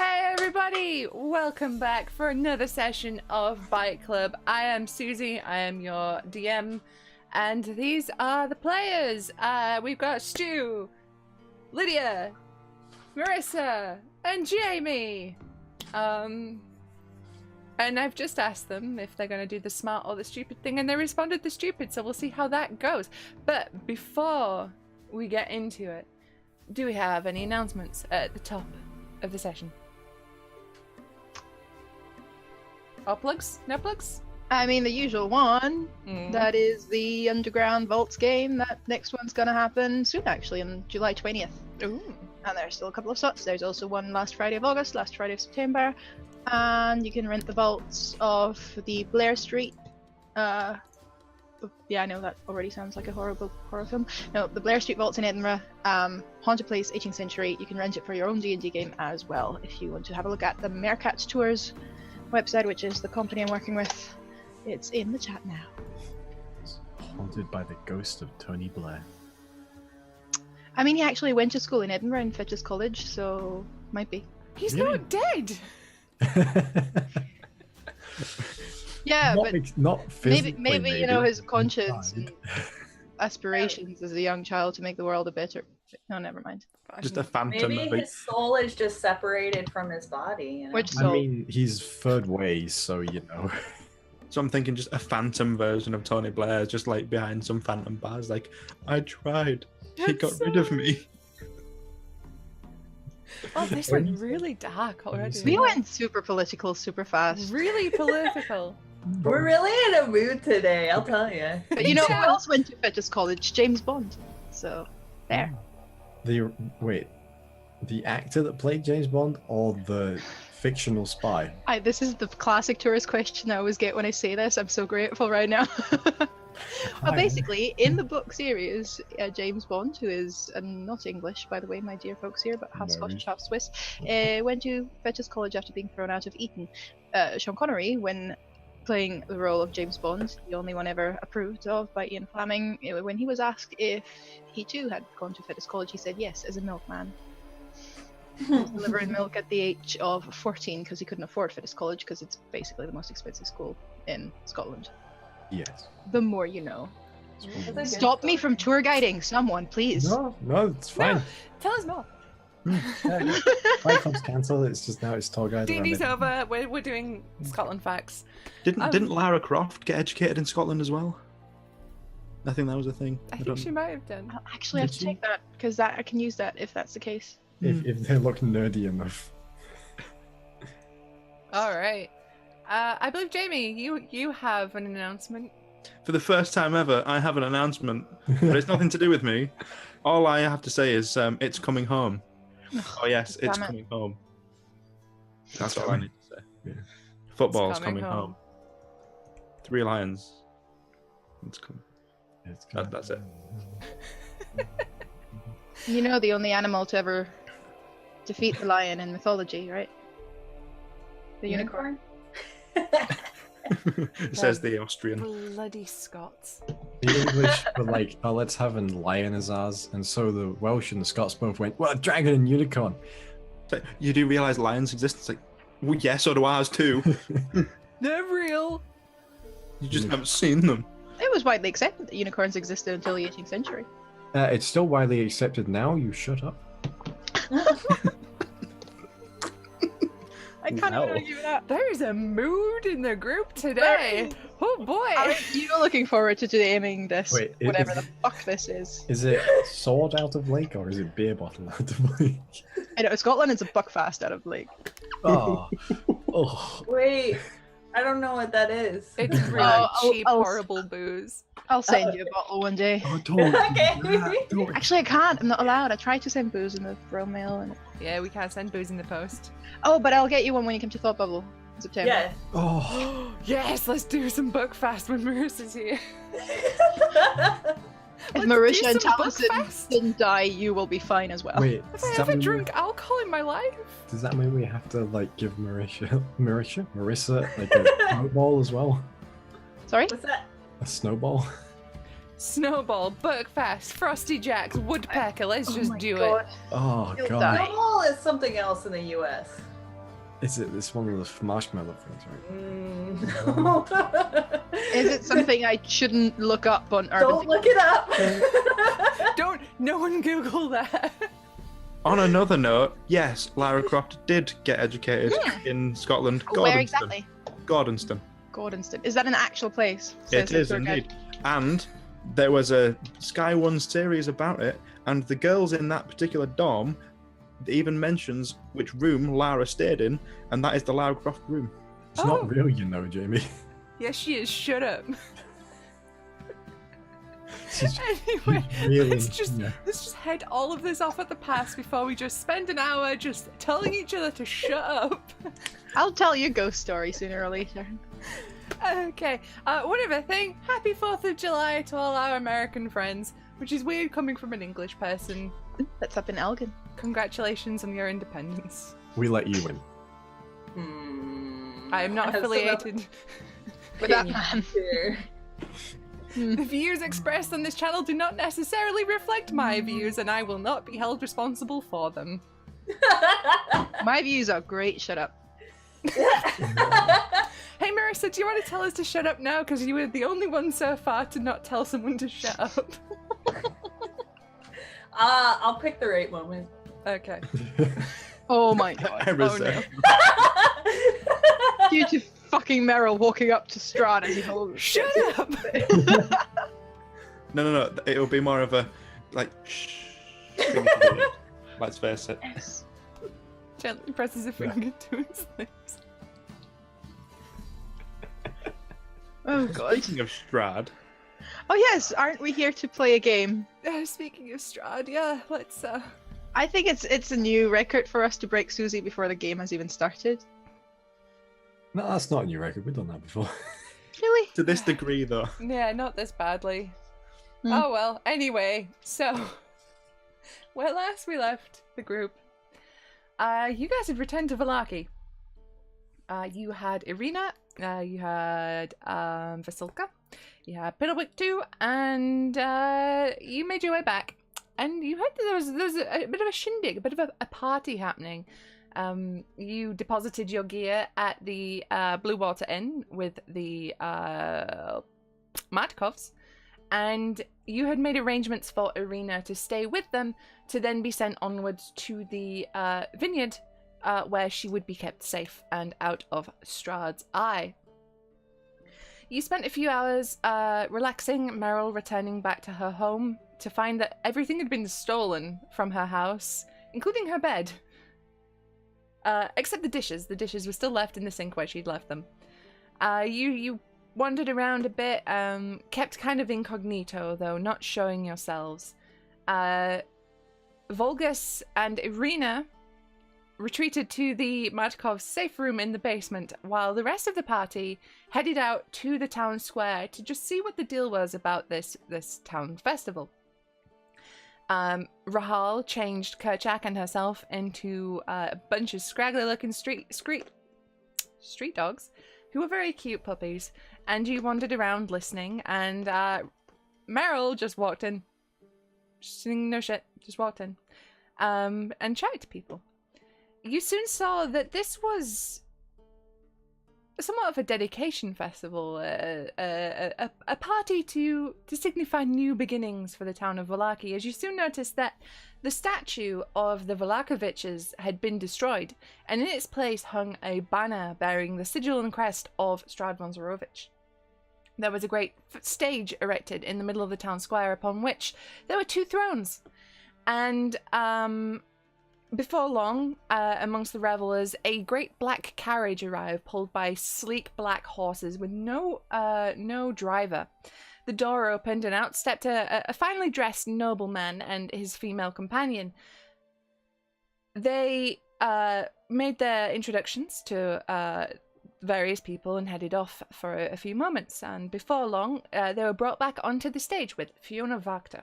Hey everybody! Welcome back for another session of Bike Club. I am Susie, I am your DM, and these are the players. We've got Stu, Lydia, Marissa, and Jamie. And I've just asked them if they're going to do the smart or the stupid thing, and they responded the stupid, so we'll see how that goes. But before we get into it, do we have any announcements at the top of the session? All plugs? No plugs? I mean, the usual one. That is the Underground Vaults game. That next one's going to happen soon, actually, on July 20th. Ooh. And there's still a couple of slots. There's also one last Friday of August, last Friday of September. And you can rent the vaults of the Blair Street. Yeah, I know that already sounds like a horrible horror film. No, the Blair Street Vaults in Edinburgh. Haunted Place, 18th Century. You can rent it for your own D&D game as well if you want to have a look at the Meerkat Tours website, which is the company I'm working with. It's in the chat now. Haunted by the ghost of Tony Blair. I mean, he actually went to school in Edinburgh in Fitch's College, so might be. He's not dead! Yeah, not, but not physically, maybe you know his conscience died. and aspirations as a young child to make the world a better. No, never mind. Just a phantom. Maybe his soul is just separated from his body. You know? Which soul? I mean, he's third way, so you know. So I'm thinking just a phantom version of Tony Blair, just like behind some phantom bars, like, I tried. He got rid of me. Oh, this went really dark already. We went super political, super fast. Really political. We're really in a mood today, I'll tell you. But you know who Yeah. else went to Fitch's College? James Bond. So there. The actor that played James Bond or the fictional spy? This is the classic tourist question I always get when I say this. I'm so grateful right now. Well, basically, in the book series, James Bond, who is not English, by the way, my dear folks here, but half No. Scottish, half Swiss, went to Fitch's College after being thrown out of Eton. Sean Connery, when playing the role of James Bond, the only one ever approved of by Ian Fleming, when he was asked if he too had gone to Fitch's College, he said yes, as a milkman. He was delivering milk at the age of 14 because he couldn't afford Fitch's College because it's basically the most expensive school in Scotland. Yes. The more you know. That's a good Stop me story. from tour guiding, someone, please. No, it's fine. No, tell us more. Bike Club's cancelled. It's just now it's tour guide. D&D's over. We're doing Scotland facts. Didn't Lara Croft get educated in Scotland as well? I think that was a thing. I don't think she might have done. I'll actually have Did to you? check that because I can use that if that's the case. If they look nerdy enough. All right. I believe Jamie, you have an announcement. For the first time ever, I have an announcement, but it's nothing to do with me. All I have to say is, it's coming home. Oh yes, it's Damn it. coming home. That's all I need to say. Yeah. Football's It's coming coming home. 3 Lions. It's coming. It's That's it. You know the only animal to ever defeat the lion in mythology, right? The unicorn. Says the Austrian. Bloody Scots. The English were like, oh, let's have a lion as ours, and so the Welsh and the Scots both went, well, dragon and unicorn. It's like, you do realise lions exist? It's like, well, yeah, so do ours too. They're real. You just haven't seen them. It was widely accepted that unicorns existed until the 18th century. It's still widely accepted now. You shut up. I can't Wow. even argue with that. There's a mood in the group today. Oh boy. Are you looking forward to naming this? Wait, whatever the fuck this is. Is it sword out of lake or is it beer bottle out of lake? I know Scotland is a buckfast out of Blake. Oh, oh. Wait, I don't know what that is. It's really I'll- cheap, I'll- horrible booze. I'll send you a bottle one day. Oh, don't. Okay. do that, don't. Actually, I can't. I'm not allowed. I tried to send booze in the throw mail. And... Yeah, we can't send booze in the post. Oh, but I'll get you one when you come to Thought Bubble in September. Yeah. Oh, Yes, let's do some Buckfast when Marissa's here. If Let's Marisha do and some Taliesin Buckfast. didn't die, you will be fine as well. wait. Have Does I that, ever mean, drunk alcohol in my life? does that mean we have to like give Marissa like a snowball as well? Sorry? What's that? A snowball? Snowball, Buckfast, Frosty Jacks, Woodpecker. Let's Oh just my do God. it. Oh You'll god. die. Snowball is something else in the US. Is it this one of those marshmallow things, right? Is it something I shouldn't look up on Urban Don't look it up. No one Google that. On another note, yes, Lara Croft did get educated in Scotland. Where exactly? Gordonston. Gordonston. Is that an actual place? It Says the is tour guide. indeed. And there was a Sky One series about it, and the girls in that particular dorm even mentions which room Lara stayed in, and that is the Lara Croft room. It's not real, you know, Jamie. Yes, she is. Shut up. She's Anyway, really, let's just yeah. head all of this off at the pass before we just spend an hour just telling each other to shut up. I'll tell you a ghost story sooner or later. Okay, one other thing. Happy 4th of July to all our American friends, which is weird coming from an English person. That's up in Elgin. Congratulations on your independence. We let you win. I am not I have some affiliated. With that opinions man. here. The views expressed on this channel do not necessarily reflect my views, and I will not be held responsible for them. My views are great. Shut up. Hey Marissa, do you want to tell us to shut up now? Because you were the only one so far to not tell someone to shut up. I'll pick the right moment. Okay. Oh my god. I Oh, reserve. Due to fucking Meryl walking up to Strahd as he holds. Shut up! No. It'll be more of a like. Shh. thing to do. Let's face it. Yes. Gently presses a finger to his lips. Oh god. Speaking of Strahd, Oh yes, aren't we here to play a game? Speaking of Strahd, yeah, let's I think it's a new record for us to break Susie before the game has even started. No, that's not a new record. We've done that before. Really? to this degree though. yeah, not this badly. Hmm. Oh well, anyway, so where last we left the group, you guys had returned to Vallaki. You had Irina, you had Vasilka, you had Piddlewick too, and you made your way back. And you heard that there was a bit of a shindig, a bit of a party happening. You deposited your gear at the Blue Water Inn with the Matkovs, and you had made arrangements for Irina to stay with them to then be sent onwards to the vineyard where she would be kept safe and out of Strahd's eye. You spent a few hours relaxing, Meryl returning back to her home to find that everything had been stolen from her house, including her bed. Except the dishes. The dishes were still left in the sink where she'd left them. You wandered around a bit, kept kind of incognito, though, not showing yourselves. Volgus and Irina retreated to the Matkov's safe room in the basement, while the rest of the party headed out to the town square to just see what the deal was about this town festival. Rahal changed Kerchak and herself into a bunch of scraggly-looking street dogs, who were very cute puppies, and you wandered around listening, and Meryl just walked in. No shit, just walked in, and chatted to people. You soon saw that this was somewhat of a dedication festival, a party to signify new beginnings for the town of Vallaki, as you soon noticed that the statue of the Valakoviches had been destroyed, and in its place hung a banner bearing the sigil and crest of Strahd von Zarovich. There was a great stage erected in the middle of the town square, upon which there were 2 thrones, and before long, amongst the revelers, a great black carriage arrived, pulled by sleek black horses with no driver. The door opened, and out stepped a finely dressed nobleman and his female companion. They made their introductions to various people and headed off for a few moments. And before long, they were brought back onto the stage with Fiona Vacta.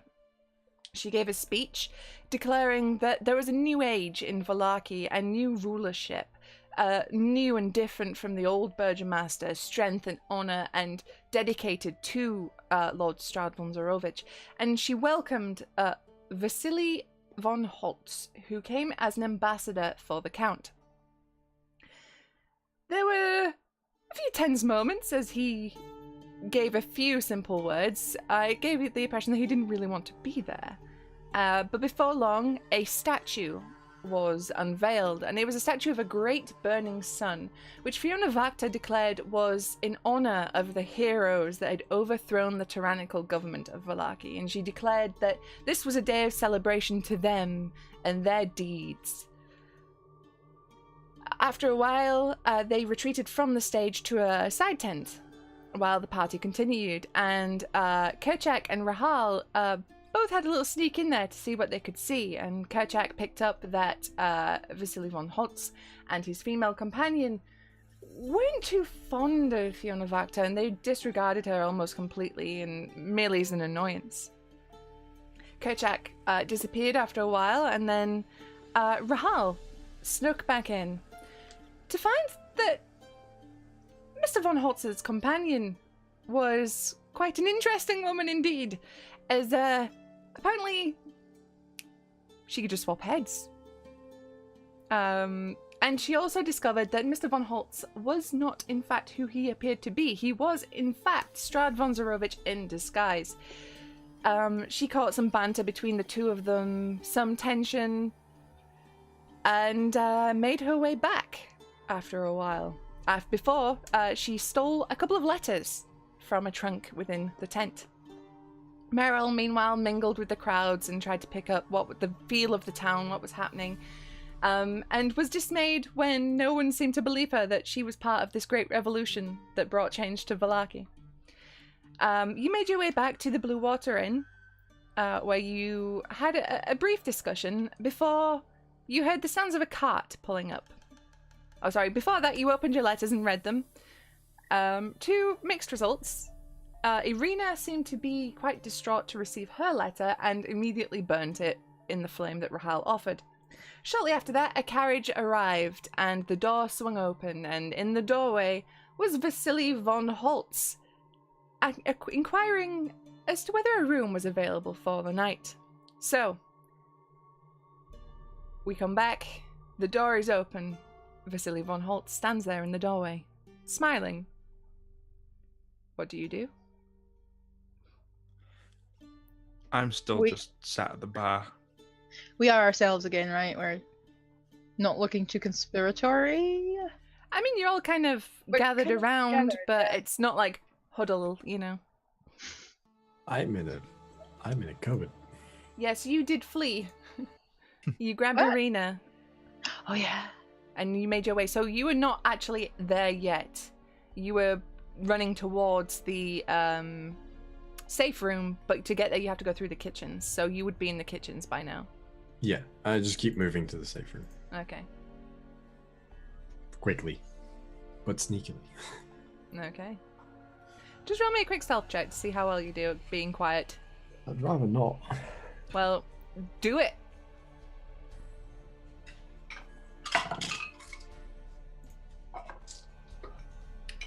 She gave a speech declaring that there was a new age in Vallaki, a new rulership, new and different from the old Burgomaster, strength and honour, and dedicated to Lord Strahd von Zarovich. And she welcomed Vasily von Holtz, who came as an ambassador for the Count. There were a few tense moments as he gave a few simple words. It gave you the impression that he didn't really want to be there. But before long, a statue was unveiled, and it was a statue of a great burning sun, which Fiona Vacta declared was in honor of the heroes that had overthrown the tyrannical government of Vallaki, and she declared that this was a day of celebration to them and their deeds. After a while, they retreated from the stage to a side tent while the party continued, and Kerchak and Rahal both had a little sneak in there to see what they could see, and Kerchak picked up that Vasily von Holtz and his female companion weren't too fond of Fiona Vacta, and they disregarded her almost completely, and merely as an annoyance. Kerchak disappeared after a while, and then Rahal snuck back in to find that Mr. von Holtz's companion was quite an interesting woman indeed, as apparently she could just swap heads. And she also discovered that Mr. von Holtz was not in fact who he appeared to be. He was in fact Strahd von Zarovich in disguise. She caught some banter between the two of them, some tension, and made her way back after a while. Before, she stole a couple of letters from a trunk within the tent. Meryl, meanwhile, mingled with the crowds and tried to pick up the feel of the town, what was happening, and was dismayed when no one seemed to believe her that she was part of this great revolution that brought change to Vallaki. You made your way back to the Blue Water Inn, where you had a brief discussion before you heard the sounds of a cart pulling up. Oh, sorry, before that you opened your letters and read them. Two mixed results. Irina seemed to be quite distraught to receive her letter and immediately burnt it in the flame that Rahal offered. Shortly after that, a carriage arrived and the door swung open, and in the doorway was Vasily von Holtz, inquiring as to whether a room was available for the night. So, we come back, the door is open. Vasily von Holtz stands there in the doorway, smiling. What do you do? I'm still just sat at the bar. We are ourselves again, right? We're not looking too conspiratory. I mean, you're all kind of We're gathered kind of around, gathered, but yeah. it's not like huddle, you know. I'm in a cupboard. Yes, you did flee. You grabbed What? Irina Oh yeah. and you made your way. So you were not actually there yet. You were running towards the safe room, but to get there you have to go through the kitchens. So you would be in the kitchens by now. Yeah, I just keep moving to the safe room. Okay. Quickly. But sneakily. Okay. Just roll me a quick stealth check to see how well you do at being quiet. I'd rather not. Well, do it.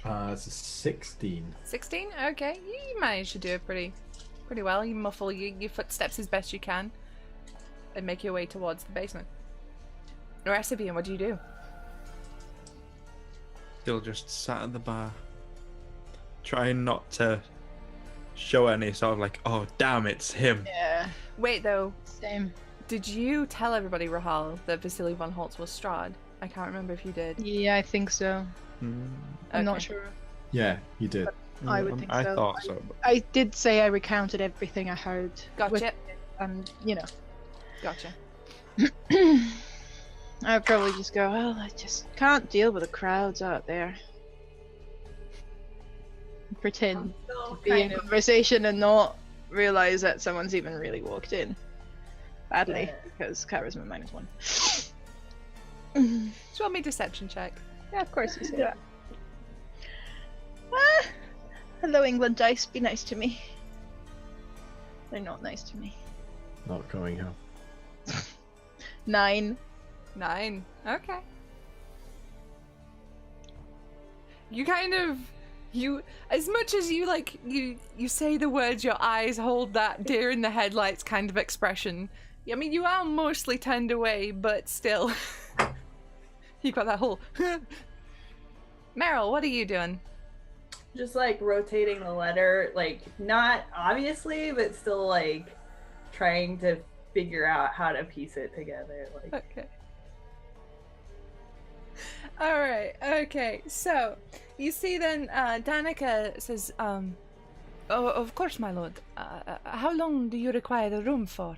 It's a 16. 16? Okay, you managed to do it pretty well. You muffle your footsteps as best you can and make your way towards the basement. Recipian, what do you do? Still just sat at the bar, trying not to show any sort of like, oh damn, it's him. Yeah. Wait, though. Same. Did you tell everybody, Rahal, that Vasily von Holtz was Strahd? I can't remember if you did. Yeah, I think so. I'm not Okay. sure. Yeah, you did. I would think I so. thought so. But I did say I recounted everything I heard. Gotcha. And, you know. Gotcha. I'd probably just go, well, I just can't deal with the crowds out there. Pretend So to be in kind a of- conversation and not realize that someone's even really walked in. Badly, because charisma -1. Just roll me a deception check. Yeah, of course you say that. Ah, hello, England dice. Be nice to me. They're not nice to me. Not going home. 9. 9. Okay. You kind of, as much as you like, you say the words, your eyes hold that deer in the headlights kind of expression. I mean, you are mostly turned away, but still, you got that whole. Meryl, what are you doing? Just like rotating the letter, like not obviously, but still like trying to figure out how to piece it together. Like, Okay. All right. Okay. So you see, then Danica says, "Oh, of course, my lord. How long do you require the room for?"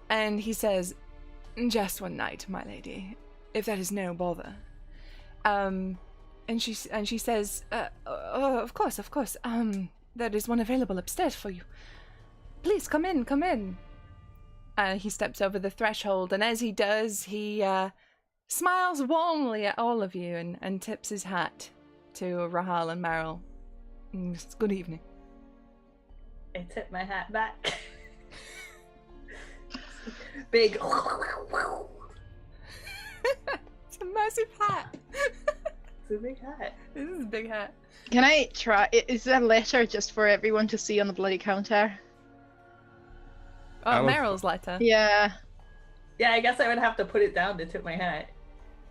And he says, "Just one night, my lady, if that is no bother." And she says, "Oh, of course, of course. There is one available upstairs for you. Please come in, come in." He steps over the threshold, and as he does, he smiles warmly at all of you and tips his hat to Rahal and Meryl. Good evening. I tip my hat back. Big. It's a massive hat. It's a big hat. This is a big hat. Can I try? Is there a letter just for everyone to see on the bloody counter? Oh, I love- Meryl's letter. Yeah. Yeah, I guess I would have to put it down to tip my hat.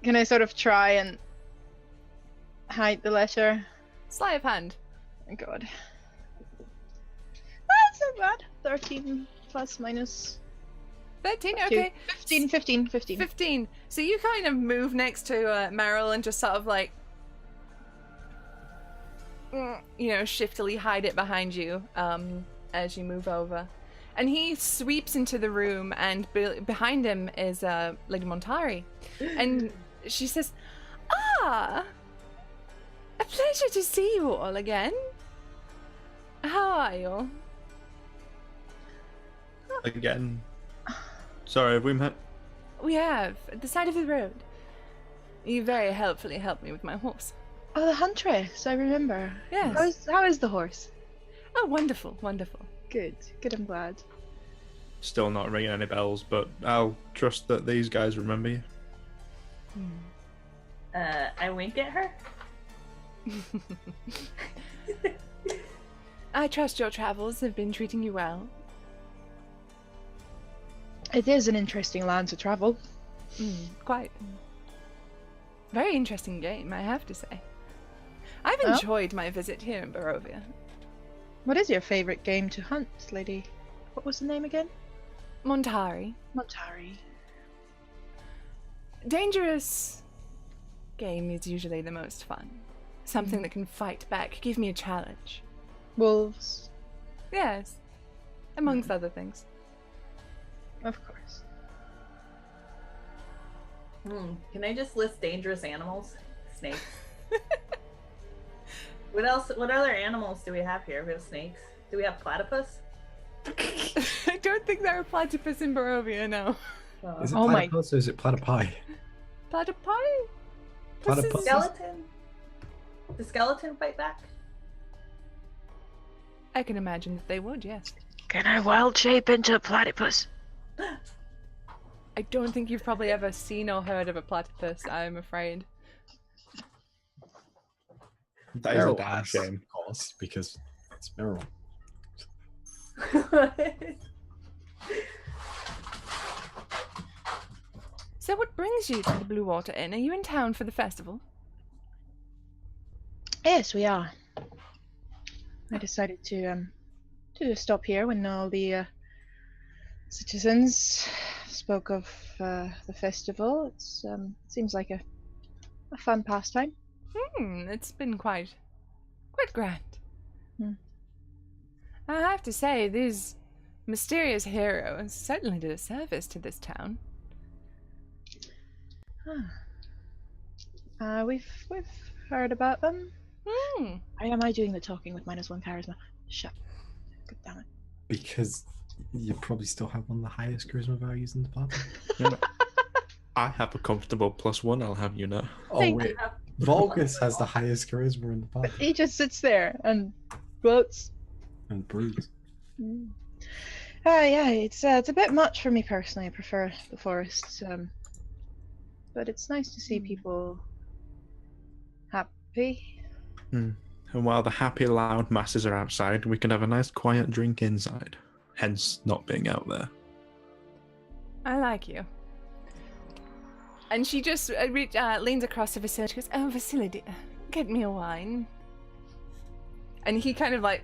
Can I sort of try and hide the letter? Sleight of hand. Oh god. That's not bad. 13 plus minus 13, 2. okay. 15. 15. So you kind of move next to Meryl and just sort of like, shiftily hide it behind you as you move over. And he sweeps into the room, and behind him is Lady Montari. And she says, "Ah, a pleasure to see you all again. How are you?" Again. Sorry, have we met? "We have, at the side of the road. You very helpfully helped me with my horse." Oh, the huntress, I remember. Yes. How is the horse? Oh, wonderful, wonderful. Good, I'm glad. Still not ringing any bells, but I'll trust that these guys remember you. I wink at her. I trust your travels have been treating you well. It is an interesting land to travel. Quite. Very interesting game, I have to say. I've Oh? enjoyed my visit here in Barovia. What is your favourite game to hunt, lady? What was the name again? Montari. Montari. Dangerous game is usually the most fun. Something that can fight back, give me a challenge. Wolves. Yes. Amongst other things. Of course. Can I just list dangerous animals? Snakes. What else? What other animals do we have here? We have snakes. Do we have platypus? I don't think there are platypus in Barovia, no. Is it Oh my- platypus or is it platypi? Platypi? Platypus. Skeleton. The skeleton fight back? I can imagine that they would, yes. Can I wild shape into a platypus? I don't think you've probably ever seen or heard of a platypus, I'm afraid. That is a Meryl damn has, shame. of course, because it's Meryl. So what brings you to the Blue Water Inn? Are you in town for the festival? Yes, we are. I decided to just stop here when all the citizens spoke of the festival. It's seems like a fun pastime. It's been quite grand. Hmm. I have to say, these mysterious heroes certainly did a service to this town. We've heard about them. Hmm. Why am I doing the talking with -1 charisma? Shut. God damn it. Because you probably still have one of the highest charisma values in the party. I have a comfortable +1, I'll have you know. Oh Thank wait, Volgus has the highest charisma in the party. He just sits there and gloats. And Bruce. Yeah, it's a bit much for me personally. I prefer the forests, but it's nice to see people happy. And while the happy, loud masses are outside, we can have a nice, quiet drink inside. Hence, not being out there. I like you. And she just leans across to Vasily. She goes, "Oh, Vasily, dear, get me a wine." And he kind of like,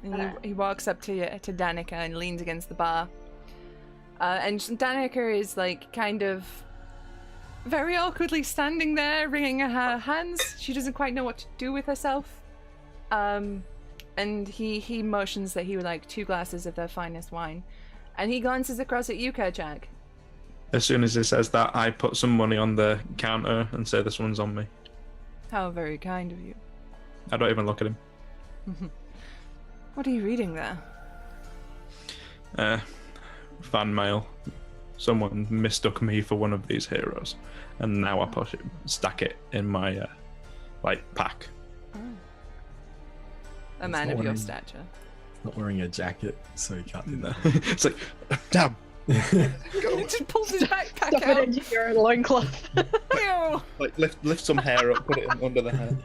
and he walks up to Danica and leans against the bar. And Danica is like kind of very awkwardly standing there, wringing her hands. She doesn't quite know what to do with herself. And he motions that he would like 2 glasses of their finest wine. And he glances across at you, Kerchak. As soon as he says that, I put some money on the counter and say this one's on me. How very kind of you. I don't even look at him. What are you reading there? Fan mail. Someone mistook me for one of these heroes, and now I stack it in my pack. Oh. A man of your stature. Not wearing a jacket, so he can't do that. It's like, damn. He just pulls his backpack Stuff out. it into your loincloth. Ew. Like lift some hair up, put it under the head.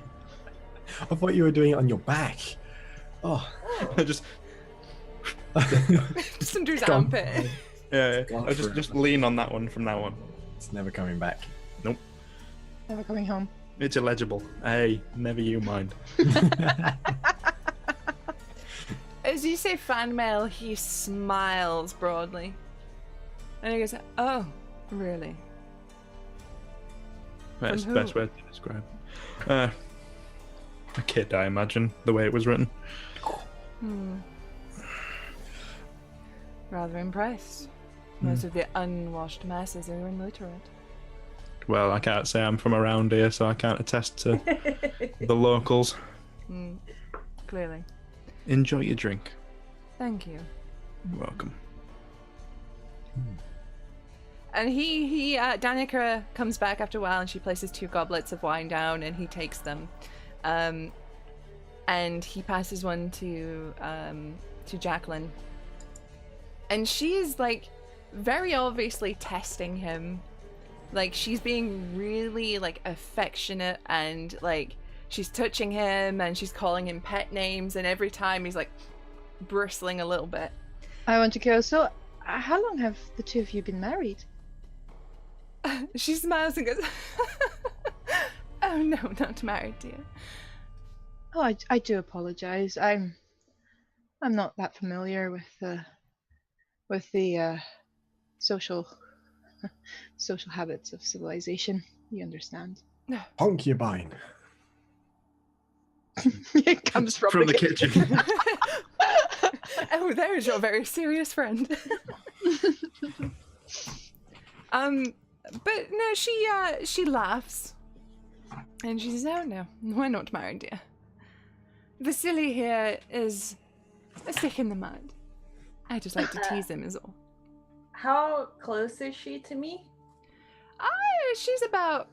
I thought you were doing it on your back. Oh. just Just under his Gone. armpit. yeah. Gone I just forever. lean on that one from now on. It's never coming back. Never coming home. It's illegible. Hey, never you mind. As you say fan mail, he smiles broadly. And he goes, "Oh, really?" That's From the best who? way to describe it. A kid, I imagine, the way it was written. Rather impressed. Most of the unwashed masses are illiterate. Well, I can't say I'm from around here, so I can't attest to the locals. Clearly. Enjoy your drink. Thank you. You're welcome. And Danica comes back after a while and she places 2 goblets of wine down and he takes them. And he passes one to Jacqueline. And she is like very obviously testing him. Like she's being really like affectionate and like she's touching him and she's calling him pet names and every time he's like bristling a little bit. I want to go. So, how long have the 2 of you been married? She smiles and goes, "Oh no, not married, dear." Oh, I do apologize. I'm not that familiar with the social habits of civilization. You understand? Concubine. It comes from the kitchen. Oh, there is your very serious friend. But no, she laughs. And she says, "Oh no, we're not married, dear. Vasily here is a stick in the mud. I just like to tease him is all." How close is she to me? She's about,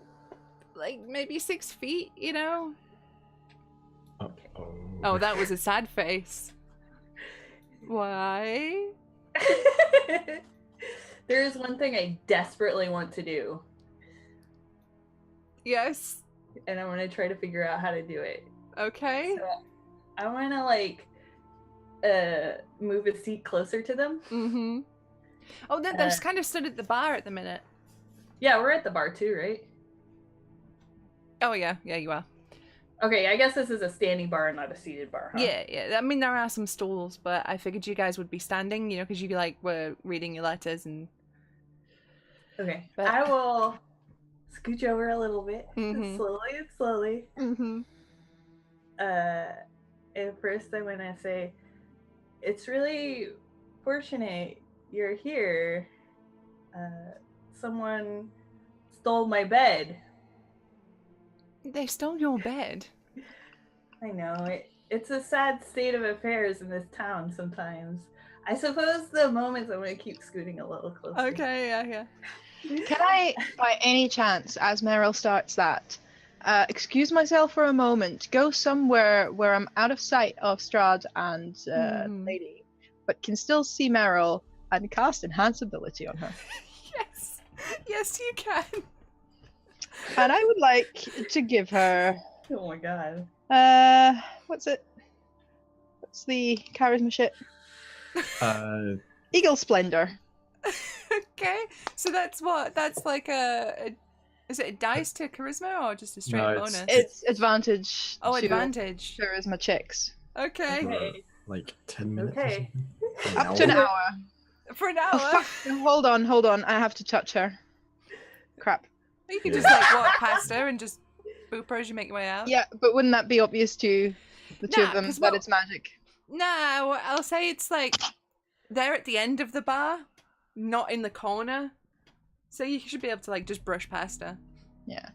like, maybe 6 feet, you know? Oh, that was a sad face. Why? There is one thing I desperately want to do, Yes. and I want to try to figure out how to do it. Okay. So I want to move a seat closer to them. Mm-hmm. Oh, they're just kind of stood at the bar at the minute. Yeah, we're at the bar too, right? Oh, yeah. Yeah, you are. Okay, I guess this is a standing bar and not a seated bar, huh? Yeah. I mean, there are some stools, but I figured you guys would be standing, you know, because you, like, were reading your letters and... Okay, But- I will scooch over a little bit, Mhm. slowly. Mm-hmm. At first I want to say, it's really fortunate you're here. Someone stole my bed. They stole your bed. I know, it's a sad state of affairs in this town sometimes. I suppose the moments I'm going to keep scooting a little closer. Okay, yeah. Can I, by any chance, as Meryl starts that, excuse myself for a moment, go somewhere where I'm out of sight of Strahd and the lady, but can still see Meryl and cast Enhance Ability on her? Yes, you can. And I would like to give her, Oh my god. what's it? What's the charisma shit? Eagle Splendor. Okay, so that's what? That's like is it a dice to charisma or just a straight No, bonus? It's advantage. Oh, to advantage. charisma checks. Okay. Okay. Like 10 minutes. Okay. Or something? Up to an hour. For an Oh hour. fuck! Hold on. I have to touch her. Crap. You could just like walk past her and just boop her as you make your way out. Yeah, but wouldn't that be obvious to the two Nah, of them 'cause that what- it's magic? No, I'll say it's like they're at the end of the bar, not in the corner. So you should be able to like just brush past her. Yeah.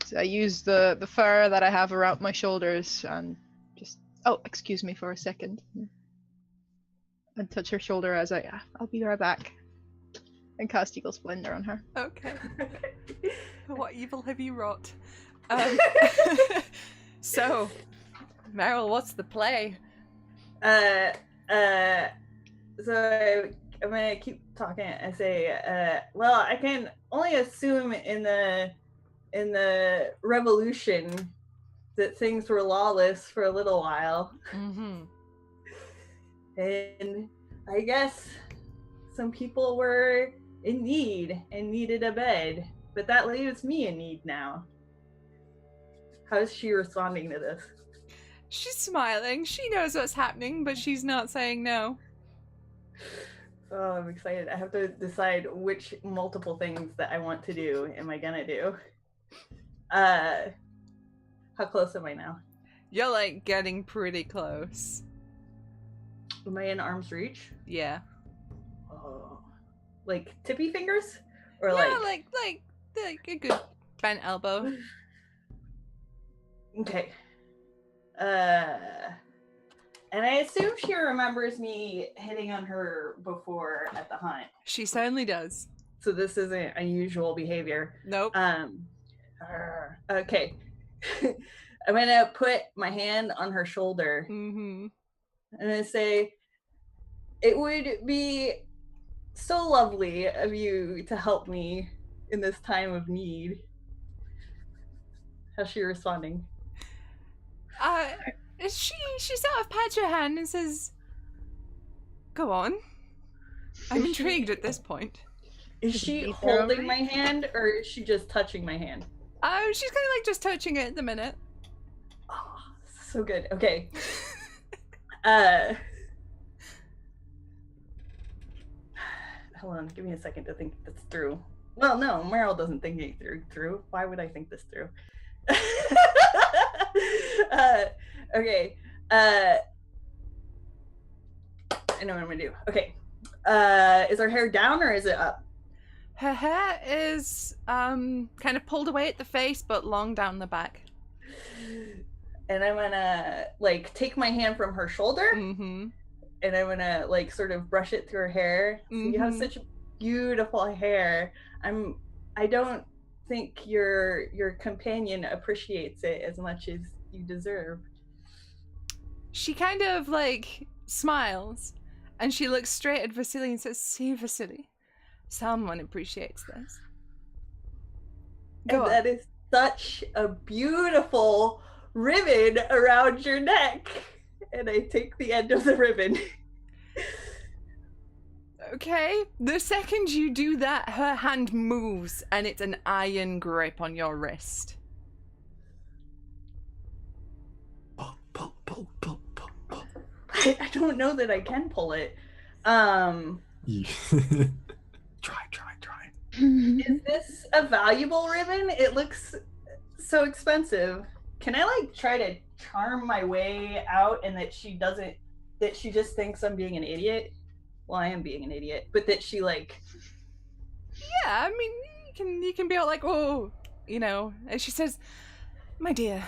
So I use the fur that I have around my shoulders and just excuse me for a second. And touch her shoulder as I'll be right back. And cast Eagle Splendor on her. Okay. What evil have you wrought? So, Meryl, what's the play? So I'm gonna keep talking. I say, well, I can only assume in the revolution that things were lawless for a little while, Mm-hmm. and I guess some people were in need and needed a bed, but that leaves me in need now. How's she responding to this? She's smiling. She knows what's happening, but she's not saying no. Oh, I'm excited. I have to decide which multiple things that I want to do am I gonna do. How close am I now? You're like getting pretty close. Am I in arm's reach? Yeah. Oh, like tippy fingers, or Yeah, like like a good bent elbow. okay. And I assume she remembers me hitting on her before at the hunt. She certainly does. So this isn't unusual behavior. Nope. Okay. I'm gonna put my hand on her shoulder Mm-hmm. and I say, it would be so lovely of you to help me in this time of need. How's she responding? She sort of pats your hand and says, "Go on." I'm intrigued at this point. Is she Deep holding down. my hand or is she just touching my hand? She's kind of like just touching it at the minute. Oh, so good. Okay. Hold on, give me a second to think this through. Well, no, Meryl doesn't think it through. Why would I think this through? Okay. I know what I'm gonna do. Okay. Is her hair down or is it up? Her hair is kind of pulled away at the face, but long down the back. And I'm gonna like take my hand from her shoulder Mm-hmm. and I'm gonna like sort of brush it through her hair. So you have Mhm. such beautiful hair. I don't think your companion appreciates it as much as you deserve. She kind of like smiles, and she looks straight at Vasily and says, "See, Vasily, someone appreciates this." Go And on. that is such a beautiful ribbon around your neck. And I take the end of the ribbon. Okay, the second you do that, her hand moves, and it's an iron grip on your wrist. Pull, pull, pull, pull, pull, pull. I don't know that I can pull it. You- try. Is this a valuable ribbon? It looks so expensive. Can I like try to charm my way out and that she just thinks I'm being an idiot? Well, I am being an idiot, but that she like Yeah, I mean, you can be all like, "Oh," and she says, "My dear,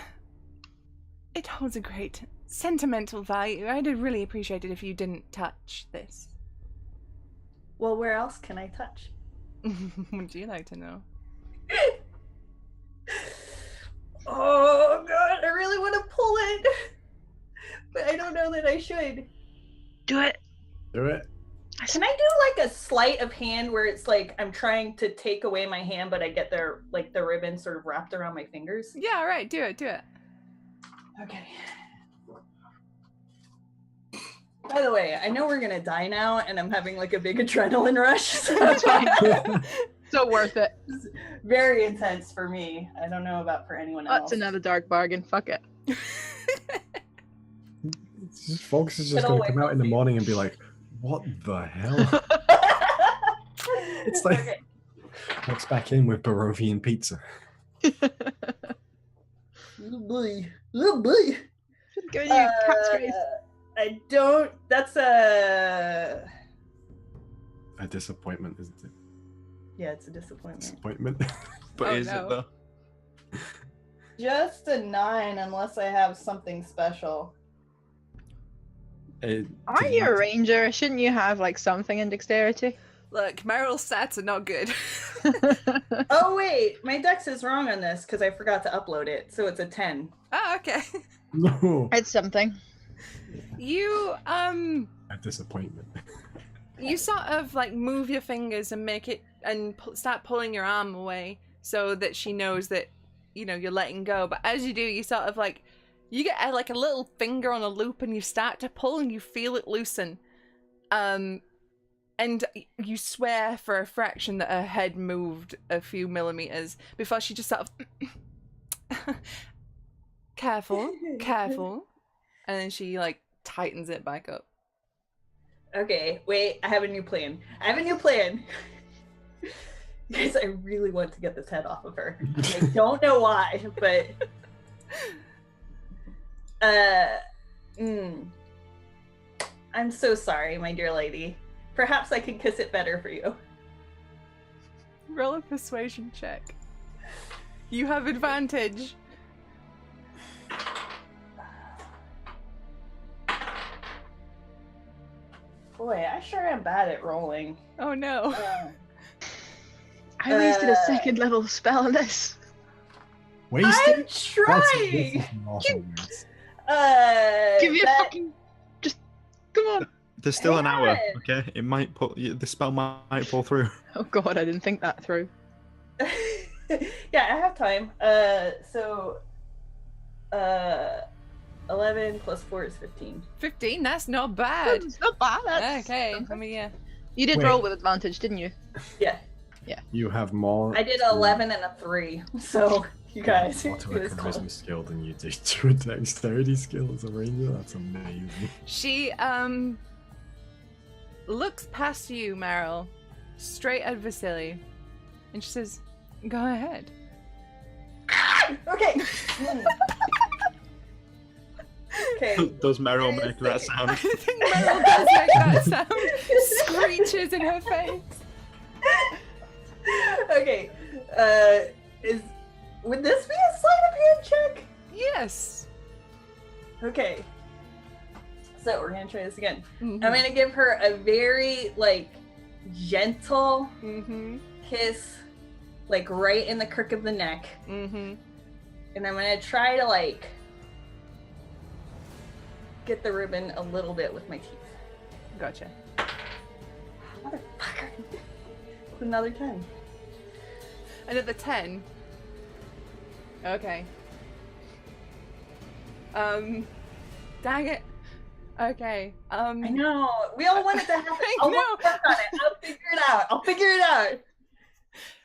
it holds a great sentimental value. I'd really appreciate it if you didn't touch this." well, where else can I touch? Would you like to know? Oh god, I really want to pull it. But I don't know that I should. Do it. Do it. Can I do like a sleight of hand where it's like I'm trying to take away my hand, but I get the ribbon sort of wrapped around my fingers? Yeah, all right, do it. Okay. By the way, I know we're gonna die now, and I'm having like a big adrenaline rush. So That's fine. So worth it. it's very intense for me. I don't know about for anyone else. That's another dark bargain. Fuck it. Folks is just It'll going to wake come out up in the you. morning and be like, what the hell? It's like, Okay. walks back in with Barovian pizza. Oh boy. Oh boy. Giving you cat's grace. I don't. That's a. A disappointment, isn't it? Yeah, it's a disappointment. Disappointment. But Oh, is no. it though? Just a 9, unless I have something special. Aren't you a ranger? Shouldn't you have like something in dexterity? Look, Meryl's stats are not good. Oh wait, my dex is wrong on this because I forgot to upload it, so it's a 10. Oh, okay. No. It's something. You A disappointment. you sort of like move your fingers and make it and start pulling your arm away so that she knows that you're letting go. But as you do, you sort of like you get like a little finger on a loop and you start to pull and you feel it loosen. And you swear for a fraction that her head moved a few millimeters before she just sort of careful, and then she like tightens it back up. Okay, wait, I have a new plan. Guys, I really want to get this head off of her. I don't know why, but I'm so sorry, my dear lady. Perhaps I can kiss it better for you. Roll a persuasion check. You have advantage. Boy, I sure am bad at rolling. Oh no. I wasted a second level spell on this. I'm Wasted? trying! Give me a that- fucking. Just come on. There's still an hour, Yeah. okay? It might pull. The spell might pull through. Oh god, I didn't think that through. Yeah, I have time. 11 plus 4 is 15. 15, that's not bad. It's not bad. That's Okay, something. I mean, yeah. You did Wait. roll with advantage, didn't you? Yeah, You have more. I did 11 and a 3. So, you guys, More it to a was charisma close. skill than you do to a dexterity skill as a ranger. That's amazing. She looks past you, Meryl, straight at Vasily, and she says, "Go ahead." Okay. Okay. Does Meryl make that sound? I think Meryl does make that sound. Screeches in her face. Okay. Would this be a sleight of hand check? Yes. Okay. So we're gonna try this again. Mhm. I'm gonna give her a very gentle Mhm. kiss, right in the crook of the neck, Mhm. and I'm gonna try to get the ribbon a little bit with my teeth. Gotcha. Motherfucker. Another 10. Another 10. Okay. Dang it. Okay. I know. We all want it to happen. I I'll know. work on it. I'll figure it out.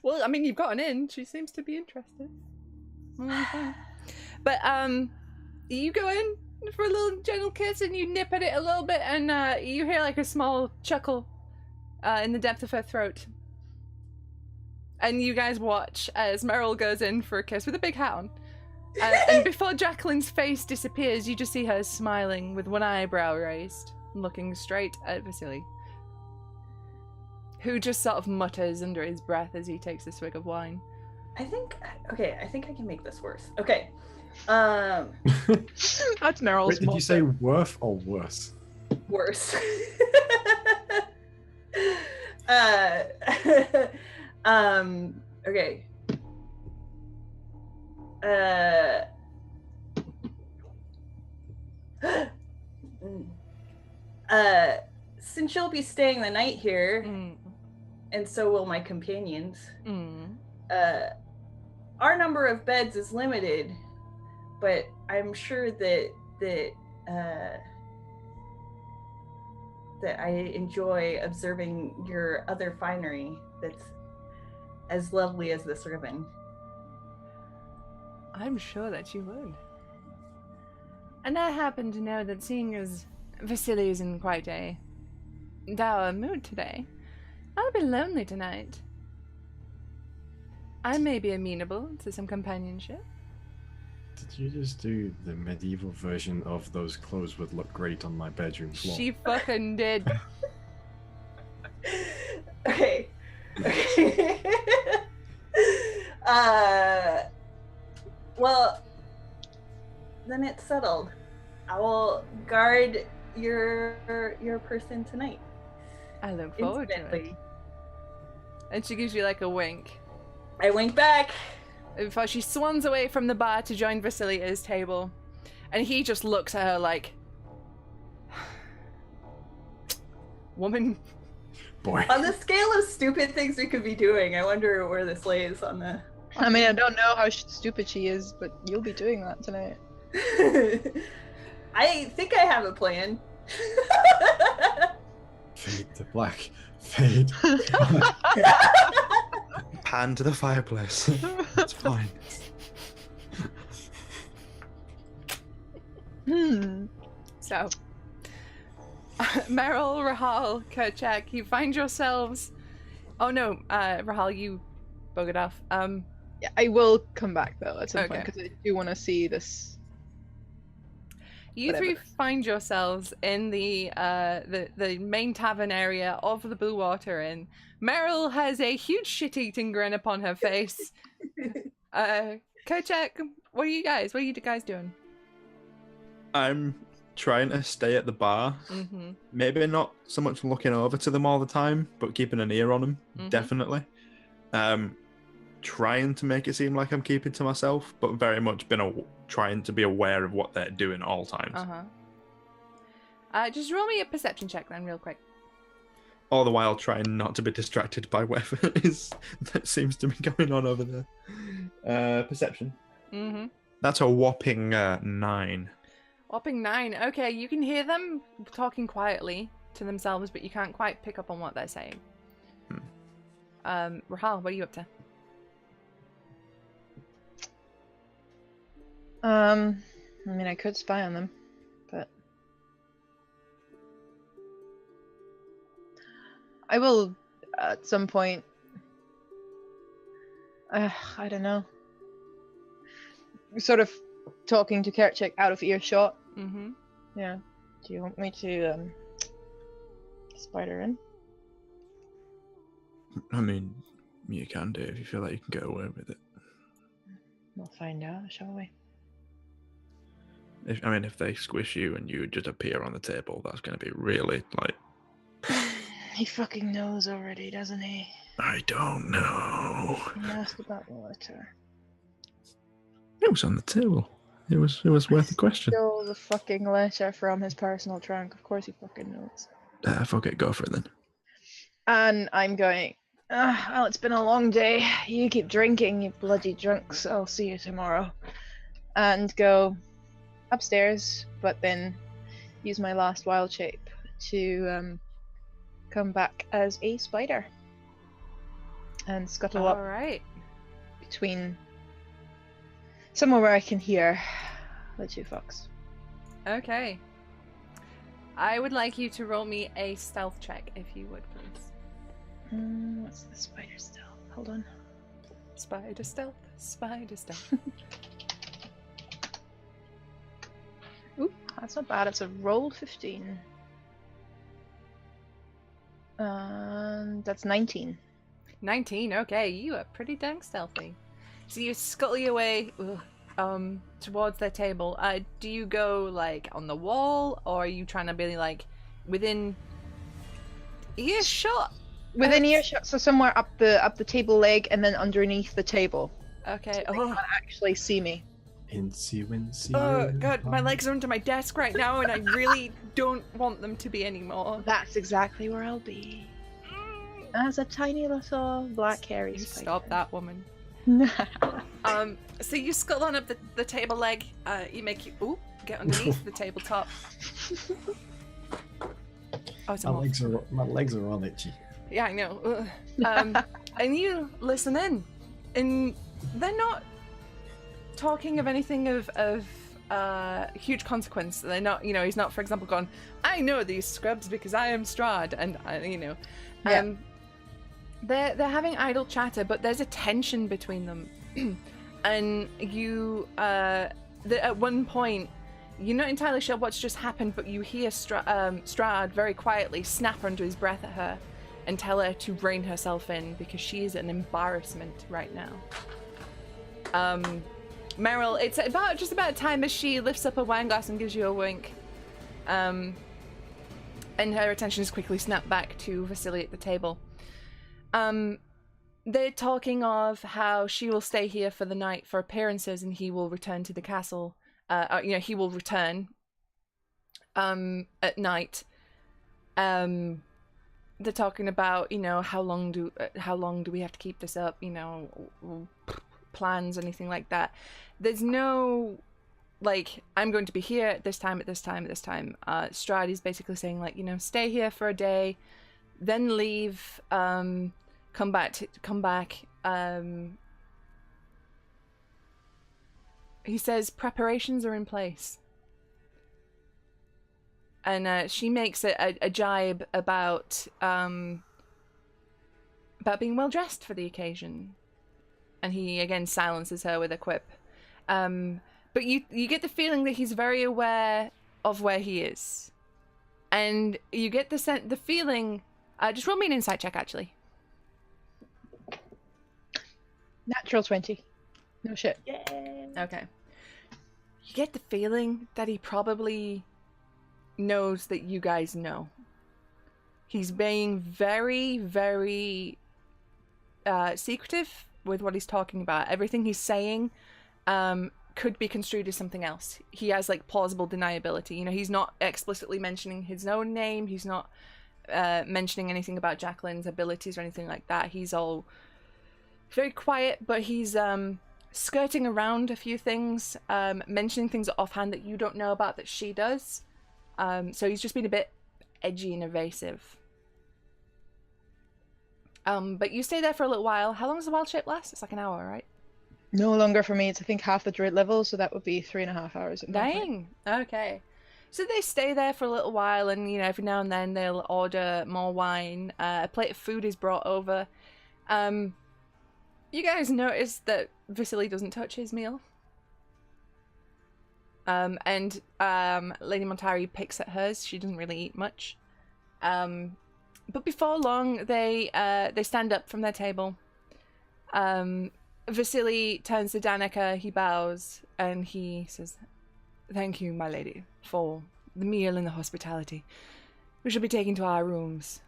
Well, I mean, you've got an in. She seems to be interested. Okay. But you go in for a little gentle kiss and you nip at it a little bit, and you hear a small chuckle in the depth of her throat. And you guys watch as Meryl goes in for a kiss with a big hat on. And before Jacqueline's face disappears, you just see her smiling with one eyebrow raised, looking straight at Vasily, who just sort of mutters under his breath as he takes a swig of wine. I think I can make this worse. Okay. That's Meryl's. Wait, did you say worth or worse? Worse. Okay. Since you'll be staying the night here, Mm. and so will my companions, Mm. our number of beds is limited, but I'm sure that that I enjoy observing your other finery that's as lovely as this ribbon. I'm sure that you would. And I happen to know that seeing as Vasily is in quite a dour mood today, I'll be lonely tonight. I may be amenable to some companionship. Did you just do the medieval version of those clothes would look great on my bedroom floor? She fucking did. Okay. Well, then it's settled. I will guard your person tonight. I look forward to it. Instantly. And she gives you like a wink. I wink back. Before she swans away from the bar to join Vasily at his table. And he just looks at her like... Woman. Boy. On the scale of stupid things we could be doing, I wonder where this lays on the... I mean, I don't know how stupid she is, but you'll be doing that tonight. I think I have a plan. Fade to black. Fade. Pan to the fireplace. It's fine. So, Meryl, Rahal, Kerchak, you find yourselves... Oh no, Rahal, you buggered off. Yeah, I will come back though at some point Okay. because I do want to see this. You Whatever. three find yourselves in the main tavern area of the Blue Water Inn. Meryl has a huge shit-eating grin upon her face. Kerchak, what are you guys doing? I'm trying to stay at the bar. Mm-hmm. Maybe not so much looking over to them all the time, but keeping an ear on them, Mhm. definitely. Trying to make it seem like I'm keeping to myself, but very much trying to be aware of what they're doing at all times. Just roll me a perception check then, real quick. All the while trying not to be distracted by whatever it is that seems to be going on over there. Perception. Mm-hmm. That's a whopping 9. Whopping 9. Okay, you can hear them talking quietly to themselves, but you can't quite pick up on what they're saying. Rahal, what are you up to? I mean, I could spy on them, but I will at some point. I don't know. Sort of talking to Kerchak out of earshot. Mm-hmm. Yeah. Do you want me to spider in? I mean, you can do if you feel like you can get away with it. We'll find out, shall we? If they squish you and you just appear on the table, that's going to be really like. He fucking knows already, doesn't he? I don't know. He asked about the letter. It was on the table. It was worth a question. Stole the fucking letter from his personal trunk. Of course he fucking knows. Fuck it, go for it then. And I'm going, well, it's been a long day. You keep drinking, you bloody drunks. I'll see you tomorrow. And go upstairs, but then use my last wild shape to come back as a spider. And scuttle up Alright. between somewhere where I can hear the two fucks. Okay. I would like you to roll me a stealth check, if you would, please. What's the spider stealth? Hold on. Spider stealth, spider stealth. Ooh, that's not bad. It's a rolled 15. And that's 19. 19, okay, you are pretty dang stealthy. So you scuttle your way towards their table. Do you go like on the wall, or are you trying to be like within earshot? Within earshot, so somewhere up the table leg and then underneath the table. Okay. So they can't actually see me. Incy wincy. Oh god, my legs are under my desk right now, and I really don't want them to be anymore. That's exactly where I'll be. As a tiny little black hairy You spider. stop that, woman. So you scuttle on up the table leg. You get underneath the tabletop. Oh, it's a My moth. legs are all itchy. Yeah, I know. And you listen in, and they're not talking of anything of huge consequence. They're not, he's not, for example, gone, I know these scrubs because I am Strahd, and Yeah. They're having idle chatter, but there's a tension between them. And you, at one point, you're not entirely sure what's just happened, but you hear Strahd very quietly snap under his breath at her and tell her to rein herself in because she is an embarrassment right now. Meryl, it's just about time as she lifts up a wine glass and gives you a wink. And her attention is quickly snapped back to Vasily at the table. They're talking of how she will stay here for the night for appearances and he will return to the castle. He will return at night. They're talking about, how long do we have to keep this up, plans, anything like that. There's no, I'm going to be here at this time, at this time, at this time. Strahd is basically saying, stay here for a day, then leave, come back. He says preparations are in place. And she makes a jibe about being well dressed for the occasion. And he again silences her with a quip. But you get the feeling that he's very aware of where he is. And you get the feeling, just roll me an insight check actually. Natural 20. No shit. Okay. You get the feeling that he probably knows that you guys know. He's being very, very secretive with what he's talking about. Everything he's saying could be construed as something else. He has plausible deniability. He's not explicitly mentioning his own name. He's not mentioning anything about Jacqueline's abilities or anything like that. He's all very quiet, but he's skirting around a few things, mentioning things offhand that you don't know about that she does. So he's just been a bit edgy and evasive. But you stay there for a little while. How long does the wild shape last? It's like an hour, right? No longer for me. It's, I think, half the druid level, so that would be 3.5 hours. Dang. Okay. So they stay there for a little while, and every now and then they'll order more wine. A plate of food is brought over. You guys notice that Vasily doesn't touch his meal. And Lady Montari picks at hers. She doesn't really eat much. But before long, they stand up from their table. Vasily turns to Danica, he bows, and he says, "Thank you, my lady, for the meal and the hospitality. We shall be taken to our rooms."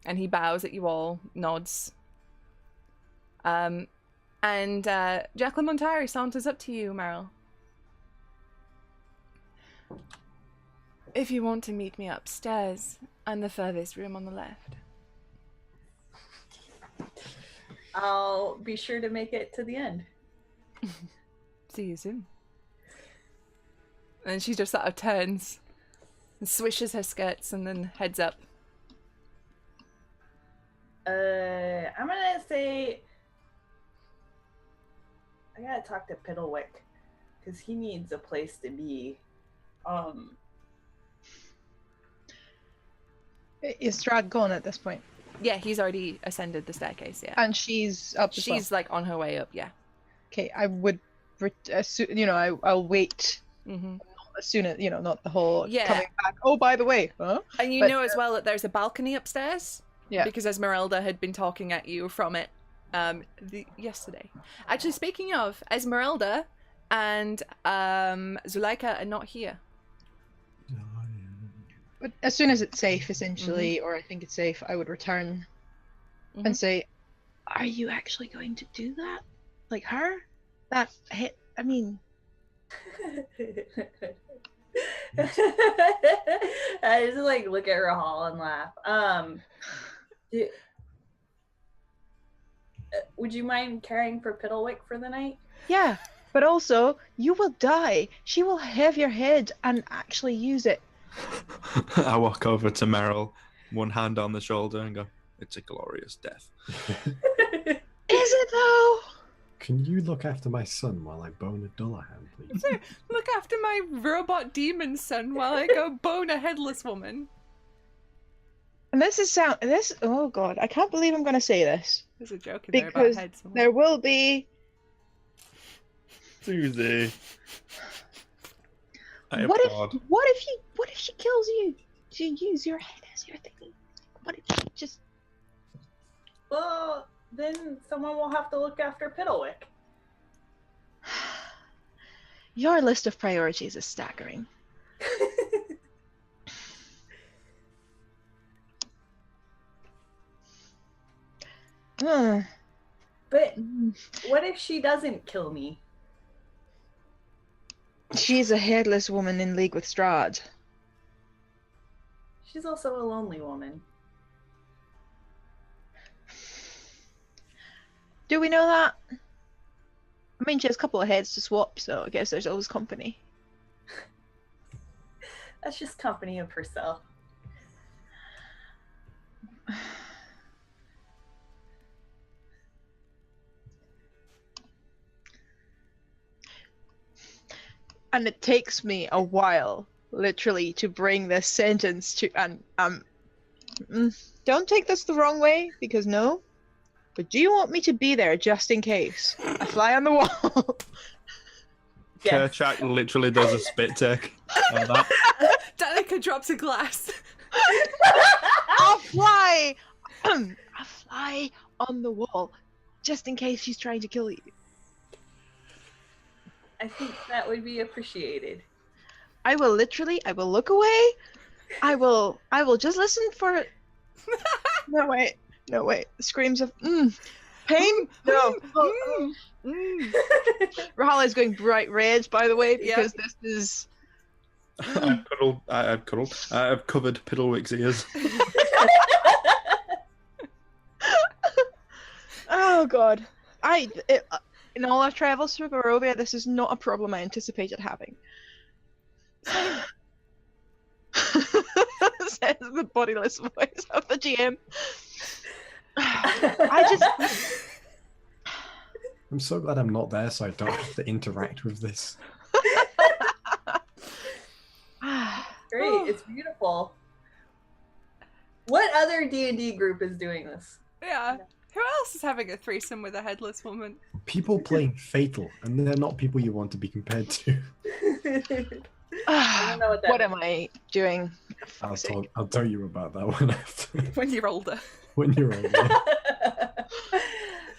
And he bows at you all, nods. And Jacqueline Montari saunters up to you, Meryl. "If you want to meet me upstairs, I'm the furthest room on the left." I'll be sure to make it to the end. See you soon. And she just sort of turns and swishes her skirts and then heads up. I'm gonna say I gotta talk to Piddlewick because he needs a place to be. Is Strahd gone at this point? Yeah, he's already ascended the staircase, yeah. And she's up as well? She's on her way up, yeah. Okay, I would, I'll wait. Mm-hmm. As soon as, not the whole coming back. Oh, by the way, huh? And you know as well that there's a balcony upstairs. Yeah. Because Esmeralda had been talking at you from it yesterday. Actually, speaking of, Esmeralda and Zuleika are not here. But as soon as it's safe, essentially, or I think it's safe, I would return and say, "Are you actually going to do that? Like her? That hit? I mean..." I just look at Rahal and laugh. Would you mind caring for Piddlewick for the night? Yeah, but also, you will die. She will have your head and actually use it I walk over to Meryl, one hand on the shoulder, and go, "It's a glorious death." Is it though? Can you look after my son while I bone a Dullahan, please? Look after my robot demon son while I go bone a headless woman. And this. Oh god, I can't believe I'm going to say this There's a joke in there about because heads. there will be. Susie. I What applaud. if she kills you? She use your head as your thing. What if she just? Well, then someone will have to look after Piddlewick. Your list of priorities is staggering. Uh, But what if she doesn't kill me? She's a headless woman in league with Strahd. She's also a lonely woman. Do we know that? I mean, she has a couple of heads to swap, so I guess there's always company. That's just company of herself. And it takes me a while, literally, to bring this sentence to. And don't take this the wrong way, because no. But do you want me to be there just in case? I fly on the wall. Yes. Kerchak literally does a spit take on that. Danica drops a glass. I'll fly. I'll fly on the wall, just in case she's trying to kill you. I think that would be appreciated. I will look away. I will just listen for it. No wait. Screams of pain. No. Rahala is going bright red, by the way, because this is. I've covered Piddlewick's ears. Oh god. In all our travels through Barovia, this is not a problem I anticipated having. Says the bodiless voice of the GM. I'm so glad I'm not there, so I don't have to interact with this. Great, it's beautiful. What other D&D group is doing this? Yeah. Who else is having a threesome with a headless woman? People playing Fatal, and they're not people you want to be compared to. I don't know what that What am I doing? I'll tell you about that one after. When you're older. When you're older.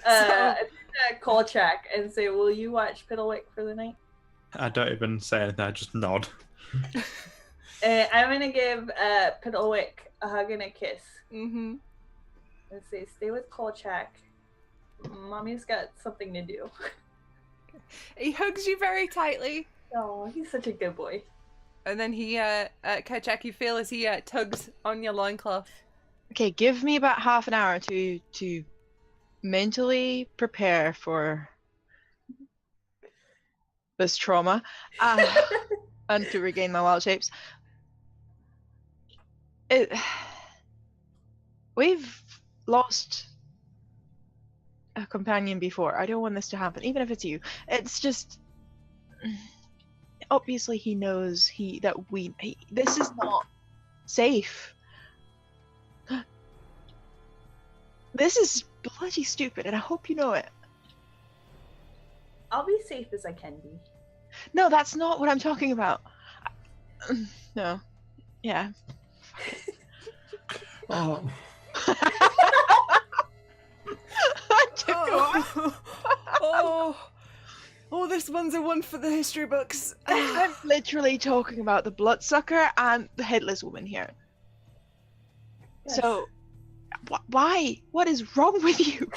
I think Kolchak and say, will you watch Piddlewick for the night? I don't even say anything, I just nod. I'm going to give Piddlewick a hug and a kiss. Mm-hmm. And say, stay with Kolchak. Mommy's got something to do. He hugs you very tightly. Oh, he's such a good boy. And then he, Kerchak, you feel as he tugs on your loincloth. Okay, give me about half an hour to mentally prepare for this trauma and to regain my wild shapes. We've lost a companion before. I don't want this to happen, even if it's you. It's just obviously he knows this is not safe. This is bloody stupid, and I hope you know it. I'll be safe as I can be. No, that's not what I'm talking about. No. Yeah. Oh, Oh, this one's a one for the history books. I'm literally talking about the bloodsucker and the headless woman here. Yes. So, why? What is wrong with you?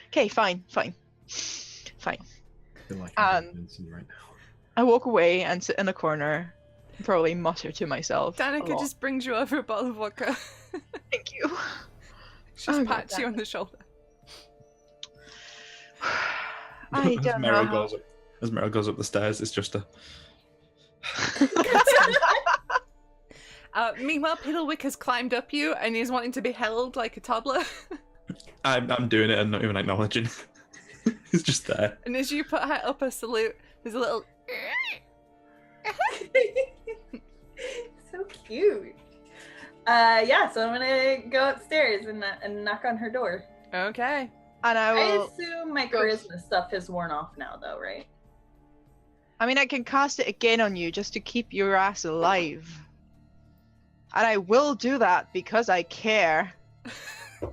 Okay, fine. I feel like I'm Vincent right now. I walk away and sit in a corner, and probably mutter to myself. a Danica lot. just brings you over a bottle of vodka. Thank you. She just Oh, pats you God. on the shoulder. I As don't Meryl know. goes, As Meryl goes up the stairs, it's just a. Meanwhile, Piddlewick has climbed up you and he's wanting to be held like a toddler. I'm doing it and not even acknowledging. He's just there. And as you put her up a salute, there's a little. So cute. Yeah, so I'm gonna go upstairs and knock on her door. Okay. And I I will. assume my charisma stuff has worn off now, though, right? I mean, I can cast it again on you just to keep your ass alive. And I will do that because I care.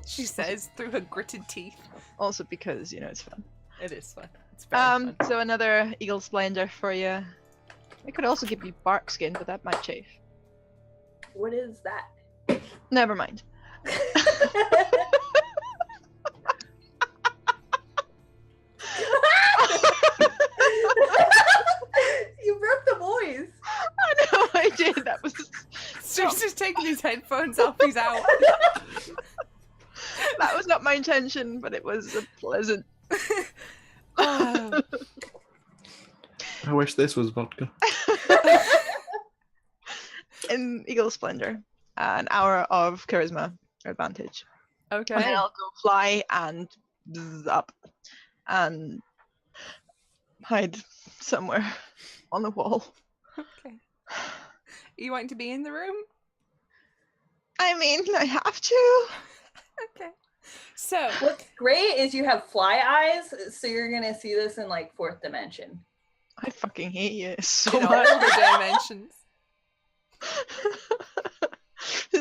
She says through her gritted teeth. Also because, it's fun. It is fun. It's very fun. So another Eagle Splendor for you. I could also give you bark skin, but that might chafe. What is that? Never mind. You broke the voice. I know I did. That was. Stu's just taking his headphones off. He's out. That was not my intention, but it was a pleasant. Oh. I wish this was vodka. In Eagle Splendor, an hour of charisma advantage. Okay. And then I'll go fly and up and hide somewhere on the wall. Okay. You want to be in the room? I mean, I have to. Okay. So, What's great is you have fly eyes, so you're gonna see this in like 4th dimension. I fucking hate you so in all much. the dimensions.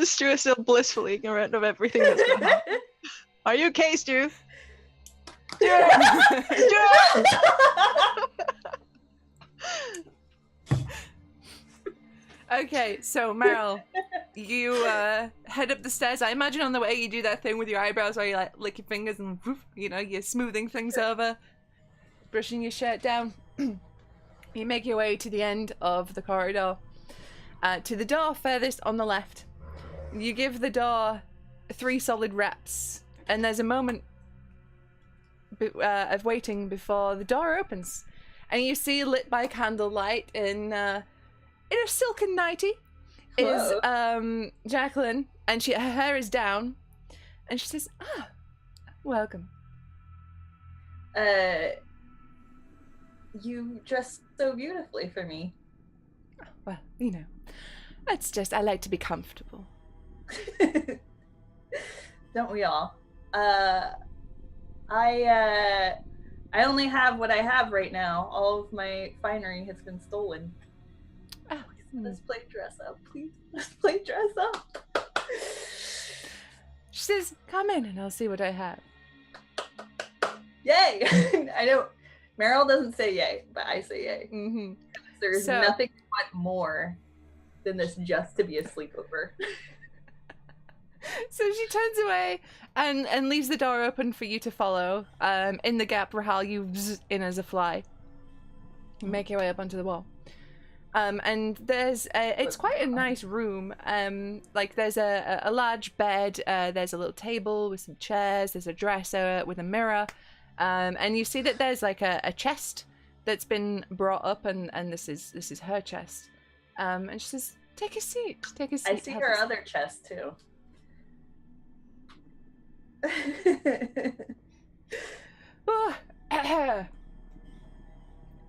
Stu is still blissfully ignorant of everything that's going on. Are you okay, Stu? Stu! Okay, so Meryl, you head up the stairs. I imagine on the way you do that thing with your eyebrows where you like lick your fingers and whoop, you're smoothing things over, brushing your shirt down. You make your way to the end of the corridor, to the door furthest on the left. You give the door 3 solid raps, and there's a moment of waiting before the door opens, and you see, lit by candlelight in a silken nightie, is Jacqueline, and her hair is down, and she says, welcome. You dress so beautifully for me. Well, it's just, I like to be comfortable. Don't we all? I only have what I have right now. All of my finery has been stolen. Oh, Let's play dress up, please. Let's play dress up. She says, come in and I'll see what I have. Yay! I know Meryl doesn't say yay, but I say yay. Mm-hmm. There's nothing I want more than this just to be a sleepover. So she turns away and leaves the door open for you to follow. In the gap, Rahal, you zzz in as a fly. You make your way up onto the wall. And there's it's quite a nice room. Like there's a large bed, there's a little table with some chairs, there's a dresser with a mirror. And you see that there's like a chest that's been brought up, and this is her chest. And she says, take a seat. I see her other chest too.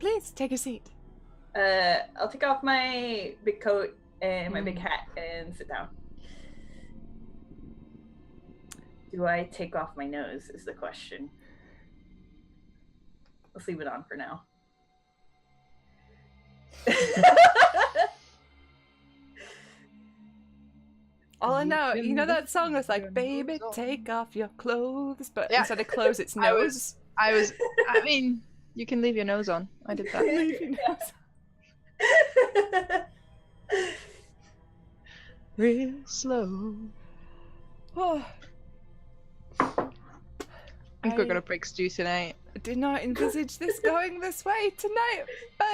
Please take a seat. I'll take off my big coat and my big hat and sit down. Do I take off my nose is the question. Let's leave it on for now. All I know, that song was like, baby, take off your clothes, but instead of clothes, it's nose. I mean, you can leave your nose on. I did that. Leave your nose. Real slow. Oh. I think we're gonna break stew tonight. I did not envisage this going this way tonight, but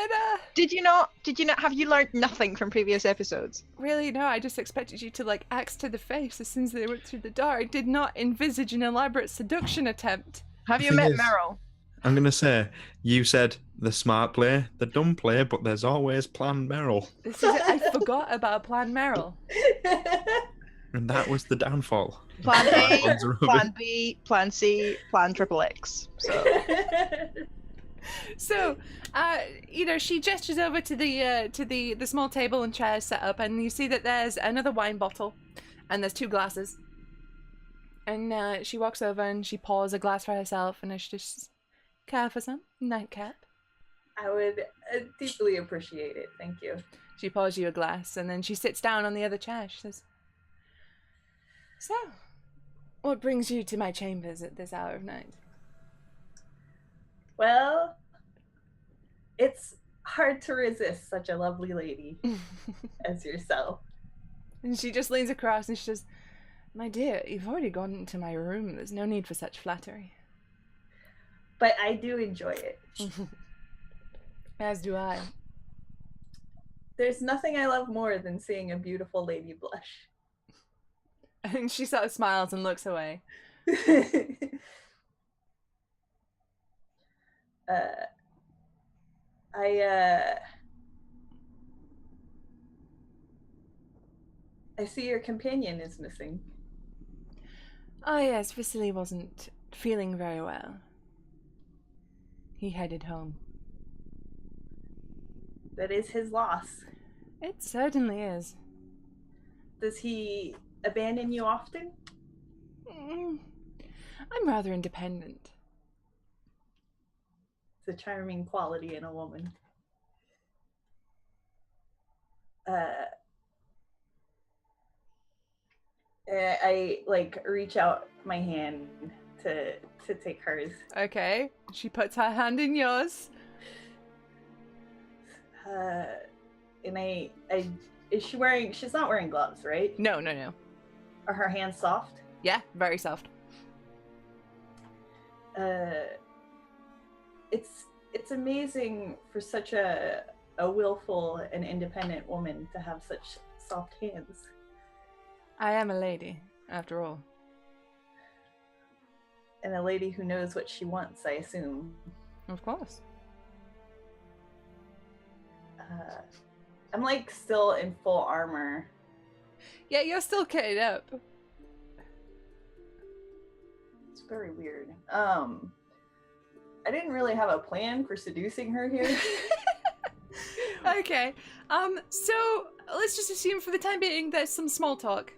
Did you not? Have you learned nothing from previous episodes? really, no, I just expected you to like axe to the face as soon as they went through the door. I did not envisage an elaborate seduction attempt. Have you Thing met is- Meryl? I'm gonna say you said the smart play, the dumb play, but there's always Plan Merrill, This is it. I forgot about Plan Merrill. and that was the downfall. Plan A, Plans are Plan B, Plan C, Plan Triple X. So So, she gestures over to the small table and chairs set up, and you see that there's another wine bottle, and there's 2 glasses. And she walks over and she pours a glass for herself, and she just, care for some nightcap. I would deeply appreciate it. Thank you. She pours you a glass, and then she sits down on the other chair. She says, "So, what brings you to my chambers at this hour of night?" Well, it's hard to resist such a lovely lady as yourself. And she just leans across and she says, "My dear, you've already gone into my room. There's no need for such flattery." But I do enjoy it. As do I. There's nothing I love more than seeing a beautiful lady blush. And she sort of smiles and looks away. I see your companion is missing. Ah, yes, Vasily wasn't feeling very well. He headed home. That is his loss. It certainly is. Does he abandon you often? I'm rather independent. It's a charming quality in a woman. I reach out my hand to take hers. Okay. She puts her hand in yours. And is she wearing? She's not wearing gloves, right? No. Are her hands soft? Yeah, very soft. It's amazing for such a willful and independent woman to have such soft hands. I am a lady, after all. And a lady who knows what she wants, I assume. Of course. I'm still in full armor. Yeah, you're still kitted up. It's very weird. I didn't really have a plan for seducing her here. Okay. So let's just assume for the time being there's some small talk.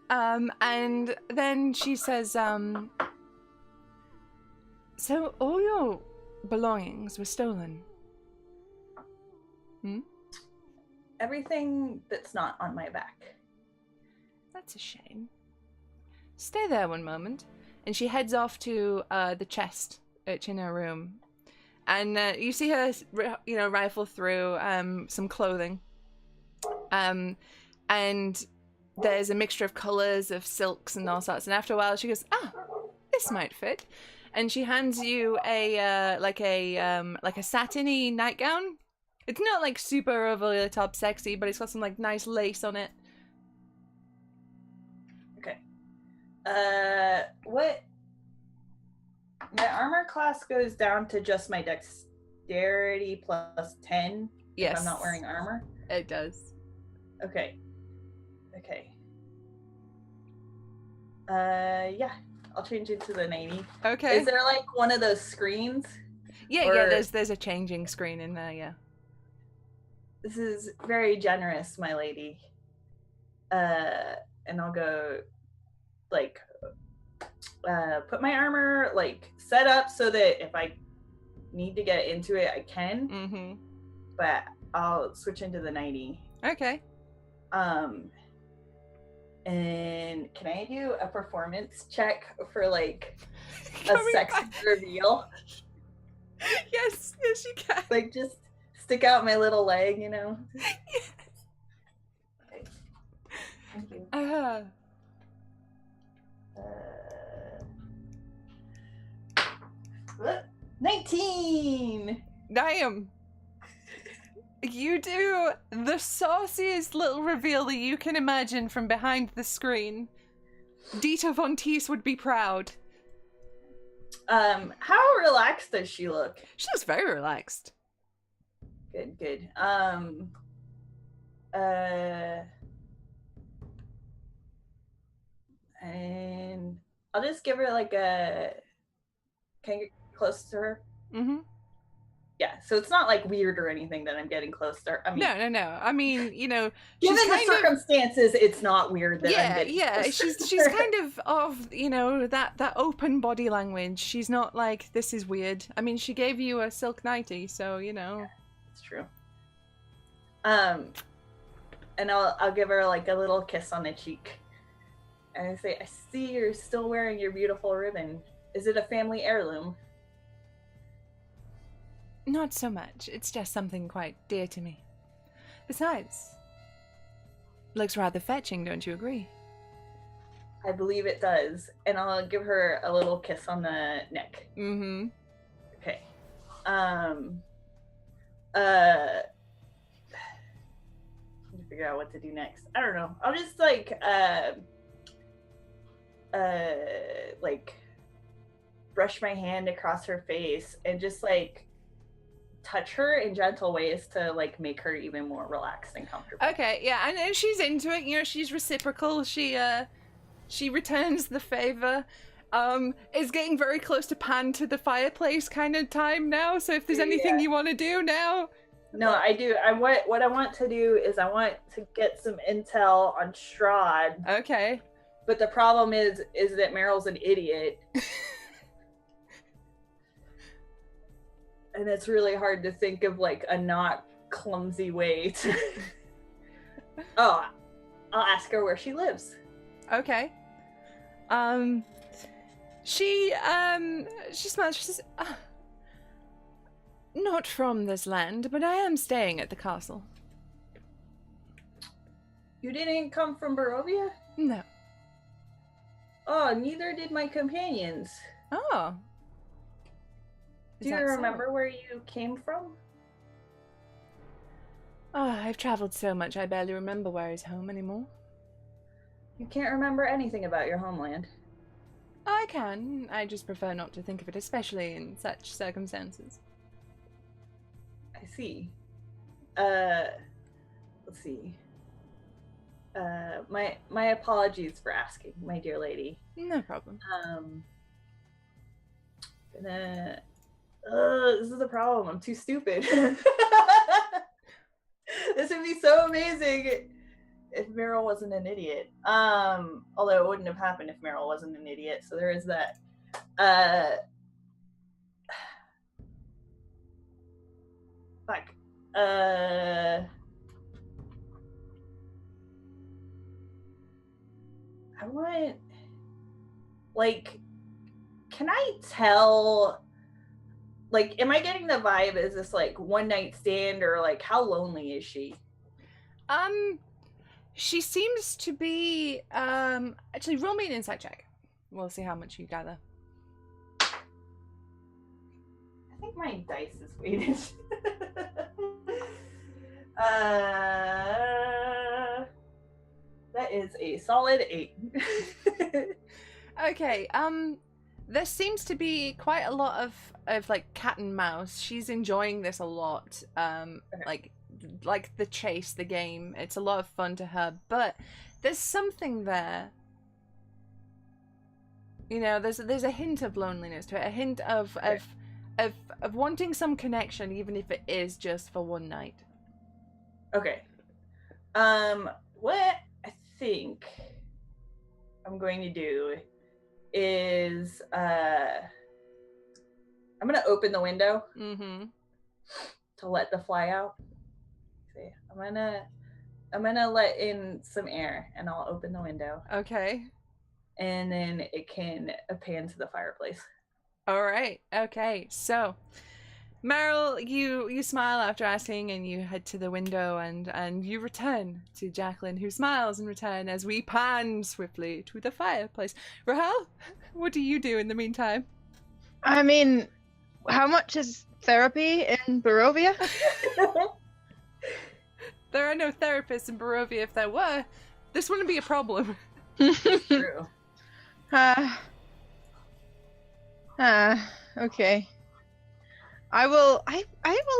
And then she says, "So all your belongings were stolen?" Everything that's not on my back. That's a shame. Stay there one moment. And she heads off to the chest in her room. And you see her, rifle through some clothing. And there's a mixture of colors, of silks and all sorts. And after a while she goes, this might fit. And she hands you a satiny nightgown. It's not super over the top sexy, but it's got some nice lace on it. Okay. What? My armor class goes down to just my dexterity plus 10. Yes. If I'm not wearing armor. It does. Okay. Yeah. I'll change it to the 90. Okay. Is there one of those screens? Yeah, there's a changing screen in there, yeah. This is very generous, my lady. And I'll go put my armor set up so that if I need to get into it, I can. Mm-hmm. But I'll switch into the 90. Okay. And can I do a performance check for a Coming sex back. reveal? Yes, you can. Just stick out my little leg, Yes. Okay. Thank you. 19! Damn. You do the sauciest little reveal that you can imagine from behind the screen. Dieter von Teese would be proud. How relaxed does she look? She looks very relaxed. Good. And I'll just give her like a. Can I get close to her? Mm-hmm. Yeah, so it's not like weird or anything that I'm getting close to her. I mean, No. I mean, you know, given she's the kind of, circumstances, it's not weird that I'm getting close to she's her. kind of you know, that open body language. She's not like, this is weird. I mean, she gave you a silk nightie, so you know. Yeah, it's true. And I'll give her like a little kiss on the cheek. And I say, I see you're still wearing your beautiful ribbon. Is it a family heirloom? Not so much. It's just something quite dear to me. Besides, looks rather fetching, don't you agree? I believe it does. And I'll give her a little kiss on the neck. Mm-hmm. Okay. Figure out what to do next. I don't know. I'll just like brush my hand across her face and just like touch her in gentle ways to like make her even more relaxed and comfortable. Okay, yeah, and she's into it, you know, she's reciprocal, she returns the favor. It's getting very close to pan to the fireplace kind of time now, so if there's anything you want to do now. No, I do. What I want to do is I want to get some intel on Strahd. Okay. But the problem is that Meryl's an idiot. And it's really hard to think of like a not clumsy way to Oh, I'll ask her where she lives. Okay. She smiles, she says, not from this land, but I am staying at the castle. You didn't come from Barovia? No. Oh, neither did my companions. Oh. Do you remember where you came from? Oh, I've traveled so much I barely remember where is home anymore. You can't remember anything about your homeland. I can. I just prefer not to think of it, especially in such circumstances. I see. Let's see. My apologies for asking, my dear lady. No problem. This is the problem. I'm too stupid. This would be so amazing if Meryl wasn't an idiot. Although it wouldn't have happened if Meryl wasn't an idiot, so there is that. Fuck. I want, like, can I tell, like, am I getting the vibe? Is this like one night stand, or like how lonely is she? She seems to be, actually roll me an insight check. We'll see how much you gather. I think my dice is weighted. That is a solid 8. Okay, there seems to be quite a lot of like cat and mouse. She's enjoying this a lot. Okay. Like the chase, the game. It's a lot of fun to her, but there's something there. You know, there's a hint of loneliness to it, a hint of wanting some connection, even if it is just for one night. Okay. What I think I'm going to do is I'm gonna open the window to let the fly out. See, I'm gonna let in some air, and I'll open the window. Okay. And then it can pan to the fireplace. All right. Okay. So, Meryl, you smile after asking, and you head to the window, and you return to Jacqueline, who smiles in return as we pan swiftly to the fireplace. Rahel, what do you do in the meantime? I mean, how much is therapy in Barovia? There are no therapists in Barovia. If there were, this wouldn't be a problem. True. Okay. I will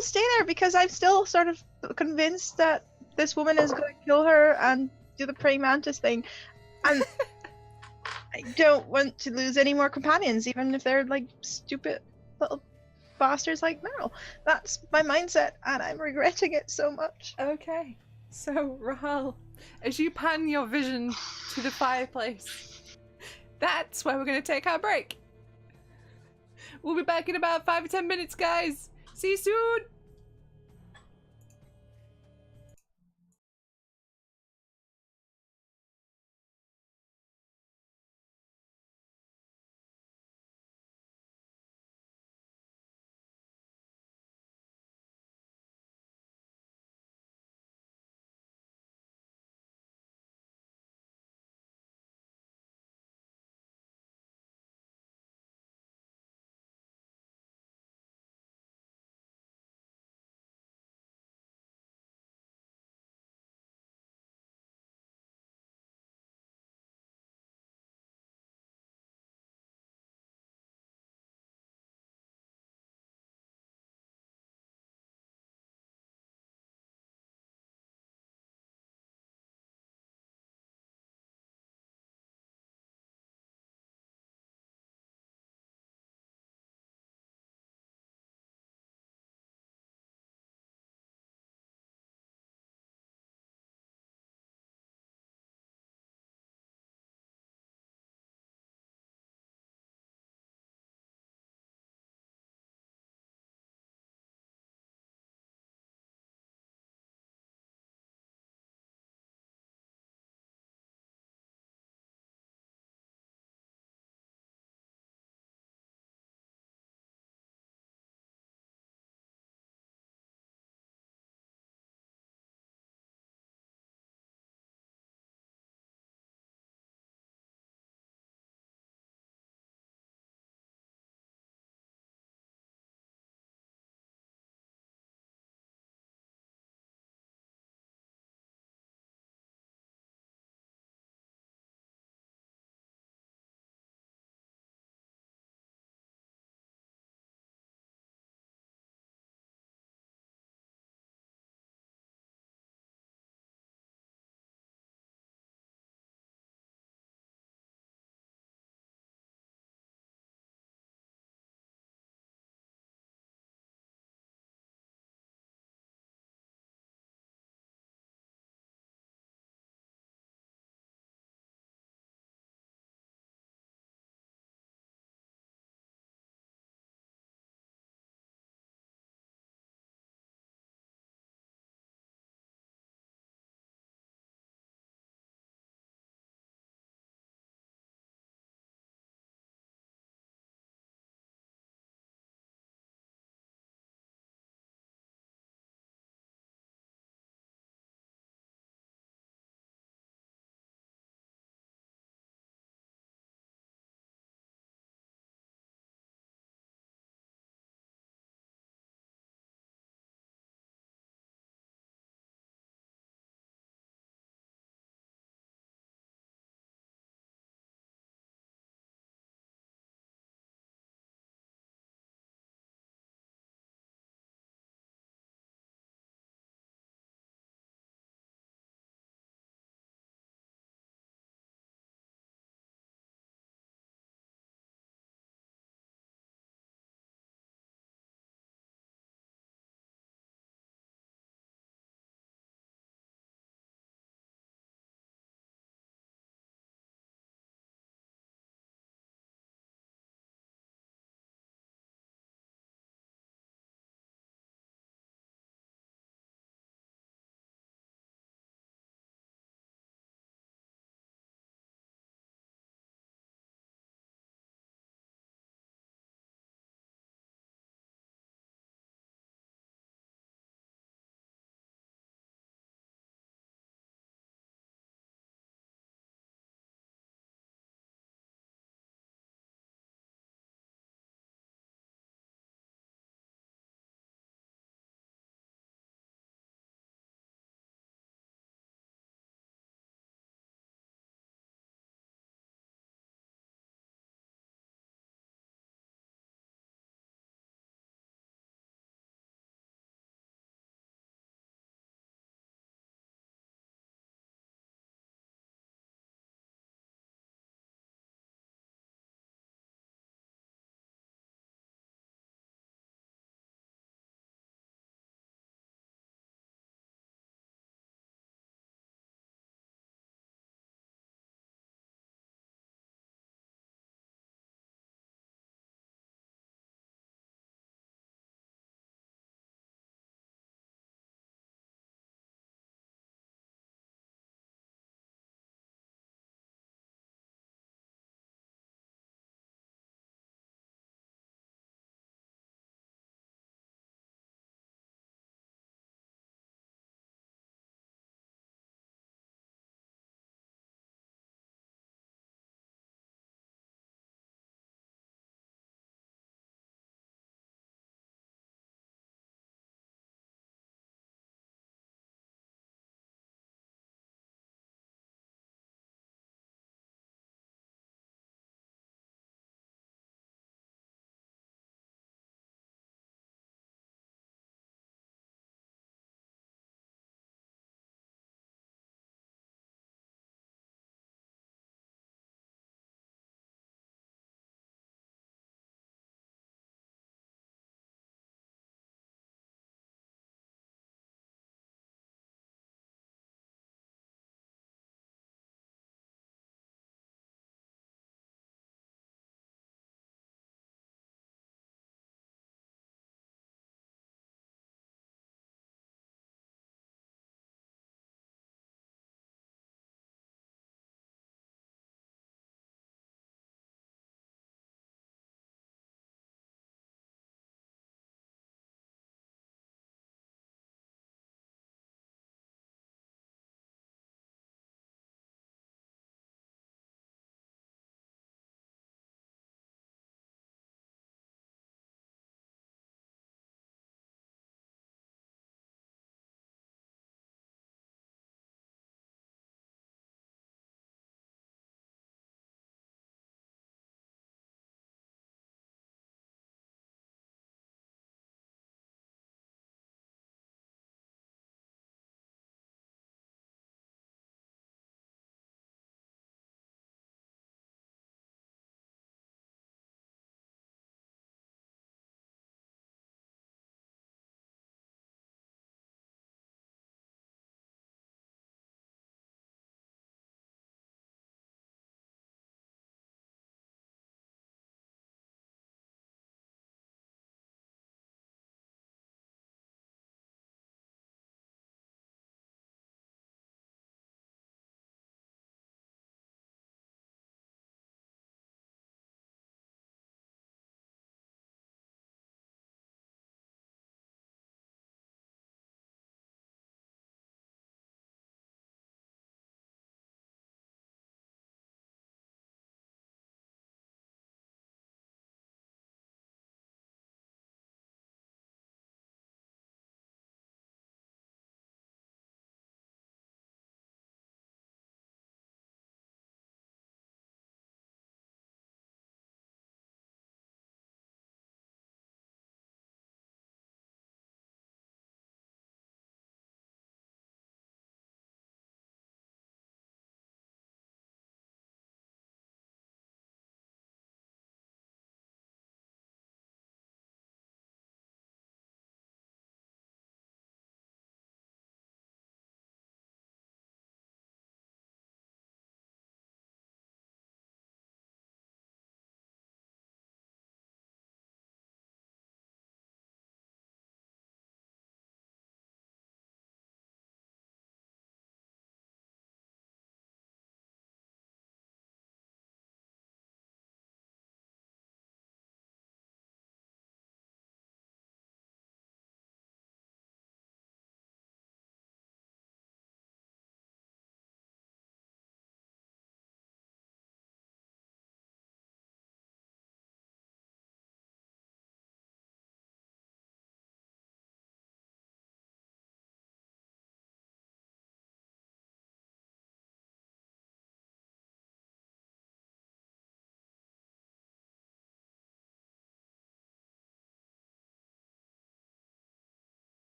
stay there because I'm still sort of convinced that this woman is going to kill her and do the praying mantis thing. And I don't want to lose any more companions, even if they're like stupid little bastards like Meryl. That's my mindset, and I'm regretting it so much. Okay. So, Rahal, as you pan your vision to the fireplace, that's where we're going to take our break. We'll be back in about 5 or 10 minutes, guys. See you soon.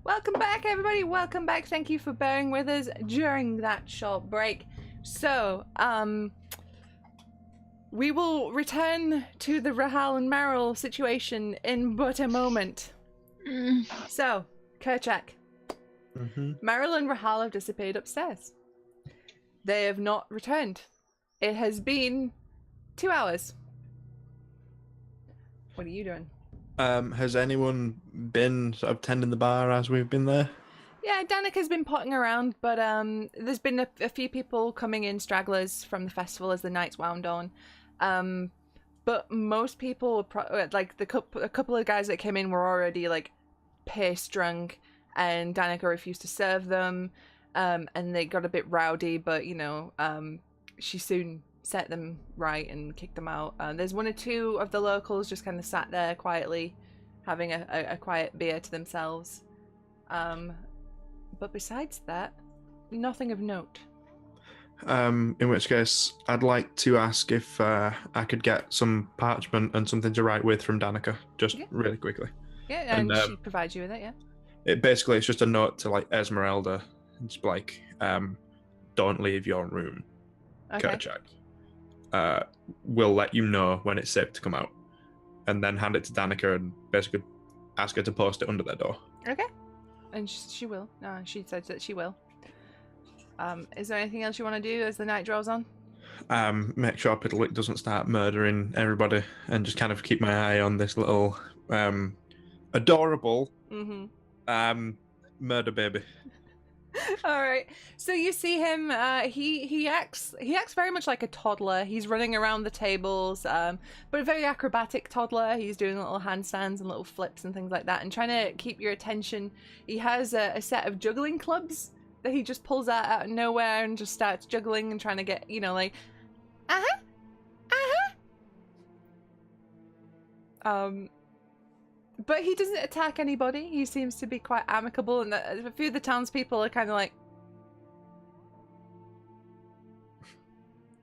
Welcome back, everybody. Welcome back. Thank you for bearing with us during that short break. So, we will return to the Rahal and Meryl situation in but a moment. So, Kerchak. Meryl and Rahal have disappeared upstairs. They have not returned. It has been 2 hours. What are you doing? Has anyone been sort of tending the bar as we've been there? Yeah, Danica's been potting around, but there's been a few people coming in, stragglers from the festival as the nights wound on. But most people were like a couple of guys that came in were already like pissed drunk, and Danica refused to serve them. And they got a bit rowdy, but you know, she soon set them right and kicked them out. There's one or two of the locals just kind of sat there quietly, having a quiet beer to themselves. But besides that, nothing of note. In which case, I'd like to ask if I could get some parchment and something to write with from Danica, just really quickly. Yeah, and she provides you with it, yeah? It's just a note to like Esmeralda. It's like, don't leave your room, Kerchak. We'll let you know when it's safe to come out. And then hand it to Danica and basically ask her to post it under their door. Okay. And she will. She said that she will. Is there anything else you want to do as the night draws on? Make sure Piddlewick doesn't start murdering everybody and just kind of keep my eye on this little adorable murder baby. All right. So you see him. He acts very much like a toddler. He's running around the tables, but a very acrobatic toddler. He's doing little handstands and little flips and things like that, and trying to keep your attention. He has a set of juggling clubs that he just pulls out of nowhere and just starts juggling and trying to get, you know, like, But he doesn't attack anybody. He seems to be quite amicable, and a few of the townspeople are kind of like...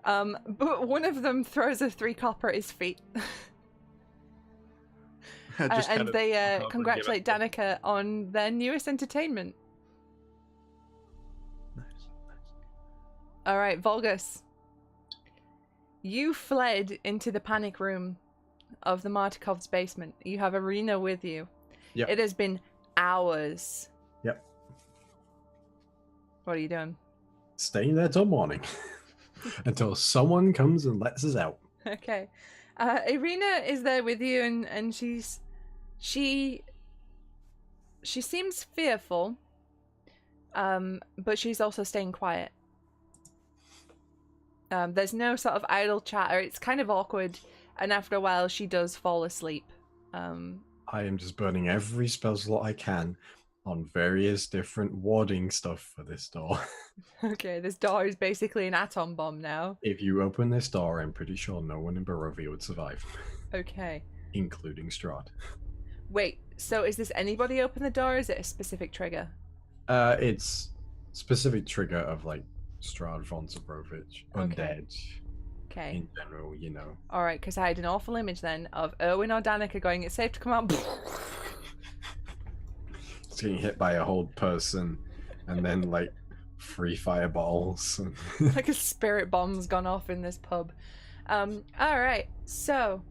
But one of them throws a 3 copper at his feet. And they congratulate Danica on their newest entertainment. Nice. Alright, Volgus. You fled into the panic room of the Martikov's basement. You have Irina with you. Yep. It has been hours. Yep. What are you doing? Staying there till morning. Until someone comes and lets us out. Okay. Irina is there with you, and she seems fearful, but she's also staying quiet. There's no sort of idle chatter. It's kind of awkward, and after a while she does fall asleep. I am just burning every spell slot I can on various different warding stuff for this door. Okay, this door is basically an atom bomb now. If you open this door, I'm pretty sure no one in Barovia would survive. Okay. Including Strahd. Wait, so is this anybody open the door, or is it a specific trigger? It's specific trigger of like Strahd von Zabrovich, Okay. undead. Okay. In general, you know. Alright, because I had an awful image then of Erwin or Danica going, it's safe to come out. It's getting hit by a whole person, and then like 3 fireballs. Like a spirit bomb's gone off in this pub. Alright, so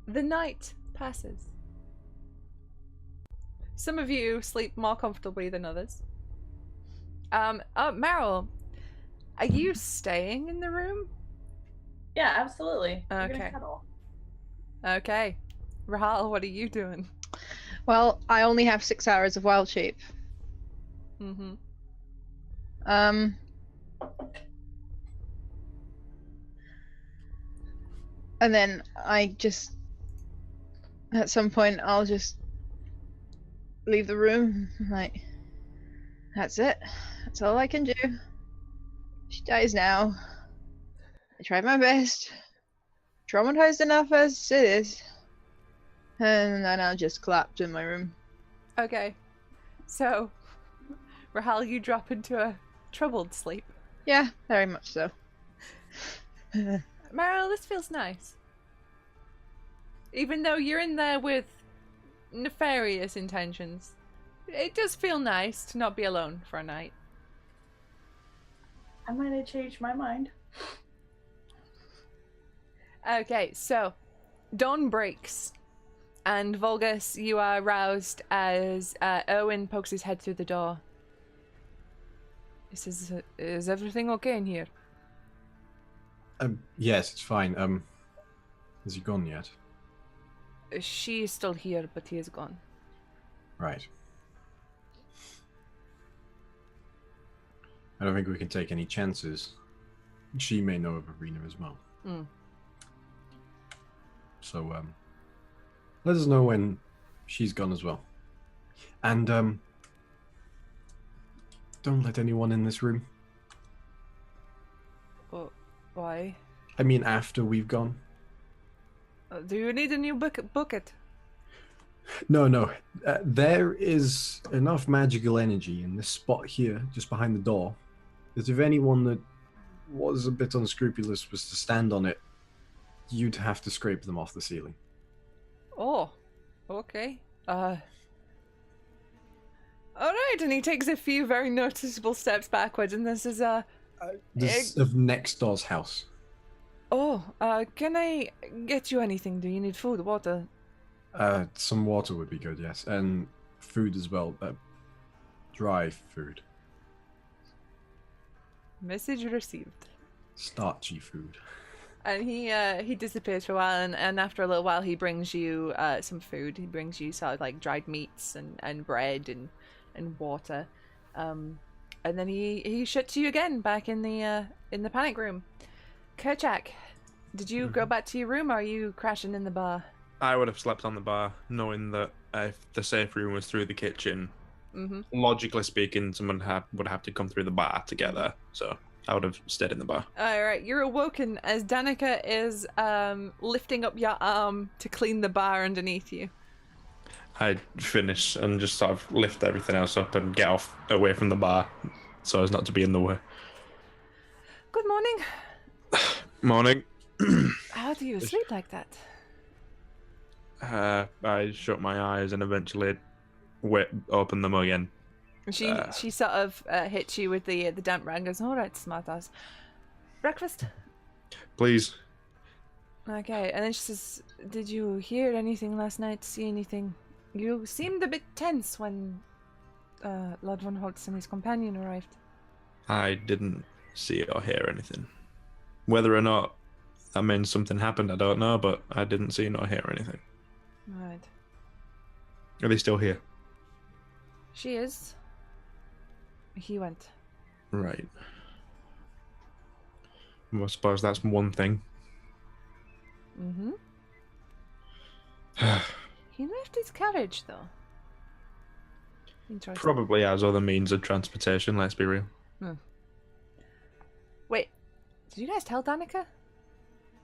the night passes. Some of you sleep more comfortably than others. Meryl, are you staying in the room? Yeah, absolutely. We're Okay. gonna cuddle. Okay. Rahal, what are you doing? Well, I only have 6 hours of wild shape. Mm-hmm. And then I just, at some point, I'll just leave the room. Like, that's it. That's all I can do. She dies now. I tried my best. Traumatized enough as it is. And then I'll just collapse in my room. Okay. So, Rahal, you drop into a troubled sleep. Yeah, very much so. Meryl, this feels nice. Even though you're in there with nefarious intentions. It does feel nice to not be alone for a night. I might have changed my mind. Okay, so dawn breaks, and Volgus, you are roused as Owen pokes his head through the door. He says, "Is everything okay in here?" Yes, it's fine. Has he gone yet? She is still here, but he is gone. Right. I don't think we can take any chances. She may know of Arena as well. Mm. So, let us know when she's gone as well. And, don't let anyone in this room. Oh, why? I mean, after we've gone. Do you need a new bucket? No. There is enough magical energy in this spot here, just behind the door, that if anyone that was a bit unscrupulous was to stand on it, you'd have to scrape them off the ceiling. Oh, okay. All right, and he takes a few very noticeable steps backwards, and this is This of next door's house. Can I get you anything? Do you need food, water? Some water would be good, yes, and food as well. Dry food, Message received. starchy food. And he disappears for a while, and after a little while, he brings you some food. He brings you sort of like dried meats and bread and water, and then he shuts you again back in the panic room. Kerchak, did you go back to your room, or are you crashing in the bar? I would have slept on the bar, knowing that if the safe room was through the kitchen, Mm-hmm. logically speaking, someone would have to come through the bar to get there. So I would have stayed in the bar. All right, you're awoken as Danica is lifting up your arm to clean the bar underneath you. I finish and just sort of lift everything else up and get off away from the bar, so as not to be in the way. Good morning. Morning. How do you sleep like that? I shut my eyes and eventually open them again. She sort of hits you with the damp rag and goes, "All right, smartass. Breakfast?" Please. Okay, and then she says, "Did you hear anything last night? See anything? You seemed a bit tense when Lord von Holtz and his companion arrived." I didn't see or hear anything. Whether or not that means something happened, I don't know, but I didn't see nor hear anything. Right. Are they still here? She is. He went. Right. Well, I suppose that's one thing. Mm-hmm. He left his carriage, though. Interesting. Probably has other means of transportation, let's be real. Wait, did you guys tell Danica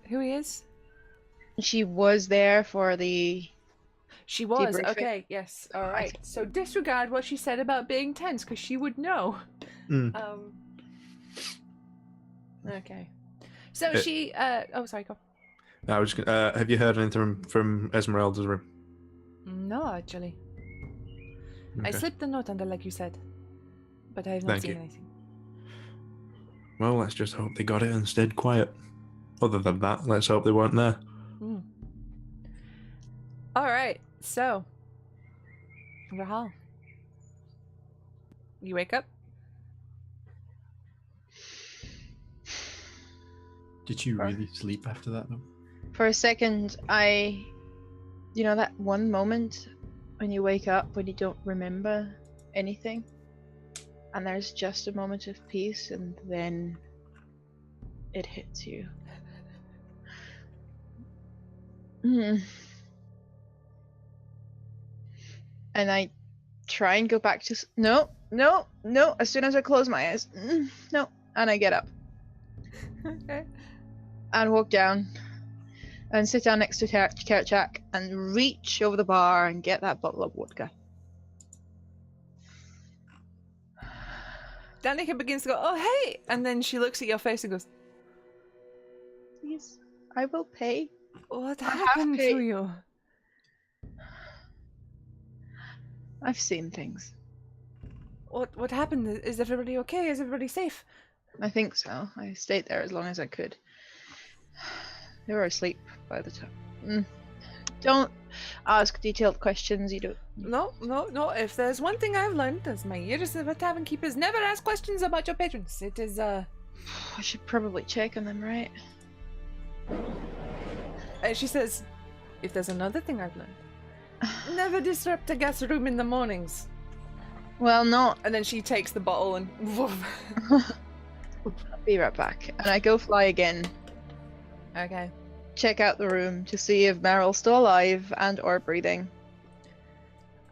who he is? She was there for the. She was. Debriefing. Okay, yes. All right. So disregard what she said about being tense, because she would know. Okay. So she. Oh, sorry. Go. I was. Have you heard anything from Esmeralda's room? No, actually. I Okay. slipped the note under, like you said, but I have not Thank seen you. anything. Well, let's just hope they got it and stayed quiet. Other than that, let's hope they weren't there. All right. So, Rahal, you wake up. Did you really sleep after that, though? For a second, you know that one moment when you wake up when you don't remember anything, and there's just a moment of peace, and then it hits you. And I try and go back to no. As soon as I close my eyes, no, and I get up Okay. and walk down and sit down next to Kerchak and reach over the bar and get that bottle of vodka. Danica begins to go, "Oh, hey!" And then she looks at your face and goes, Please, I will pay. "What I have happened to paid. you?" I've seen things. What happened? Is everybody okay? Is everybody safe? I think so. I stayed there as long as I could. They were asleep by the time. Don't ask detailed questions. You don't. No. If there's one thing I've learned as my years of a tavern keepers, never ask questions about your patrons. It is I should probably check on them, right? She says, if there's another thing I've learned, never disrupt a guest room in the mornings. Well, no. And then she takes the bottle and I'll be right back. And I go fly again. Okay. Check out the room to see if Meryl's still alive and or breathing.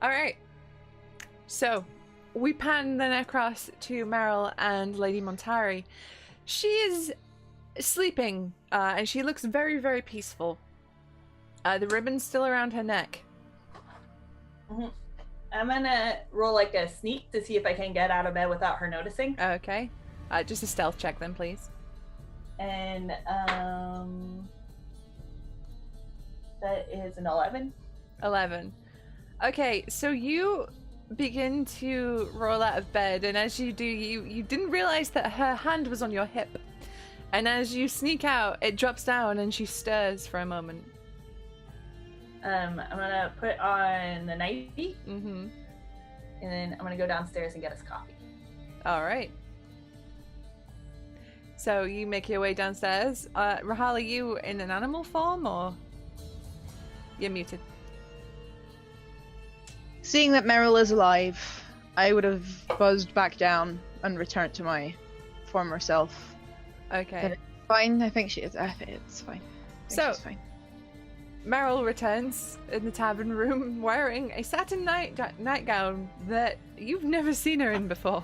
Alright. So, we pan then across to Meryl and Lady Montari. She is sleeping, and she looks very, very peaceful. The ribbon's still around her neck. Mm-hmm. I'm gonna roll like a sneak to see if I can get out of bed without her noticing. Okay. Just a stealth check then, please. And that is an 11. 11. Okay, so you begin to roll out of bed, and as you do, you didn't realize that her hand was on your hip. And as you sneak out, it drops down and she stirs for a moment. I'm gonna put on the nightie, Mm-hmm. and then I'm gonna go downstairs and get us coffee. Alright. So you make your way downstairs. Rahal, are you in an animal form, or you're muted? Seeing that Meryl is alive, I would have buzzed back down and returned to my former self. Okay. Fine, I think she is. It's fine. So- She's fine. Meryl returns in the tavern room wearing a satin nightgown that you've never seen her in before.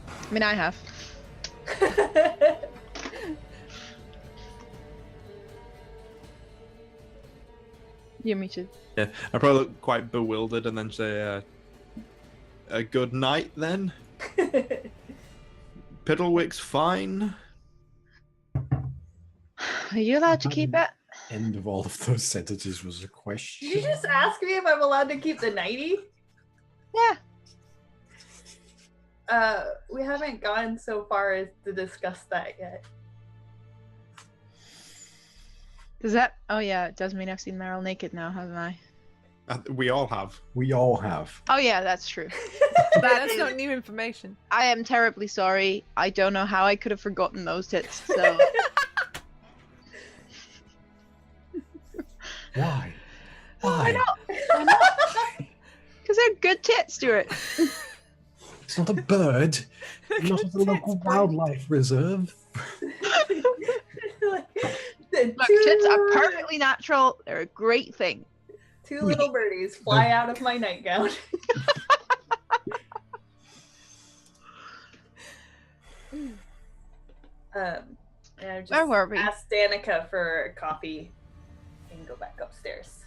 I mean, I have. You're muted. Yeah, I probably look quite bewildered and then say, a good night then. Piddlewick's fine. Are you allowed to keep it? End of all of those sentences was a Did question. you just ask me if I'm allowed to keep the nightie? Yeah. We haven't gone so far as to discuss that yet. Does that? Oh yeah, it does mean I've seen Meryl naked now, haven't I? We all have. We all have. Oh yeah, that's true. That's not new information. I am terribly sorry. I don't know how I could have forgotten those tits. So Why? I Why? know. Because they're good tits, Stuart. It's not a bird. Not at the local wildlife reserve. Look, Look, tits are perfectly natural. They're a great thing. two little birdies fly out of my nightgown. And I just Where were we? asked Danica for coffee and go back upstairs.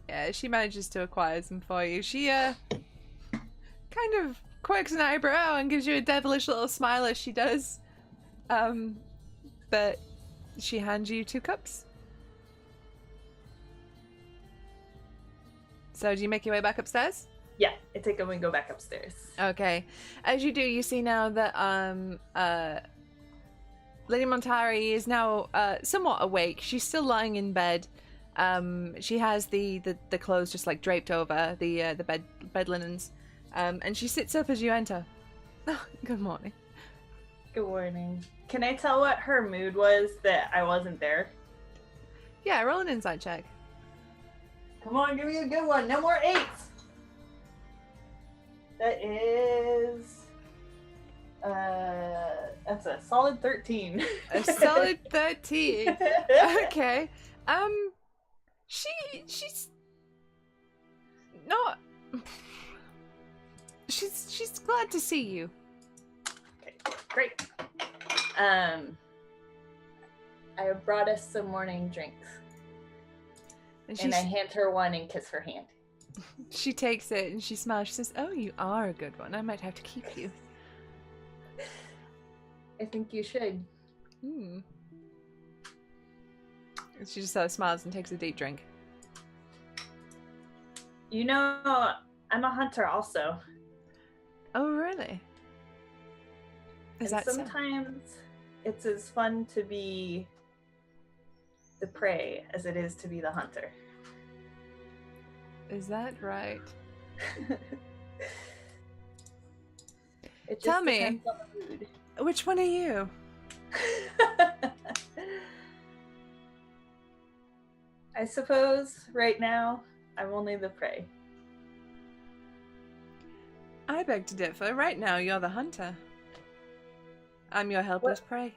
Yeah, she manages to acquire some for you. She kind of quirks an eyebrow and gives you a devilish little smile as she does. But she hands you 2 cups. So do you make your way back upstairs? Yeah, I take them and go back upstairs. Okay. As you do, you see now that Lady Montari is now somewhat awake. She's still lying in bed. She has the clothes just like draped over the bed linens. And she sits up as you enter. Oh, good morning. Good morning. Can I tell what her mood was that I wasn't there? Yeah, roll an insight check. Come on, give me a good one. No more 8s. That is... that's a solid 13. A solid 13. Okay. She's not. She's glad to see you. Okay, great. I brought us some morning drinks, and I hand her one and kiss her hand. She takes it and she smiles. She says, "Oh, you are a good one. I might have to keep you." I think you should. Hmm. And she just sort of smiles and takes a deep drink. You know, I'm a hunter also. Oh, really? Is And that so? sometimes it's as fun to be the prey as it is to be the hunter. Is that right? It just Tell me. depends on the mood. Which one are you? I suppose right now I'm only the prey. I beg to differ. Right now, you're the hunter. I'm your helpless prey.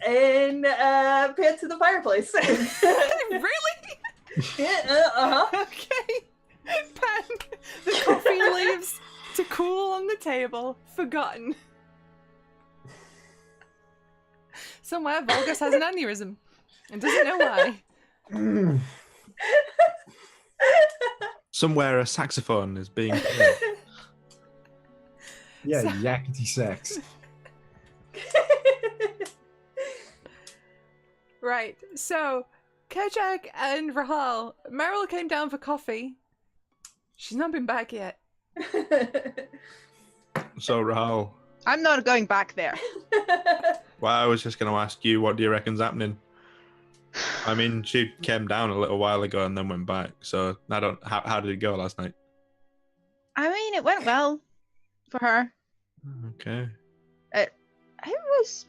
And pants to the fireplace. Really? Yeah, Okay. Pan, the coffee leaves to cool on the table, forgotten. Somewhere, Volgus has an aneurysm and doesn't know why. Somewhere a saxophone is being played. Yeah, So- yakety sex. Right, so Kerchak and Rahal, Meryl came down for coffee. She's not been back yet. So, Rahul, I'm not going back there. well, I was just going to ask you, what do you reckon's happening? I mean, she came down a little while ago and then went back. So, I don't. How did it go last night? I mean, it went well for her. Okay. It was.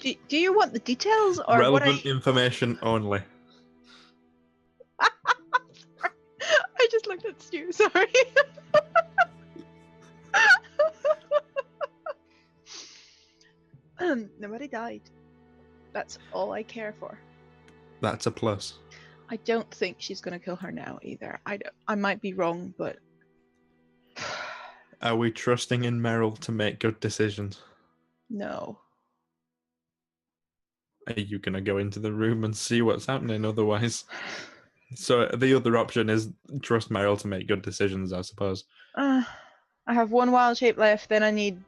Do you want the details or Relevant what? information only. I just looked at Stu. Sorry. Nobody died. That's all I care for. That's a plus. I don't think she's gonna kill her now either. I might be wrong, but Are we trusting in Meryl to make good decisions? no. Are you going to go into the room and see what's happening otherwise? So the other option is trust Meryl to make good decisions, I suppose. I have one wild shape left. Then I need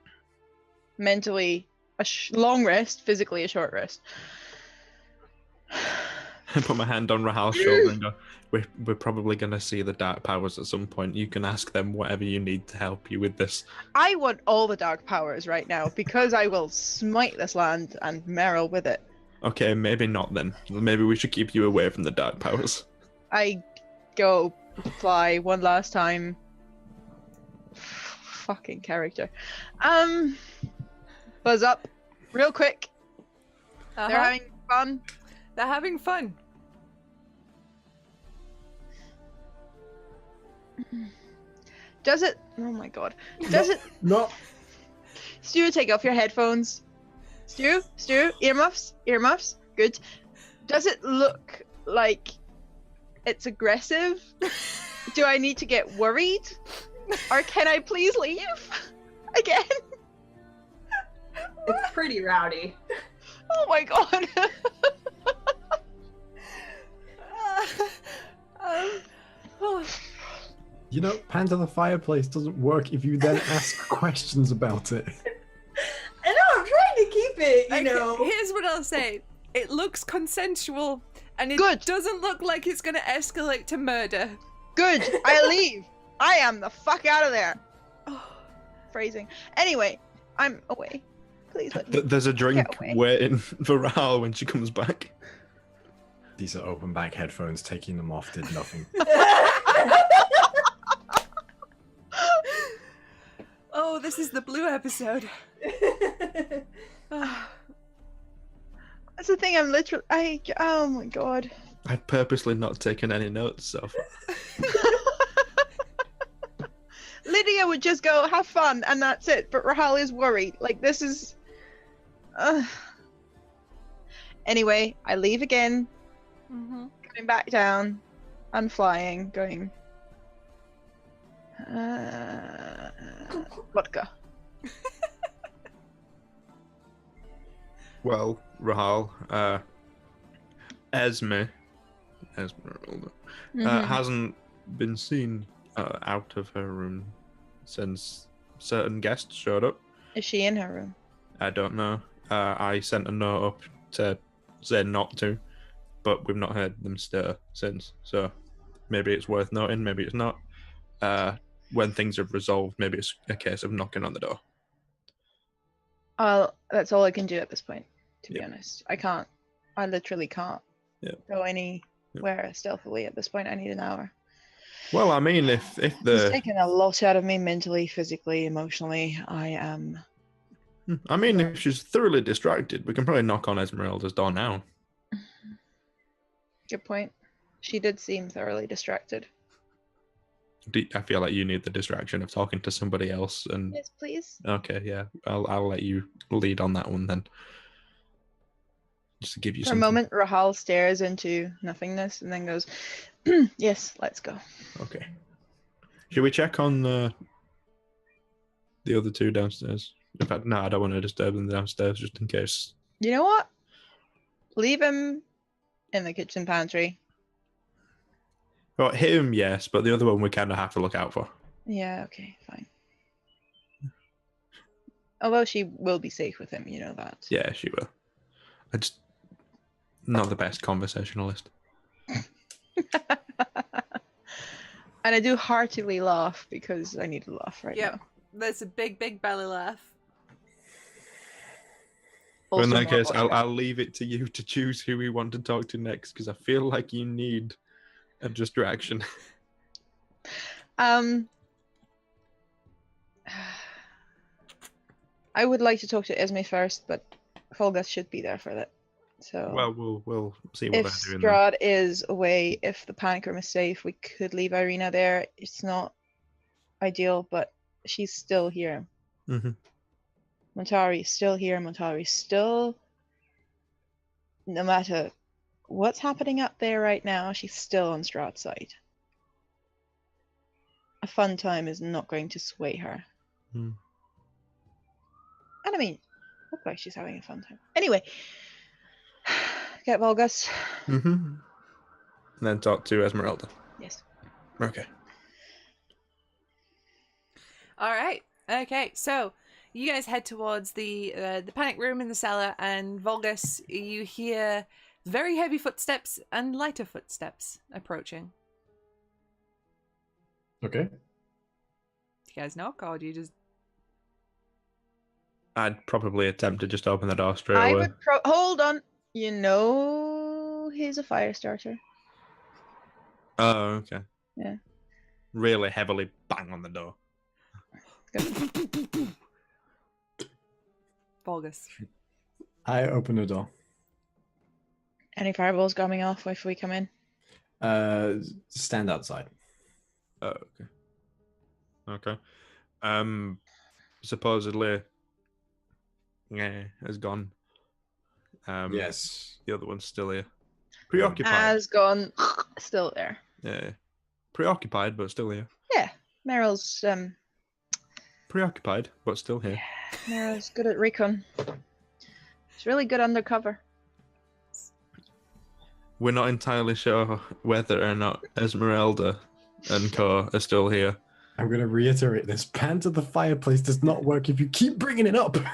mentally a long rest, physically a short rest. I put my hand on Rahal's shoulder and go, we're probably going to see the Dark Powers at some point. You can ask them whatever you need to help you with this. I want all the dark powers right now because I will smite this land and Meryl with it. Okay, maybe not then. Maybe we should keep you away from the Dark Powers. I go fly one last time. Fucking character. Buzz up real quick. They're having fun. They're having fun. Does it? Oh my god. Does it? No. Stu, take off your headphones. Stu, earmuffs, good. Does it look like it's aggressive? Do I need to get worried? Or can I please leave? Again? It's pretty rowdy. Oh my god. Oh. You know, pan to the fireplace doesn't work if you then ask questions about it. I know, I'm trying to keep it, you Okay, know. here's what I'll say. It looks consensual, and it Good. doesn't look like it's gonna escalate to murder. Good. I leave. I am the fuck out of there. Phrasing. Anyway, I'm away. Please let me. There's a drink Get away. waiting for Rahal when she comes back. These are open back headphones. Taking them off did nothing. Oh, this is the blue episode. That's the thing. I'm literally. Oh my god. I've purposely not taken any notes so far. Lydia would just go have fun and that's it. But Rahal is worried. Like this is. Anyway, I leave again. Mm-hmm. Coming back down. And flying. Going. Vodka. Well, Rahal, Esmeralda, Mhm. hasn't been seen out of her room since certain guests showed up. Is she in her room? I don't know. I sent a note up to say not to, but we've not heard them stir since. So maybe it's worth noting, maybe it's not. When things have resolved, maybe it's a case of knocking on the door. That's all I can do at this point, to be Yeah. honest. I literally can't Yeah. go anywhere stealthily at this point. I need an hour. Well, I mean, if It's the taken a lot out of me mentally, physically, emotionally. I am. if she's thoroughly distracted, we can probably knock on Esmeralda's door now. Good point. She did seem thoroughly distracted. I feel like you need the distraction of talking to somebody else, and Yes, please. okay, yeah, I'll let you lead on that one then. Just to give you For something. a moment, Rahal stares into nothingness and then goes, "Yes, let's go." Okay. Should we check on the other two downstairs? In fact, no, I don't want to disturb them downstairs just in case. You know what? Leave him in the kitchen pantry. Well, him, yes, but the other one we kind of have to look out for. Yeah, okay, fine. Although she will be safe with him, you know that. Yeah, she will. I just not the best conversationalist. And I do heartily laugh because I need to laugh right Yep. now. There's a big belly laugh. Well, in Also that more case, bullshit. I'll leave it to you to choose who we want to talk to next because I feel like you need a distraction. I would like to talk to Esme first, but Folga should be there for that. So Well, we'll see what if they're doing. Then. Strahd is away, if the panic room is safe, we could leave Irina there. It's not ideal, but she's still here. Mhm. Montari is still here. Montari is still, no matter what's happening up there right now, she's still on Strahd's side. A fun time is not going to sway her. Hmm. And I mean, look like she's having a fun time. Anyway, get Volgus. Mm-hmm. And then talk to Esmeralda. Yes. Okay. All right. Okay. So you guys head towards the panic room in the cellar, and Volgus, you hear very heavy footsteps and lighter footsteps approaching. Okay. Do you guys knock, or do you just? I'd probably attempt to just open the door straight I away. would hold on. You know he's a fire starter. Oh, okay. Yeah. Really heavily bang on the door. Volgus. I open the door. Any fireballs coming off if we come in? Stand outside. Oh, okay. Okay. Supposedly, yeah, has gone. Yes. The other one's still here. Preoccupied. Has gone still there. Yeah. Preoccupied, but still here. Yeah. Meryl's Preoccupied, but still here. Meryl's good at recon. She's really good undercover. We're not entirely sure whether or not Esmeralda and Co are still here. I'm going to reiterate this. Pan to the fireplace does not work if you keep bringing it up. Defeats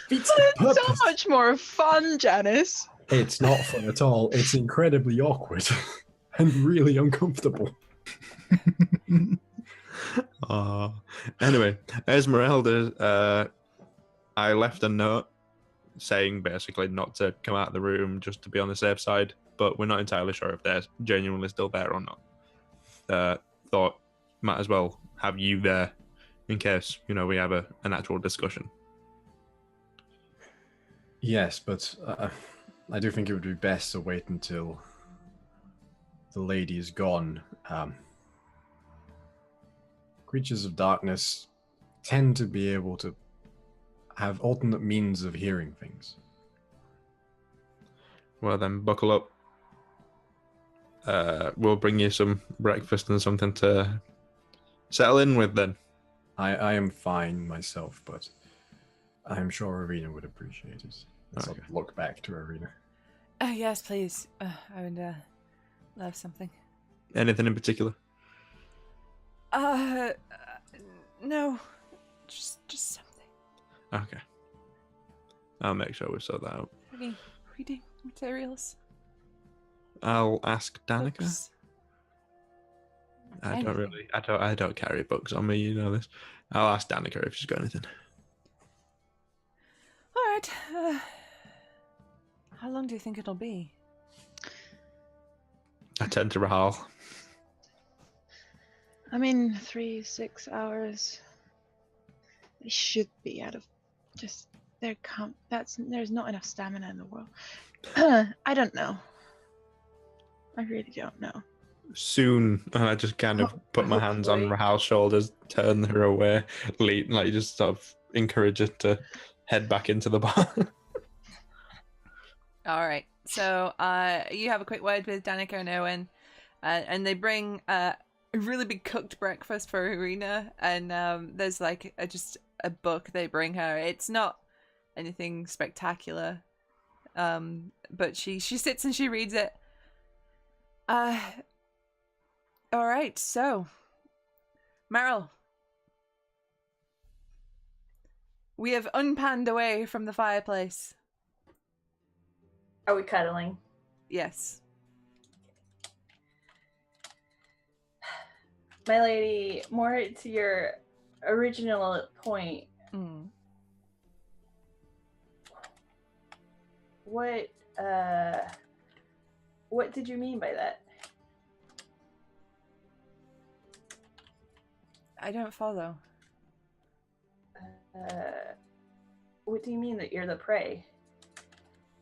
the It's so purpose. much more fun, Janice. It's not fun at all. It's incredibly awkward and really uncomfortable. Anyway, Esmeralda, I left a note saying basically not to come out of the room just to be on the safe side, but we're not entirely sure if they're genuinely still there or not. Thought might as well have you there in case, we have an actual discussion. Yes, but I do think it would be best to wait until the lady is gone. Creatures of darkness tend to be able to have alternate means of hearing things. Well then, buckle up. We'll bring you some breakfast and something to settle in with then. I am fine myself, but I'm sure Arena would appreciate it. Let's Okay. look back to Arena. Oh yes, please. I would love something. Anything in particular? No, just something. Okay. I'll make sure we sort that out. Any reading materials? I'll ask Danica. Books? I Anything. don't carry books on me, you know this. I'll ask Danica if she's got anything. All right. How long do you think it'll be? I turn to Rahal. I mean, 3-6 hours. They should be out of just their there's not enough stamina in the world. I don't know. I really don't know. Soon, and I just kind of put my hands on Rahal's shoulders, turn her away, just sort of encourage her to head back into the bar. All right. So you have a quick word with Danica and Owen, and they bring a really big cooked breakfast for Irina, and there's like just a book they bring her. It's not anything spectacular, but she sits and she reads it. All right. So, Meryl, we have unpanned away from the fireplace. Are we cuddling? Yes. My lady, more to your original point. What did you mean by that? I don't follow. What do you mean that you're the prey?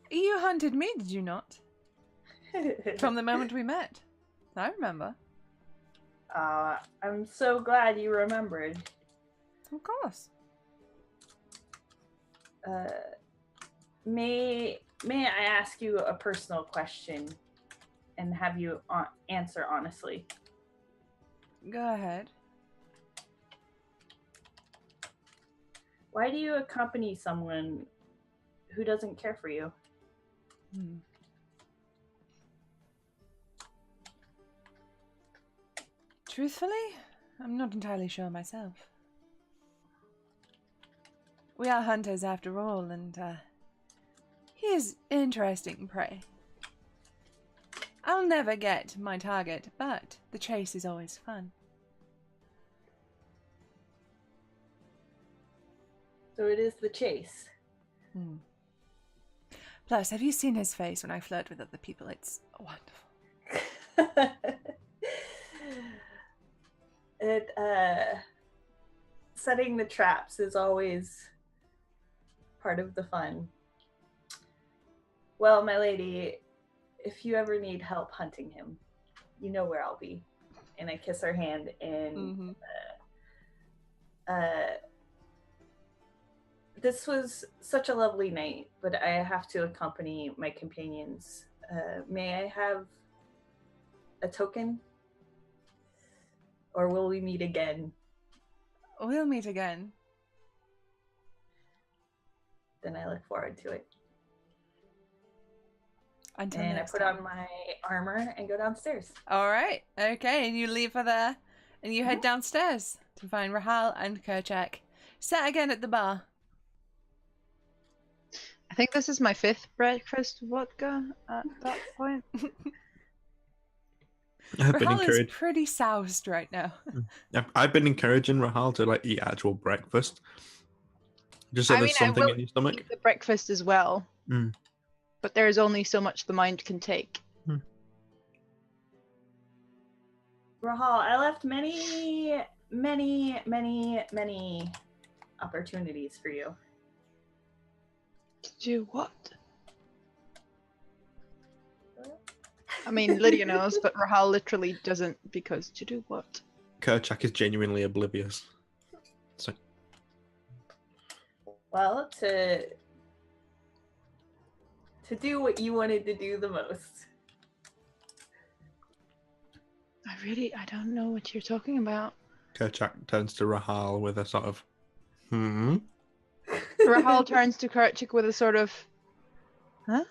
You hunted me, did you not? From the moment we met. I remember. I'm so glad you remembered. Of course. May I ask you a personal question and have you answer honestly? Go ahead. Why do you accompany someone who doesn't care for you? Truthfully, I'm not entirely sure myself. We are hunters after all, and he is interesting prey. I'll never get my target, but the chase is always fun. So it is the chase. Plus, have you seen his face when I flirt with other people? It's wonderful. Setting the traps is always part of the fun. Well, my lady, if you ever need help hunting him, you know where I'll be. And I kiss her hand, and this was such a lovely night, but I have to accompany my companions. May I have a token? Or will we meet again? We'll meet again. Then I look forward to it. Until and I next put time. on my armor and go downstairs. All right. Okay, and you leave her there, and you head downstairs to find Rahal and Kerchak sat again at the bar. I think this is my 5th breakfast vodka at that point. Rahal is pretty soused right now. I've been encouraging Rahal to eat actual breakfast, just so there's something in your stomach. Eat the breakfast as well, but there is only so much the mind can take. Rahal, I left many opportunities for you. To do what? I mean, Lydia knows, but Rahal literally doesn't, because to do what? Kerchak is genuinely oblivious. So. Well, to do what you wanted to do the most. I don't know what you're talking about. Kerchak turns to Rahal with a sort of, Rahal turns to Kerchak with a sort of, huh?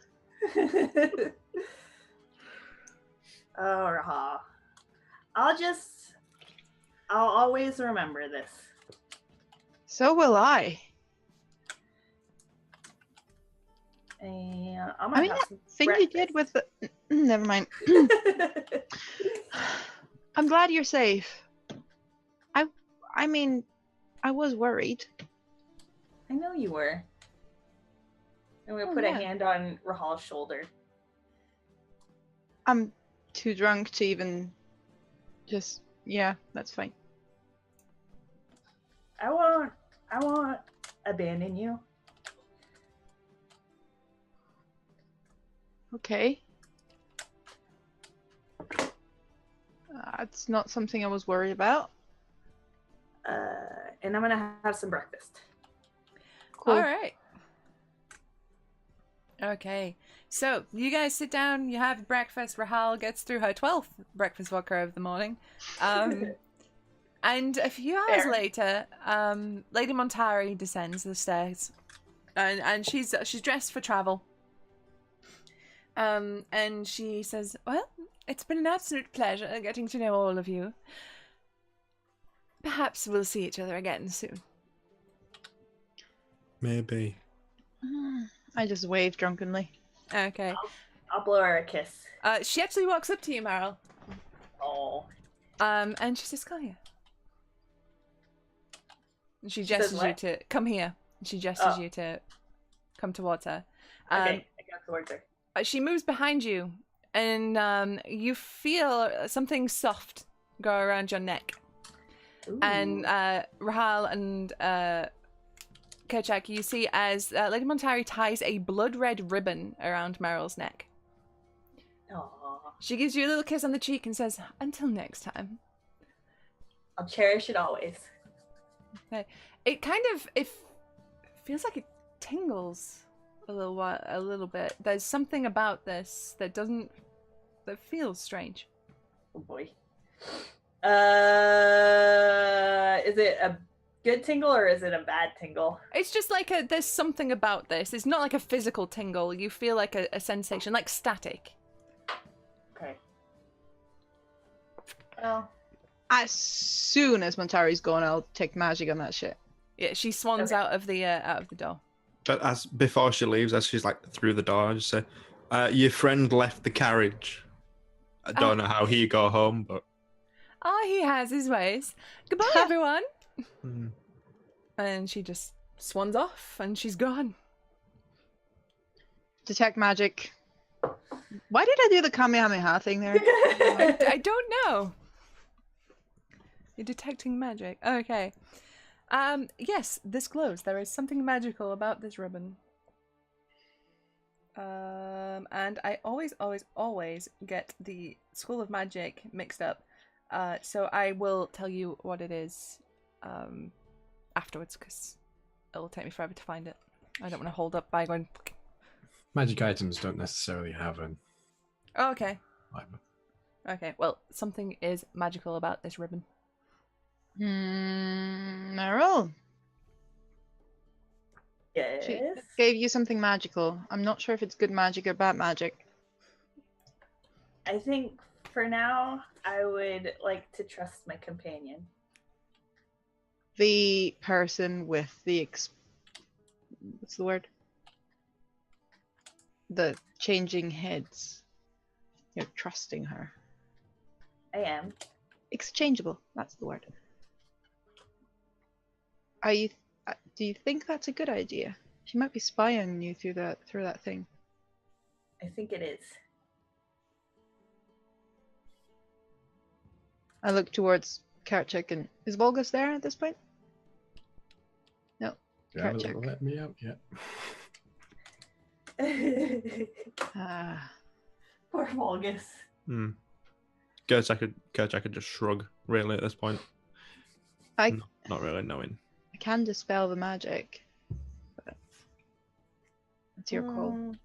Oh, Rahal. I'll always remember this. So will I. And I'm I gonna mean, have that some thing you did with the. Never mind. I'm glad you're safe. I mean, I was worried. I know you were. I'm gonna Oh, put yeah. a hand on Rahal's shoulder. I'm too drunk to even just. Yeah, that's fine. I won't abandon you. Okay. It's not something I was worried about. And I'm gonna have some breakfast. Cool. All right. Okay. So you guys sit down. You have breakfast. Rahal gets through her 12th breakfast vodka of the morning. And a few hours Fair. later, Lady Montari descends the stairs, and she's dressed for travel. And she says, "Well, it's been an absolute pleasure getting to know all of you. Perhaps we'll see each other again soon." Maybe. I just waved drunkenly. Okay. I'll blow her a kiss. She actually walks up to you, Meryl. Oh. And she says, "Come here." And she She says gestures you what? to come here. And she gestures Oh. you to come towards her. Okay, I got towards her. She moves behind you, and you feel something soft go around your neck. Ooh. And Rahal and Kerchak, you see as Lady Montari ties a blood red ribbon around Meryl's neck. Aw. She gives you a little kiss on the cheek and says, "Until next time." I'll cherish it always. It kind of feels like it tingles a little bit. There's something about this that feels strange. Oh boy. Is it a good tingle or is it a bad tingle? It's just like there's something about this. It's not like a physical tingle. You feel like a sensation, like static. Okay. Well, As soon as Montari's gone, I'll take magic on that shit. Yeah, she swans Okay. out of the door. But as before she leaves, as she's like through the door, I just say, "Your friend left the carriage. I don't know how he got home, but." Ah, he has his ways. Goodbye, everyone. Hmm. And she just swans off, and she's gone. Detect magic. Why did I do the Kamehameha thing there? I don't know. You're detecting magic. Okay. Yes, this glows. There is something magical about this ribbon. And I always get the School of Magic mixed up. So I will tell you what it is afterwards, because it'll take me forever to find it. I don't want to hold up by going... Magic items don't necessarily have an Oh, okay. timer. Okay, well, something is magical about this ribbon. Meryl, yes. she gave you something magical. I'm not sure if it's good magic or bad magic. I think for now, I would like to trust my companion. The person with the what's the word? The changing heads. You're trusting her. I am. Exchangeable. That's the word. Are you? Do you think that's a good idea? She might be spying on you through that thing. I think it is. I look towards Kerchak and is Volgus there at this point? No. You haven't Kerchak. let me out yet. Ah. Poor Volgus. Hmm. Guess I could just shrug really at this point. I Not really knowing. can dispel the magic, but it's your call.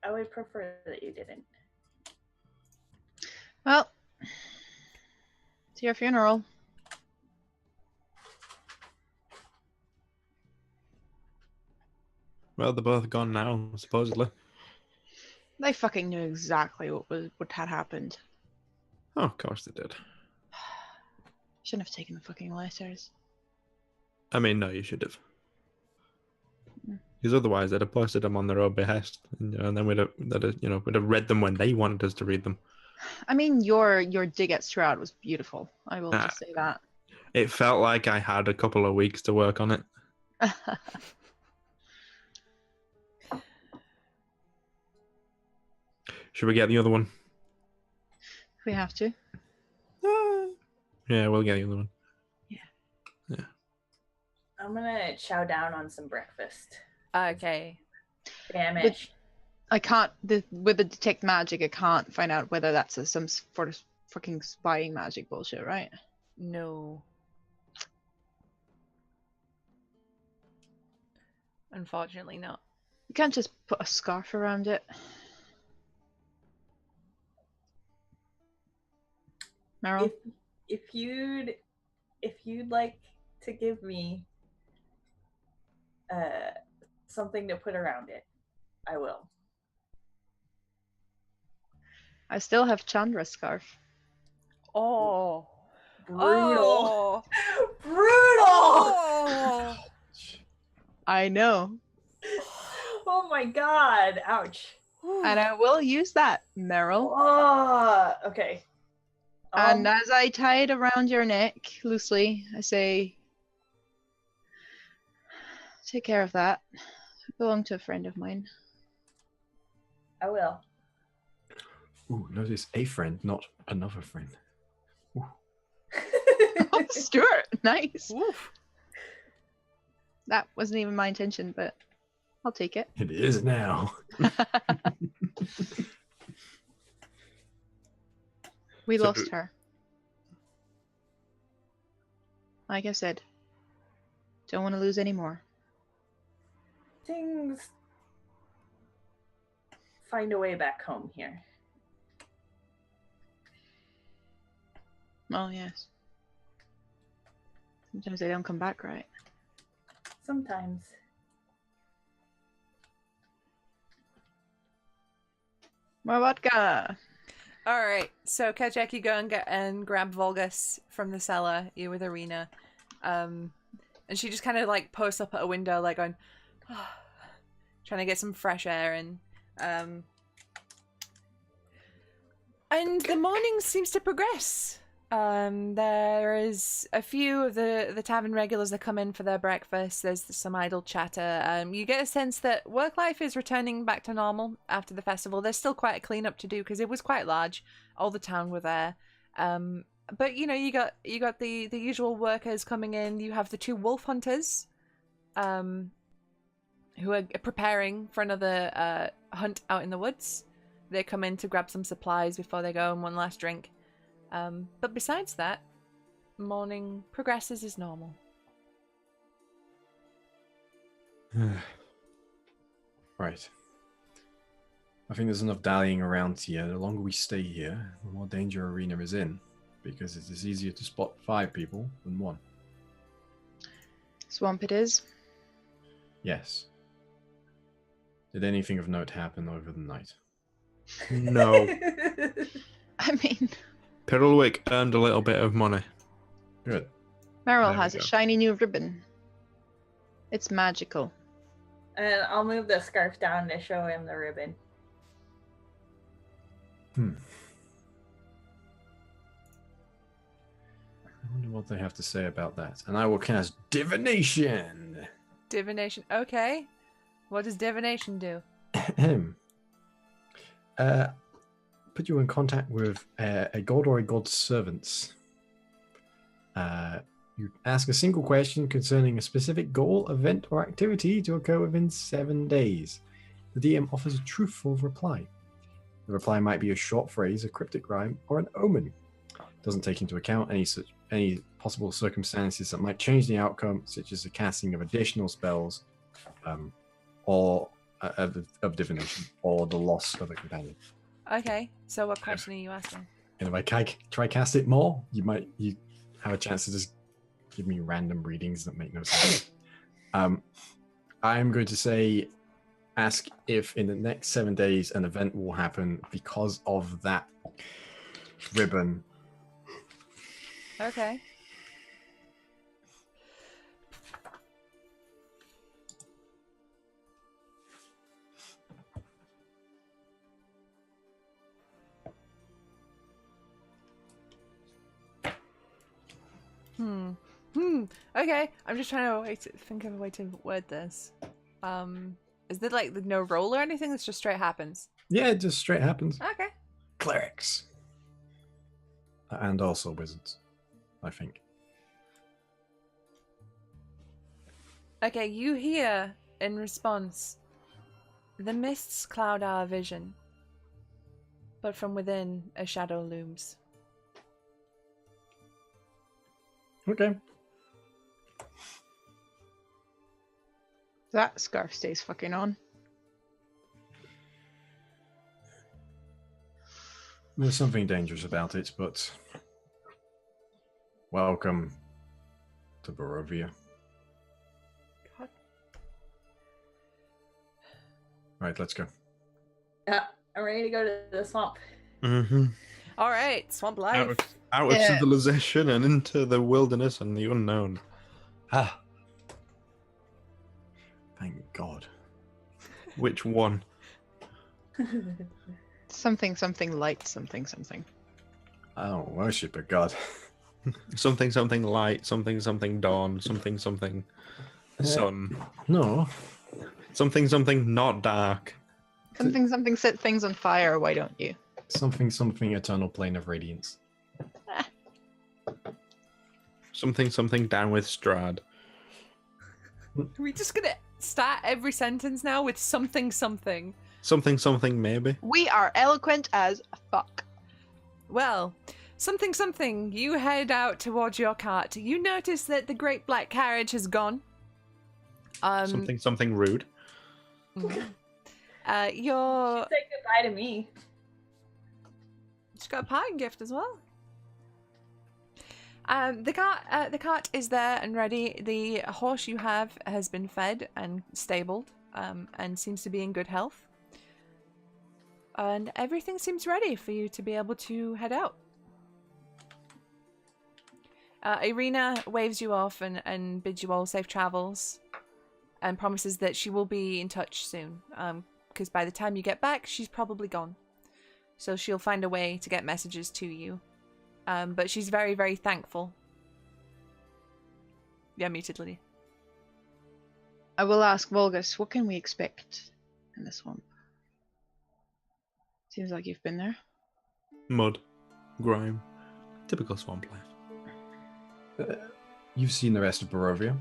I would prefer that you didn't. Well, it's your funeral. Well, they're both gone now, supposedly. They fucking knew exactly what had happened. Oh, of course they did. Shouldn't have taken the fucking letters. I mean, no, you should have. Mm. Because otherwise, they'd have posted them on their own behest, and then we'd have read them when they wanted us to read them. I mean, your dig at Strahd was beautiful. I will just say that. It felt like I had a couple of weeks to work on it. Should we get the other one? We have to. Yeah, we'll get the other one. Yeah. I'm gonna chow down on some breakfast. Okay. Damn it. But I can't. With the detect magic, I can't find out whether that's some sort of fucking spying magic bullshit, right? No. Unfortunately not. You can't just put a scarf around it. Meryl? If you'd like to give me something to put around it, I will. I still have Chandra's scarf. Oh. Brutal. Oh. Brutal. Oh. I know. Oh my god. Ouch. And I will use that, Meryl. Oh, okay. And as I tie it around your neck loosely, I say, take care of that. It belonged to a friend of mine. I will. Ooh, notice a friend, not another friend. Oh, Stuart, nice. Oof. That wasn't even my intention, but I'll take it. It is now. We So- lost her. Like I said, don't want to lose any more. Things find a way back home here. Oh, yes. Sometimes they don't come back right. Sometimes. More vodka! All right, so Kachek, you go and grab Volgus from the cellar. You with Arena, and she just kind of like posts up at a window, like going, trying to get some fresh air in. And the morning seems to progress. There is a few of the tavern regulars that come in for their breakfast. There's some idle chatter. You get a sense that work life is returning back to normal after the festival. There's still quite a cleanup to do because it was quite large. All the town were there. But you know, you got the usual workers coming in. You have the two wolf hunters, who are preparing for another hunt out in the woods. They come in to grab some supplies before they go and one last drink. But besides that, morning progresses as normal. Right. I think there's enough dallying around here. The longer we stay here, the more danger Arena is in. Because it is easier to spot 5 people than 1. Swamp it is. Yes. Did anything of note happen over the night? No. I mean, Piddlewick earned a little bit of money. Good. Meryl There we has a go. shiny new ribbon. It's magical. And I'll move the scarf down to show him the ribbon. I wonder what they have to say about that. And I will cast Divination. Divination. Okay. What does divination do? Put you in contact with a god or a god's servants. You ask a single question concerning a specific goal, event, or activity to occur within 7 days. The DM offers a truthful reply. The reply might be a short phrase, a cryptic rhyme, or an omen. It doesn't take into account any possible circumstances that might change the outcome, such as the casting of additional spells, or of divination, or the loss of a companion. Okay. So what question are you asking? And if I try cast it more, you have a chance to just give me random readings that make no sense. I'm going to say, ask if in the next 7 days an event will happen because of that ribbon. Okay. Okay, I'm just trying to think of a way to word this. Is there like no roll or anything? This just straight happens. Yeah, it just straight happens. Okay. Clerics. And also wizards, I think. Okay, you hear in response, the mists cloud our vision, but from within a shadow looms. Okay. That scarf stays fucking on. There's something dangerous about it, but welcome to Barovia. God. Right, let's go. Yeah, I'm ready to go to the swamp. Mm-hmm. All right, swamp life. Out of Yeah. civilization and into the wilderness and the unknown. Ah. Thank God. Which one? Something light, something. I don't worship a god. Something light, something dawn, something sun. No. Something not dark. Something set things on fire, why don't you? Something eternal plane of radiance. Something down with Strahd. Are we just gonna start every sentence now with something? Something maybe. We are eloquent as fuck. Well, something. You head out towards your cart. You notice that the great black carriage has gone. Something rude. You're Say goodbye to me. She's got a parting gift as well. The cart is there and ready. The horse you have has been fed and stabled, and seems to be in good health. And everything seems ready for you to be able to head out. Irina waves you off and bids you all safe travels, and promises that she will be in touch soon. Because by the time you get back, she's probably gone. So she'll find a way to get messages to you. But she's very, very thankful. Yeah, muted, Lydia. I will ask Volgus, what can we expect in the swamp? Seems like you've been there. Mud. Grime. Typical swamp life. You've seen the rest of Barovia.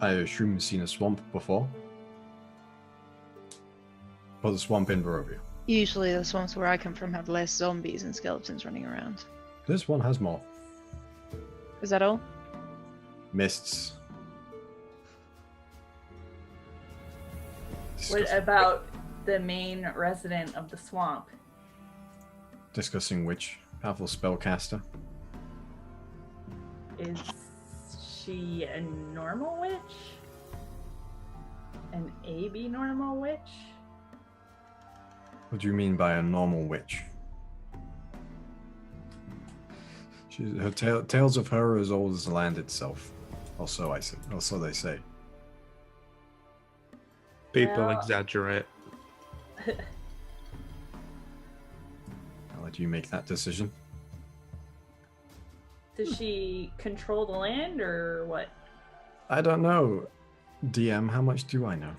I assume, seen a swamp before. Or the swamp in Barovia. Usually the swamps where I come from have less zombies and skeletons running around. This one has more. Is that all? Mists. What Discussing- about the main resident of the swamp? Discussing which powerful spellcaster. Is she a normal witch? An AB normal witch? What do you mean by a normal witch? Her tales of her are as old as the land itself. Also, they say. People Well- exaggerate. I'll let you make that decision. Does she control the land or what? I don't know. DM, how much do I know?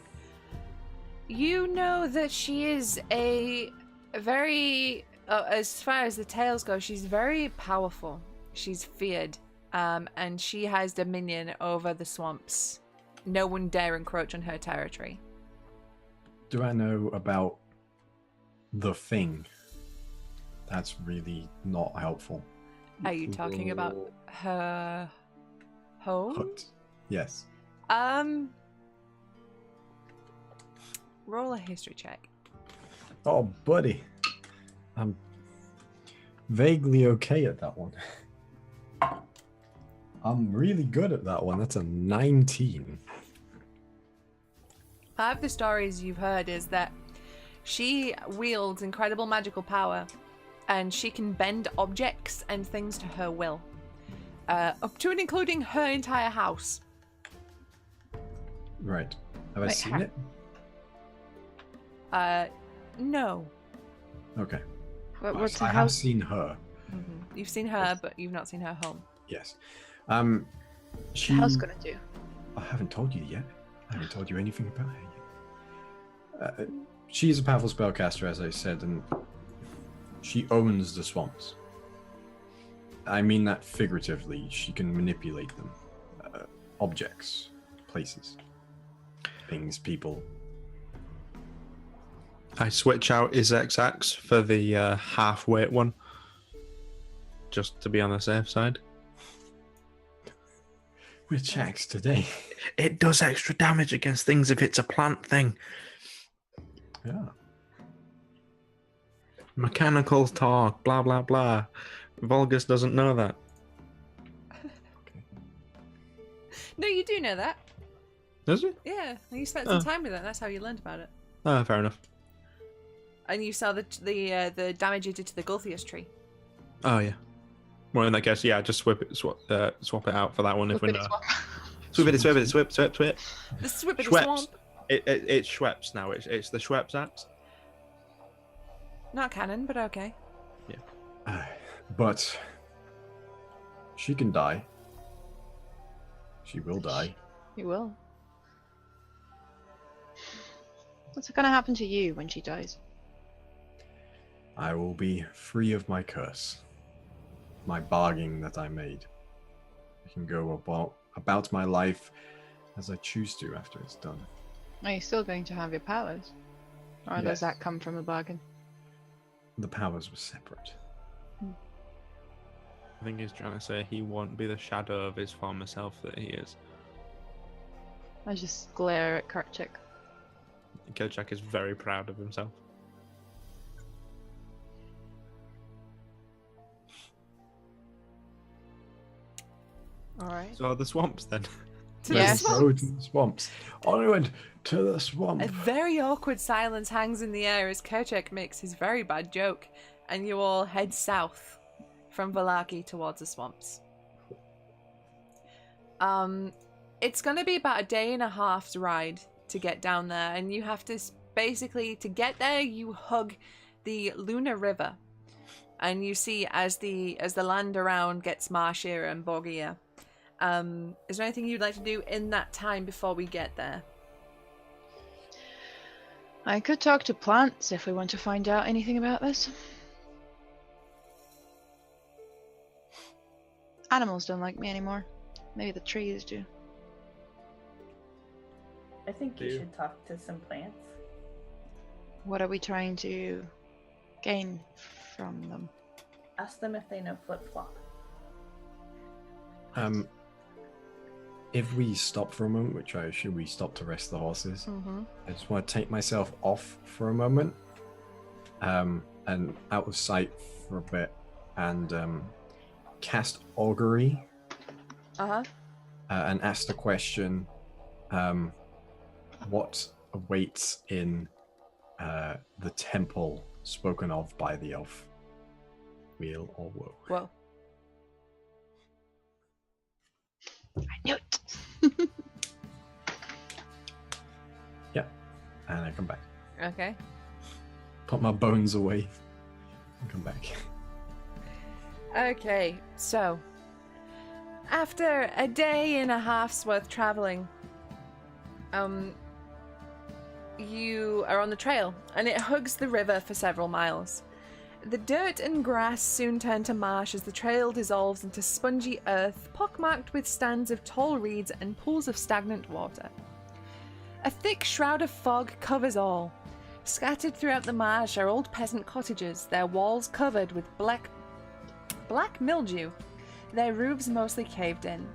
You know that she is a very, as far as the tales go, she's very powerful. She's feared, and she has dominion over the swamps. No one dare encroach on her territory. Do I know about the thing? That's really not helpful. Are you talking about her home? Hut. Yes. Roll a history check. Oh, buddy. I'm vaguely okay at that one. I'm really good at that one. That's a 19. Part of the stories you've heard is that she wields incredible magical power, and she can bend objects and things to her will, up to and including her entire house. Right. Have I Wait, seen it? No. Okay. What's the I have house? seen her. You've seen her, but you've not seen her home. Yes. What's She. the house gonna do? I haven't told you yet. I haven't told you anything about her yet. She's a powerful spellcaster, as I said, and she owns the swamps. I mean that figuratively. She can manipulate them. Objects, places, things, people. I switch out Izek's axe for the half-weight one, just to be on the safe side. Which axe today? It does extra damage against things if it's a plant thing. Yeah. Mechanical talk, blah, blah, blah. Volgus doesn't know that. Okay. No, you do know that. Does he? Yeah, you spent Oh. some time with it. That's how you learned about it. Oh, fair enough. And you saw the damage you did to the Gulthias tree. Oh, yeah. Well, in that case, yeah, just swap it out for that one if we know. Swip it. The Swippity Schweppes. Swamp. It's Schweppes now. It's the Schweppes axe. Not canon, but okay. But she can die. She will die. You will. What's gonna happen to you when she dies? I will be free of my curse. My bargain that I made. I can go about my life as I choose to after it's done. Are you still going to have your powers? Or does Yes. that come from a bargain? The powers were separate. I think he's trying to say he won't be the shadow of his former self that he is. I just glare at Karchik. Kerchak is very proud of himself. Alright. So the swamps then. To Yes. the Go swamp. to the swamps. Onward to the swamp. A very awkward silence hangs in the air as Kerchak makes his very bad joke, and you all head south from Valaki towards the swamps. It's gonna be about a day and a half's ride to get down there, and you have to basically, to get there, you hug the Luna River, and you see as the land around gets marshier and boggier. Is there anything you'd like to do in that time before we get there? I could talk to plants if we want to find out anything about this. Animals don't like me anymore. Maybe the trees do. I think you Do. should talk to some plants. What are we trying to gain from them? Ask them if they know flip flop. If we stop for a moment, which I assume we stop to rest the horses, Mm-hmm. I just want to take myself off for a moment, and out of sight for a bit, and cast augury, Uh-huh. and ask the question, what awaits in the temple spoken of by the elf? Weal or woe? Well, I knew it! And I come back. okay. Put my bones away and come back. Okay, so after a day and a half's worth traveling, you are on the trail, and it hugs the river for several miles. The dirt and grass soon turn to marsh as the trail dissolves into spongy earth, pockmarked with stands of tall reeds and pools of stagnant water. A thick shroud of fog covers all. Scattered throughout the marsh are old peasant cottages, their walls covered with black mildew, their roofs mostly caved in.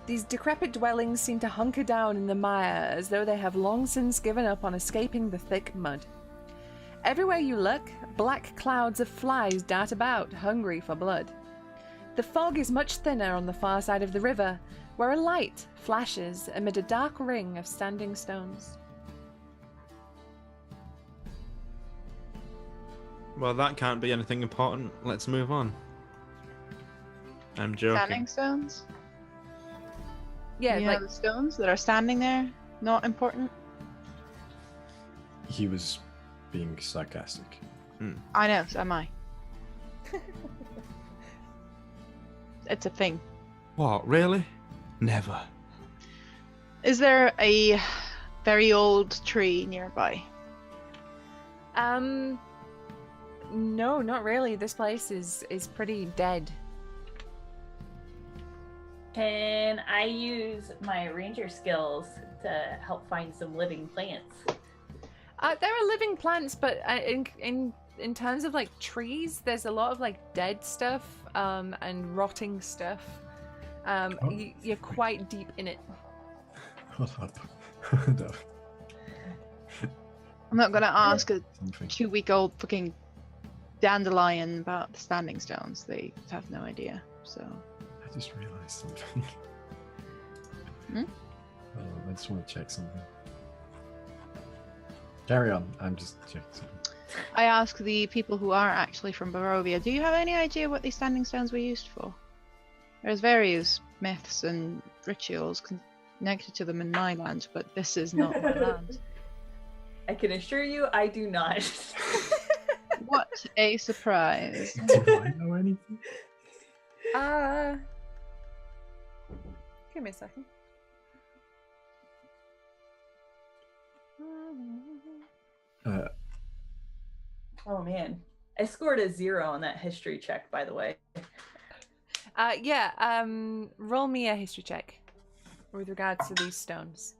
These decrepit dwellings seem to hunker down in the mire as though they have long since given up on escaping the thick mud. Everywhere you look, black clouds of flies dart about, hungry for blood. The fog is much thinner on the far side of the river, where a light flashes amid a dark ring of standing stones. Well, that can't be anything important. Let's move on. I'm joking. Standing stones? Yeah, You like know the stones that are standing there? Not important? He was being sarcastic. I know, so am I. It's a thing. What, really? Never. Is there a very old tree nearby? No, not really. This place is pretty dead. Can I use my ranger skills to help find some living plants? There are living plants, but in terms of like trees, there's a lot of like dead stuff and rotting stuff. You're quite deep in it. Hold up. No. I'm not gonna ask a Something. 2-week-old fucking dandelion about the standing stones. They have no idea. So. I just realized something. Hmm? I just want to check something. Carry on. I'm just checking something. I ask the people who are actually from Barovia, do you have any idea what these standing stones were used for? There's various myths and rituals connected to them in my land, but this is not my land. I can assure you, I do not. What a surprise. Do I know anything? Give me a second. Oh man, I scored a 0 on that history check, by the way. Roll me a history check with regards to these stones.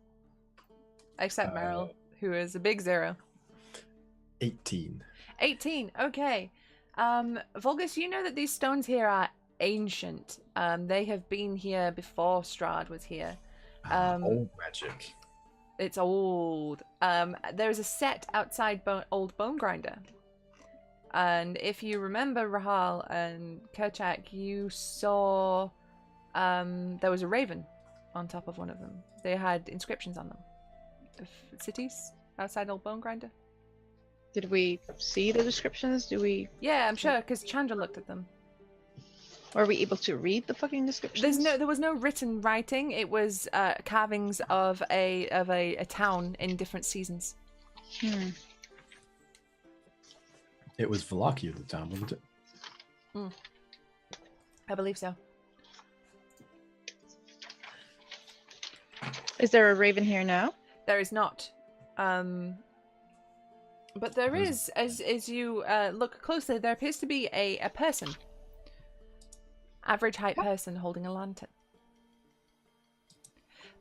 Except Meryl, who is a big 0. 18. 18, okay. Vulgus, you know that these stones here are ancient. They have been here before Strahd was here. Old magic. It's old. There's a set outside Old Bone Grinder. And if you remember Rahal and Kerchak, you saw there was a raven on top of one of them. They had inscriptions on them of cities outside Old Bone Grinder. Did we see the descriptions? Yeah, I'm sure, because Chandra looked at them. Were we able to read the fucking descriptions? There was no written writing. It was carvings of a town in different seasons. It was Valakia at the time, wasn't it? I believe so. Is there a raven here now? There is not. But there is, as you look closely, there appears to be a person. Average height person holding a lantern.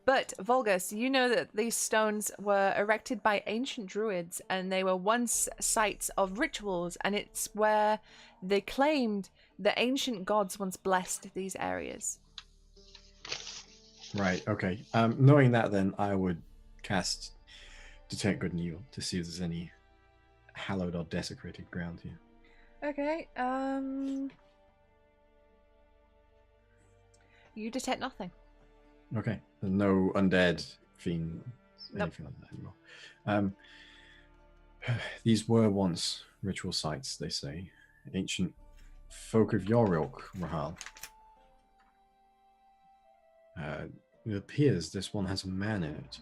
But, Vulgus, you know that these stones were erected by ancient druids and they were once sites of rituals, and it's where they claimed the ancient gods once blessed these areas. Right, okay. Knowing that, then, I would cast Detect Good and Evil to see if there's any hallowed or desecrated ground here. Okay, you detect nothing. Okay, there's no undead fiend, Nope. anything like that anymore. These were once ritual sites, they say. Ancient folk of your ilk, Rahal. It appears this one has a man in it.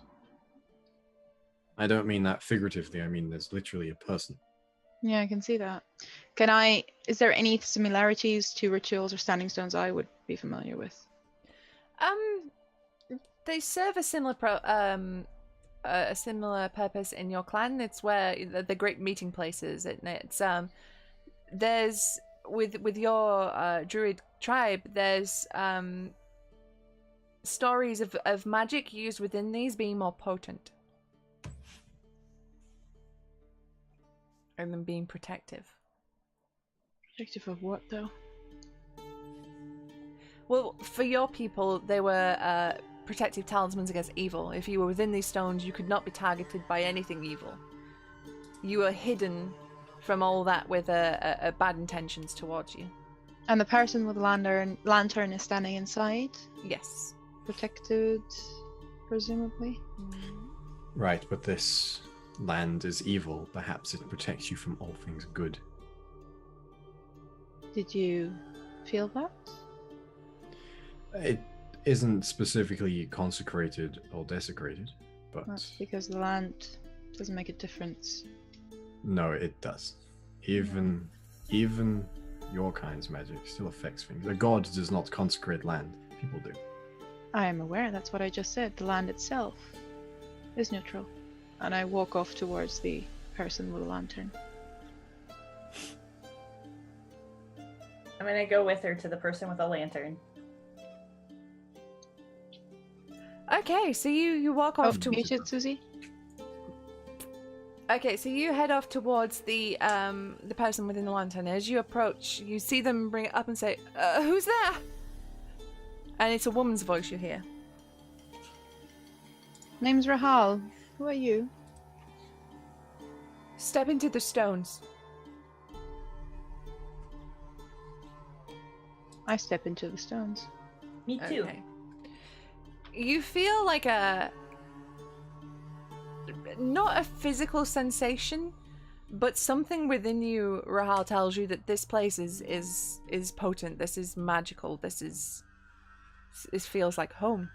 I don't mean that figuratively, I mean there's literally a person. Yeah, I can see that. Is there any similarities to rituals or standing stones I would be familiar with? They serve a similar purpose in your clan. It's where the great meeting places. It's there's with your druid tribe. There's stories of magic used within these being more potent and them being protective. Protective of what, though? Well, for your people, they were protective talismans against evil. If you were within these stones, you could not be targeted by anything evil. You were hidden from all that with a bad intentions towards you. And the person with the lantern is standing inside, Yes. protected, presumably. Right, but this land is evil. Perhaps it protects you from all things good. Did you feel that? It isn't specifically consecrated or desecrated, but That's because the land doesn't make a difference. no, it does. Even your kind's magic still affects things. A god does not consecrate land. If people do. I am aware, that's what I just said. The land itself is neutral. And I walk off towards the person with a lantern. I'm gonna go with her to the person with a lantern. Okay, so you walk off to. Mute it, Susie. Okay, so you head off towards the person within the lantern. As you approach, you see them bring it up and say, "Who's there?" And it's a woman's voice you hear. Name's Rahal. Who are you? Step into the stones. I step into the stones. Me too. Okay. You feel like not a physical sensation, but something within you, Rahal, tells you that this place is potent. This is magical. This feels like home.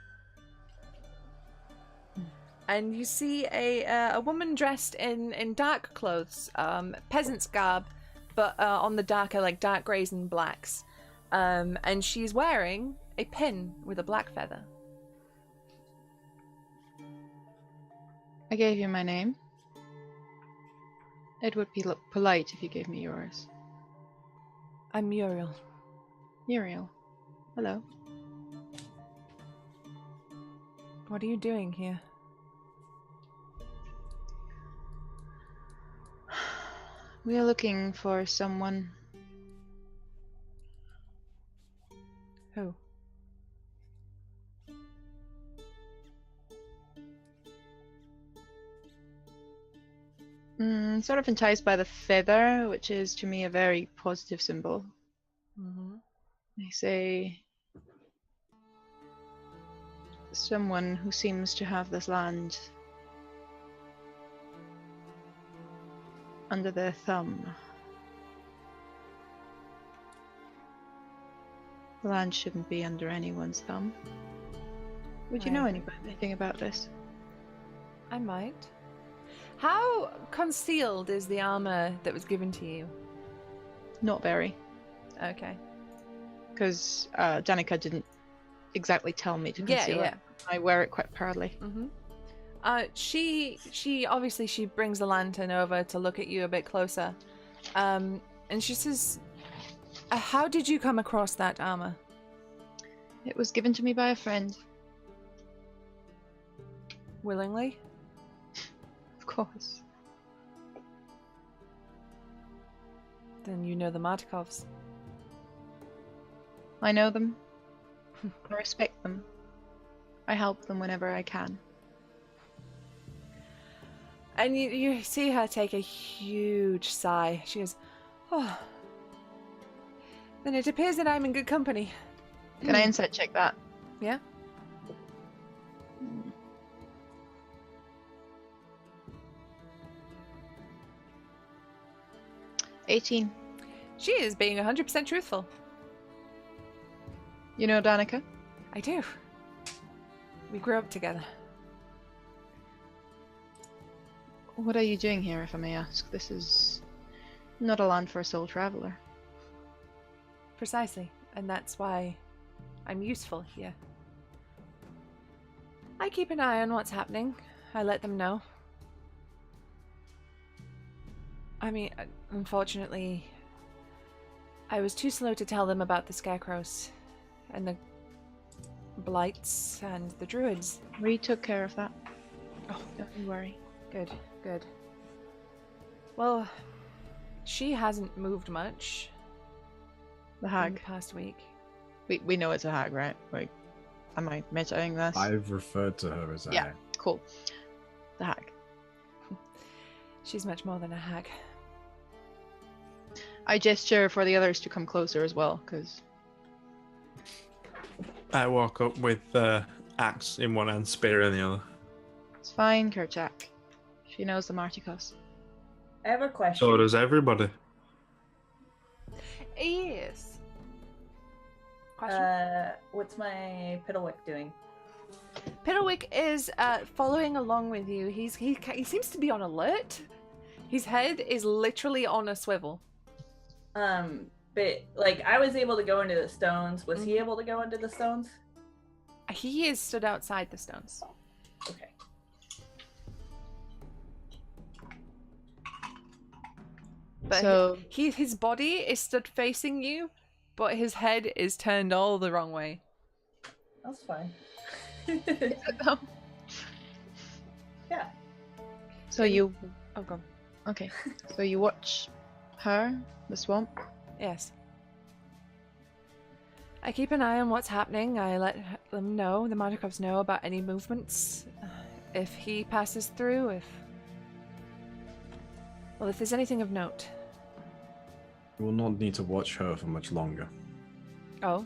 And you see a woman dressed in dark clothes, peasant's garb, but on the darker, like dark greys and blacks. And she's wearing a pin with a black feather. I gave you my name. It would be polite if you gave me yours. I'm Muriel. Muriel. Hello. What are you doing here? We are looking for someone. Who? Sort of enticed by the feather, which is to me a very positive symbol. Mm-hmm. They say someone who seems to have this land under their thumb. The land shouldn't be under anyone's thumb. Would you know anything about this? I might. How concealed is the armor that was given to you? Not very, Okay. because Danica didn't exactly tell me to conceal it. I wear it quite proudly. Mm-hmm. She obviously she brings the lantern over to look at you a bit closer, and she says, "How did you come across that armor?" It was given to me by a friend. Willingly? Of course. Then you know the Martikovs. I know them. I respect them. I help them whenever I can. And you see her take a huge sigh. She goes, "Oh, then it appears that I'm in good company." Can I insight check that? Yeah. $18. She is being 100% truthful. You know Danica? I do. We grew up together. What are you doing here, if I may ask? This is not a land for a sole traveler. Precisely. And that's why I'm useful here. I keep an eye on what's happening. I let them know. I mean, unfortunately, I was too slow to tell them about the scarecrows and the blights and the druids. We took care of that. Oh, Don't you worry. good, good. Well, she hasn't moved much The in hag. the past week. We know it's a hag, right? Like, am I mentioning this? I've referred to her as a Yeah. hag. Cool. The hag. She's much more than a hag. I gesture for the others to come closer as well, because I walk up with axe in one hand, spear in the other. it's fine, Kerchak. She knows the Martikos. I have a question. So does everybody. Yes. Question? What's my Piddlewick doing? Piddlewick is following along with you. He seems to be on alert. His head is literally on a swivel. But like I was able to go into the stones. Was he able to go into the stones? He is stood outside the stones. Okay. But So his body is stood facing you, but his head is turned all the wrong way. That's fine. Yeah. so you Oh, God. okay. So you watch her, the swamp. Yes. I keep an eye on what's happening. I let them know, the Mardikovs know about any movements. If he passes through, if there's anything of note. You will not need to watch her for much longer. Oh,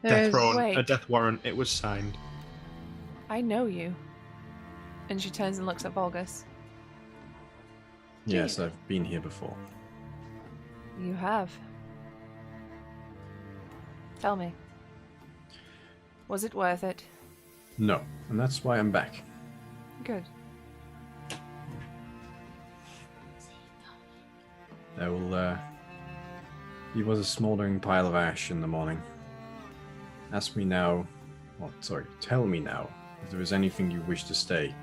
Death There's row, a Wait. death warrant. It was signed. I know you. And she turns and looks at Volgus. Yes, I've been here before. You have. Tell me. Was it worth it? No, and that's why I'm back. Good. There will, he was a smoldering pile of ash in the morning. Ask me now, tell me now, if there is anything you wish to stay,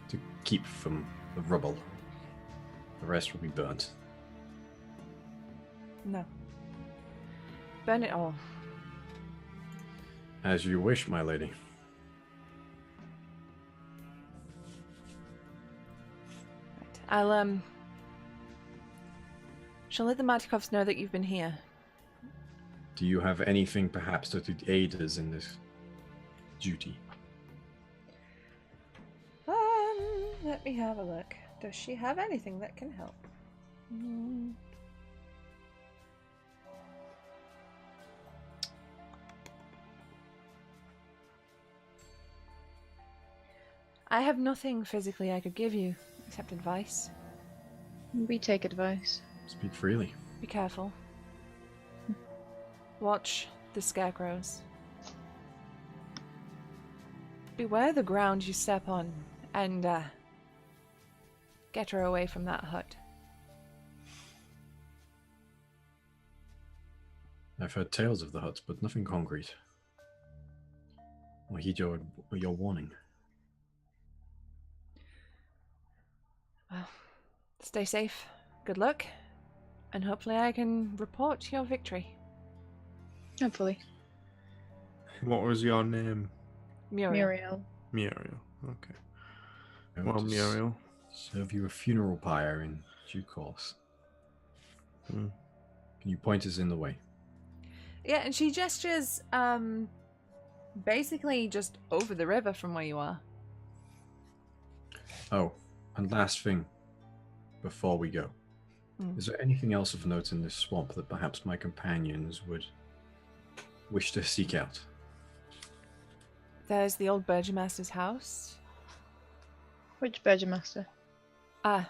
to keep from the rubble. The rest will be burnt. No. Burn it all. As you wish, my lady. Right. Shall let the Martikovs know that you've been here. Do you have anything perhaps that would aid us in this duty? Let me have a look. Does she have anything that can help? I have nothing physically I could give you, except advice. we take advice. Speak freely. Be careful. Watch the scarecrows. Beware the ground you step on, and get her away from that hut. I've heard tales of the huts, but nothing concrete. I'll heed your warning. Well, stay safe. Good luck. And hopefully I can report your victory. Hopefully. What was your name? Muriel. Muriel. Muriel. Okay. I Well, want to Muriel. serve you a funeral pyre in due course. Hmm. Can you point us in the way? Yeah, and she gestures, basically just over the river from where you are. Oh, and last thing, before we go. Is there anything else of note in this swamp that perhaps my companions would wish to seek out? There's the old Burgomaster's house. Which Burgomaster? Ah.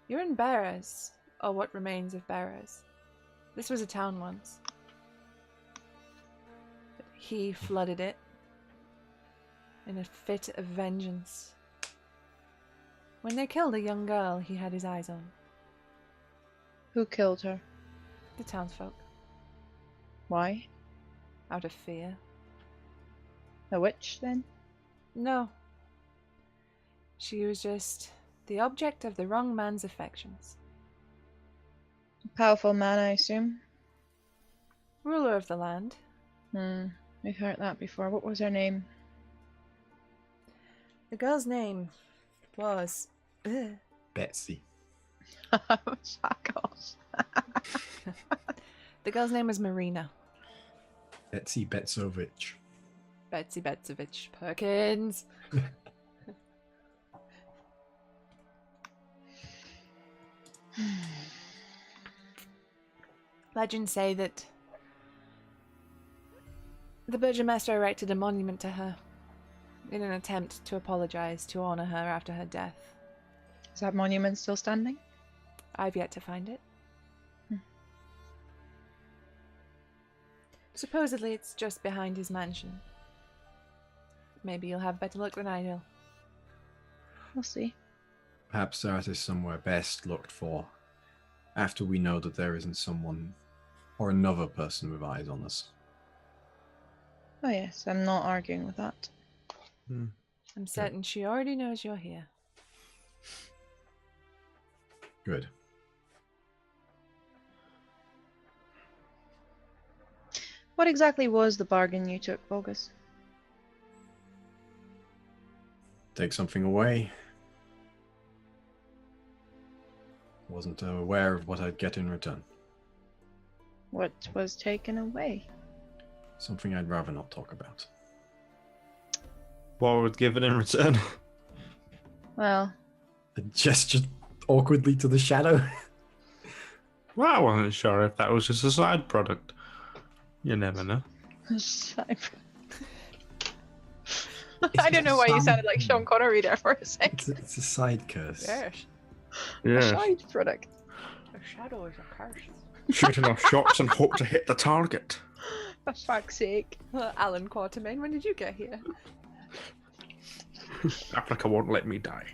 You're in Barrows, or what remains of Barrows. This was a town once. But he flooded it in a fit of vengeance. When they killed a young girl he had his eyes on. Who killed her? The townsfolk. Why? Out of fear. A witch, then? No. She was just the object of the wrong man's affections. A powerful man, I assume. Ruler of the land. We've heard that before. What was her name? The girl's name was... Betsy. Shackles. The girl's name was Marina. Betsy Betsovich. Betsy Betsovich Perkins. Legends say that the Burgomaster erected a monument to her in an attempt to apologize, to honor her after her death. Is that monument still standing? I've yet to find it. Supposedly it's just behind his mansion. Maybe you'll have better luck than I do. We'll see. Perhaps that is somewhere best looked for after we know that there isn't someone Or another person with eyes on us. Oh yes, I'm not arguing with that. I'm certain she already knows you're here. Good. What exactly was the bargain you took, Bogus? Take something away. Wasn't aware of what I'd get in return. What was taken away? Something I'd rather not talk about. What was given in return? Well, I gestured awkwardly to the shadow. Well, I wasn't sure if that was just a side product. You never know. I don't know why you sounded like Sean Connery there for a second. It's a side curse. Yes. A Yeah. side product. A shadow is a curse. Shooting off shots and hope to hit the target. For fuck's sake. Alan Quatermain, when did you get here? Africa won't let me die.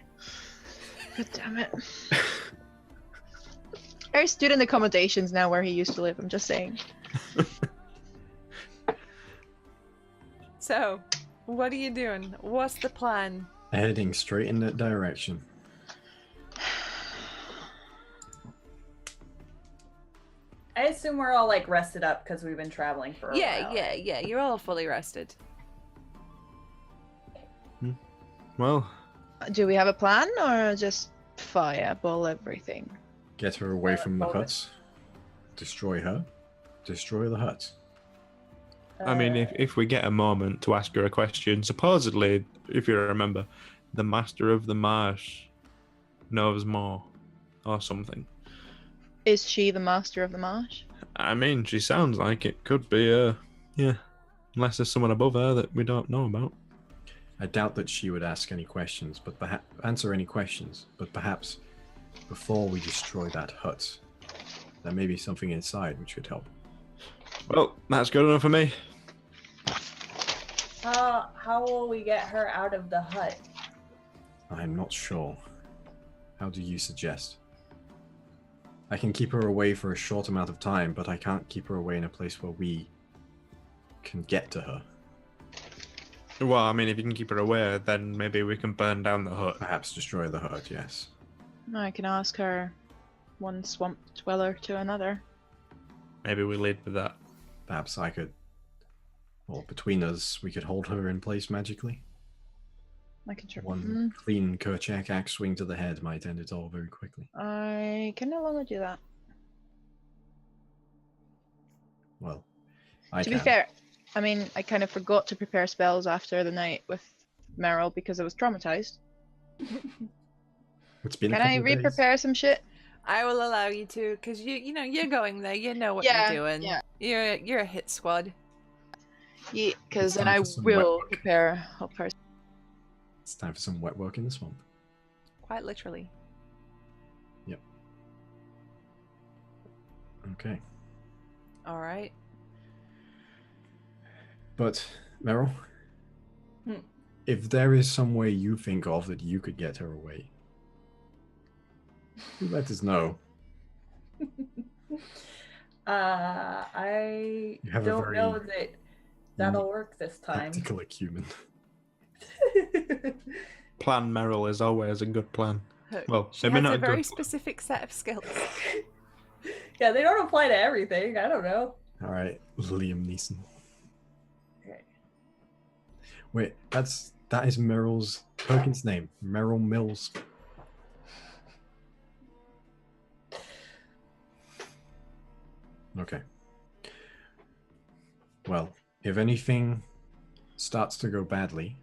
God damn it. There's student accommodations now where he used to live, I'm just saying. So, what are you doing? What's the plan? Heading straight in that direction. I assume we're all like rested up because we've been traveling for a while. Yeah. You're all fully rested. Well, Do we have a plan or just fireball everything? Get her away from the huts. Destroy her. Destroy the huts. I mean, if we get a moment to ask her a question, supposedly, if you remember, the Master of the Marsh knows more, or something. Is she the master of the marsh? I mean, she sounds like it could be, yeah. Unless there's someone above her that we don't know about. I doubt that she would ask any questions, but answer any questions. But perhaps before we destroy that hut, there may be something inside which could help. Well, that's good enough for me. How will we get her out of the hut? I'm not sure. How do you suggest? I can keep her away for a short amount of time, but I can't keep her away in a place where we can get to her. Well, I mean, if you can keep her away, then maybe we can burn down the hut. Perhaps destroy the hut, yes. I can ask her one swamp dweller to another. Maybe we lead with that. Perhaps I could... Or between us, we could hold her in place magically. I can try. One clean Kerchak axe swing to the head might end it all very quickly. I can no longer do that. Well, I To can. be fair, I mean, I kind of forgot to prepare spells after the night with Meryl because I was traumatized. It's been a Can I couple of days. re-prepare some shit? I will allow you to, because you're going there. You know what Yeah, you're doing. yeah. You're a hit squad. Yeah, because It's then time I for some wet will work. prepare help her. It's time for some wet work in the swamp. Quite literally. Okay. All right. But, Meryl, Hmm. if there is some way you think of that you could get her away, you let us know. I You have a don't very know that that'll work this time. Tactical acumen. Plan Merrill is always a good plan. Well, She maybe has not a a very good specific set of skills. Yeah, they don't apply to everything. I don't know. All right, Liam Neeson. Okay. Wait, that is Meryl's Perkins' name. Meryl Mills. Okay. Well, if anything starts to go badly,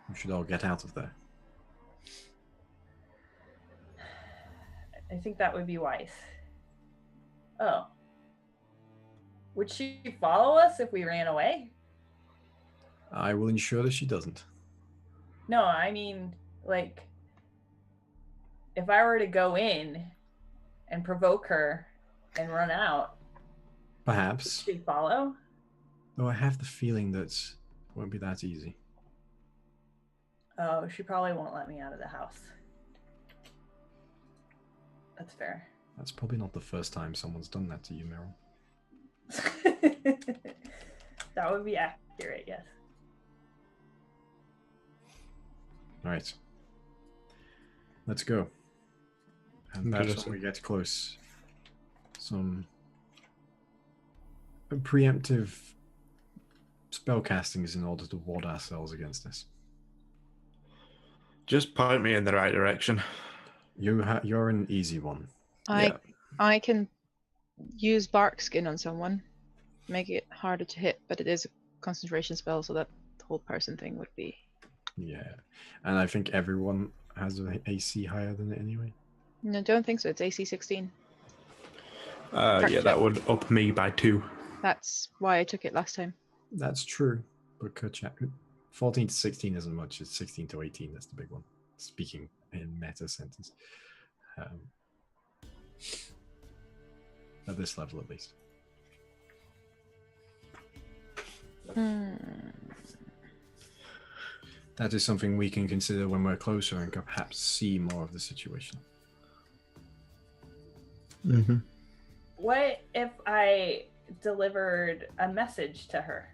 we should all get out of there. I think that would be wise. Oh. Would she follow us if we ran away? I will ensure that she doesn't. No, I mean, like, if I were to go in and provoke her and run out, would Perhaps. she follow? Though I have the feeling that it won't be that easy. Oh, she probably won't let me out of the house. That's fair. That's probably not the first time someone's done that to you, Meryl. That would be accurate, yes. Right. Let's go. And perhaps when we get close, some preemptive spell castings in order to ward ourselves against this. Just point me in the right direction. You're an easy one. I can use bark skin on someone, make it harder to hit, but it is a concentration spell, so that whole person thing would be. Yeah, and I think everyone has an AC higher than it anyway. No, don't think so. It's AC 16. Yeah, that would up me by 2. That's why I took it last time. That's true, but 14 to 16 isn't much. It's 16 to 18. That's the big one. Speaking in meta sentence. At this level, at least. That is something we can consider when we're closer and perhaps see more of the situation. Mm-hmm. What if I delivered a message to her?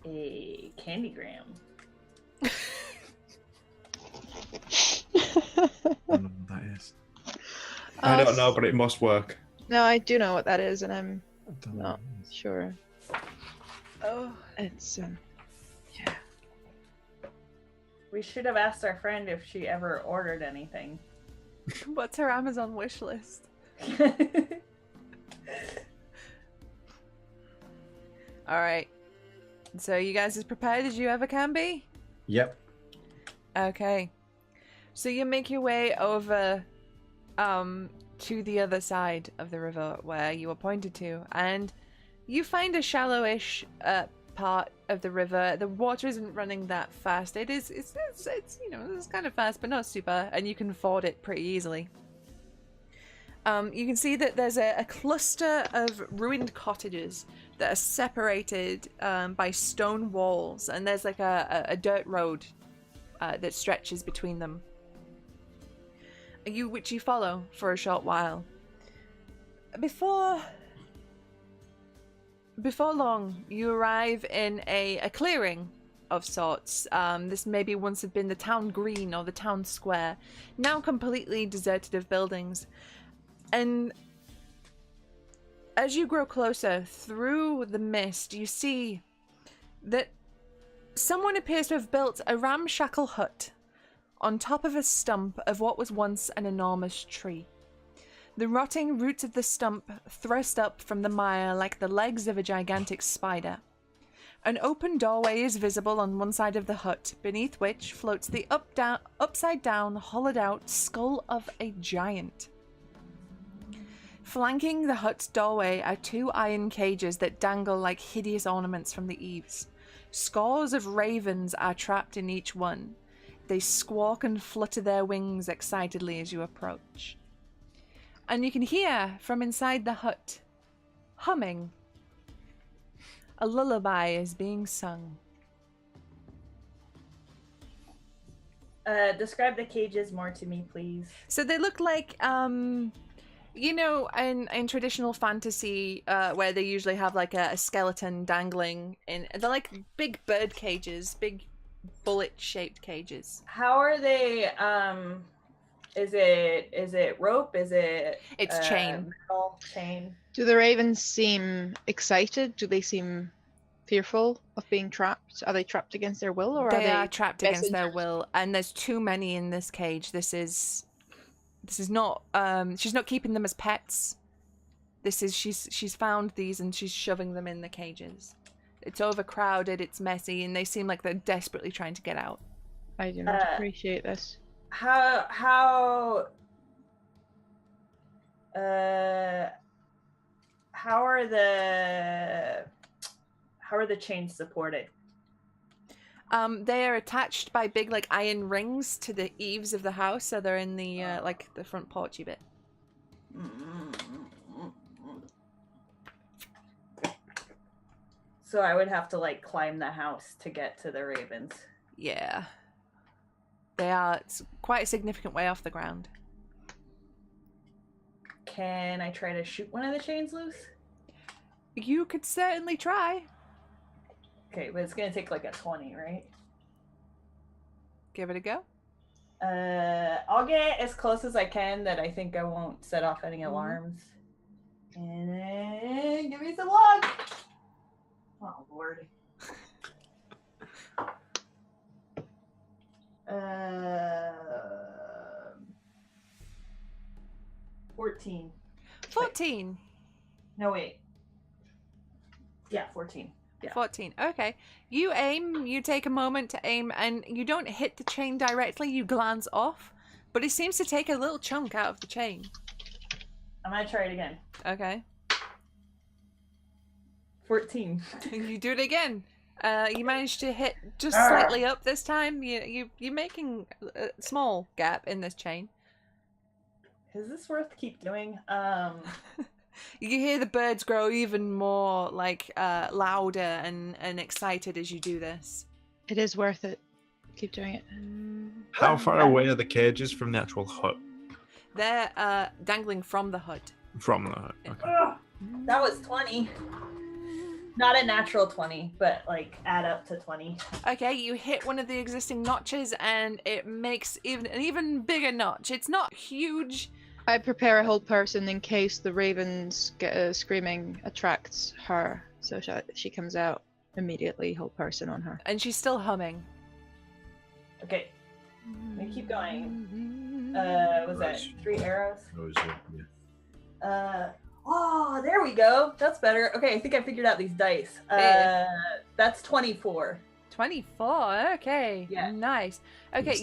A candygram. I don't know what that is. I don't know, but it must work. No, I do know what that is, and I'm I don't know not what it is. sure. Oh. It's yeah. We should have asked our friend if she ever ordered anything. What's her Amazon wish list? Alright. So you guys as prepared as you ever can be? Yep. Okay. So you make your way over to the other side of the river where you were pointed to, and you find a shallowish part of the river. The water isn't running that fast. It's you know, it's kind of fast, but not super, and you can ford it pretty easily. You can see that there's a cluster of ruined cottages that are separated by stone walls, and there's like a dirt road that stretches between them. Which you follow for a short while. Before long, you arrive in a clearing of sorts. This maybe once had been the town green or the town square, now completely deserted of buildings. And as you grow closer through the mist, you see that someone appears to have built a ramshackle hut on top of a stump of what was once an enormous tree. The rotting roots of the stump thrust up from the mire like the legs of a gigantic spider. An open doorway is visible on one side of the hut, beneath which floats the upside down, hollowed out skull of a giant. Flanking the hut's doorway are 2 iron cages that dangle like hideous ornaments from the eaves. Scores of ravens are trapped in each one. They squawk and flutter their wings excitedly as you approach. And you can hear from inside the hut, humming. A lullaby is being sung. Describe the cages more to me, please. So they look like, you know, in traditional fantasy, where they usually have like a skeleton dangling in. They're like big bird cages, big bullet-shaped cages. How are they? Is it rope? Is it? It's chain. Metal chain. Do the ravens seem excited? Do they seem fearful of being trapped? Are they trapped against their will, or They are are trapped against their messengers? will, and there's too many in this cage. This is not. She's not keeping them as pets. This is she's found these and she's shoving them in the cages. It's overcrowded, it's messy, and they seem like they're desperately trying to get out. I do not appreciate this. How are the chains supported? They are attached by big like iron rings to the eaves of the house, so they're in the like the front porchy bit. So I would have to like climb the house to get to the ravens. Yeah. They are. It's quite a significant way off the ground. can I try to shoot one of the chains loose? You could certainly try. Okay, but it's gonna take like a 20, right? Give it a go. I'll get as close as I can that I think I won't set off any alarms. And then give me some luck. Oh Lord. 14. 14. Wait. No, wait. Yeah, 14. Yeah. 14. Okay. You aim, you take a moment to aim, and you don't hit the chain directly, you glance off, but it seems to take a little chunk out of the chain. I'm gonna try it again. Okay. 14. You do it again. You manage to hit just slightly up this time. You're making a small gap in this chain. Is this worth keep doing? You hear the birds grow even more louder and excited as you do this. It is worth it. Keep doing it. How far away are the cages from the actual hut? They're dangling from the hut. From the hut. Okay. Ugh, that was 20. Not a natural 20, but like add up to 20. Okay, you hit one of the existing notches and it makes an even bigger notch. It's not huge. I prepare a hold person in case the ravens screaming attracts her, so she comes out immediately. Hold person on her. And she's still humming. Okay, let me keep going. Was that 3 arrows? Oh, there we go. That's better. Okay, I think I figured out these dice. That's 24. 24. Okay. Yeah. Nice. Okay,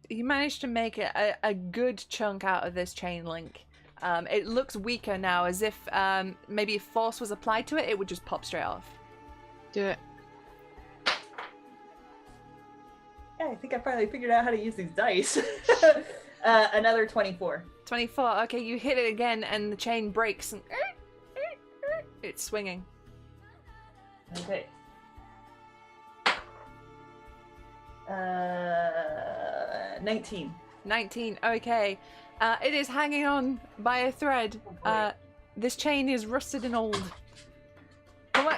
you managed to make a good chunk out of this chain link. It looks weaker now, as if maybe if force was applied to it, it would just pop straight off. Do it. Yeah, I think I finally figured out how to use these dice. Another 24. 24. Okay, you hit it again, and the chain breaks, and it's swinging. Okay. 19. 19. Okay. It is hanging on by a thread. This chain is rusted and old. Come on.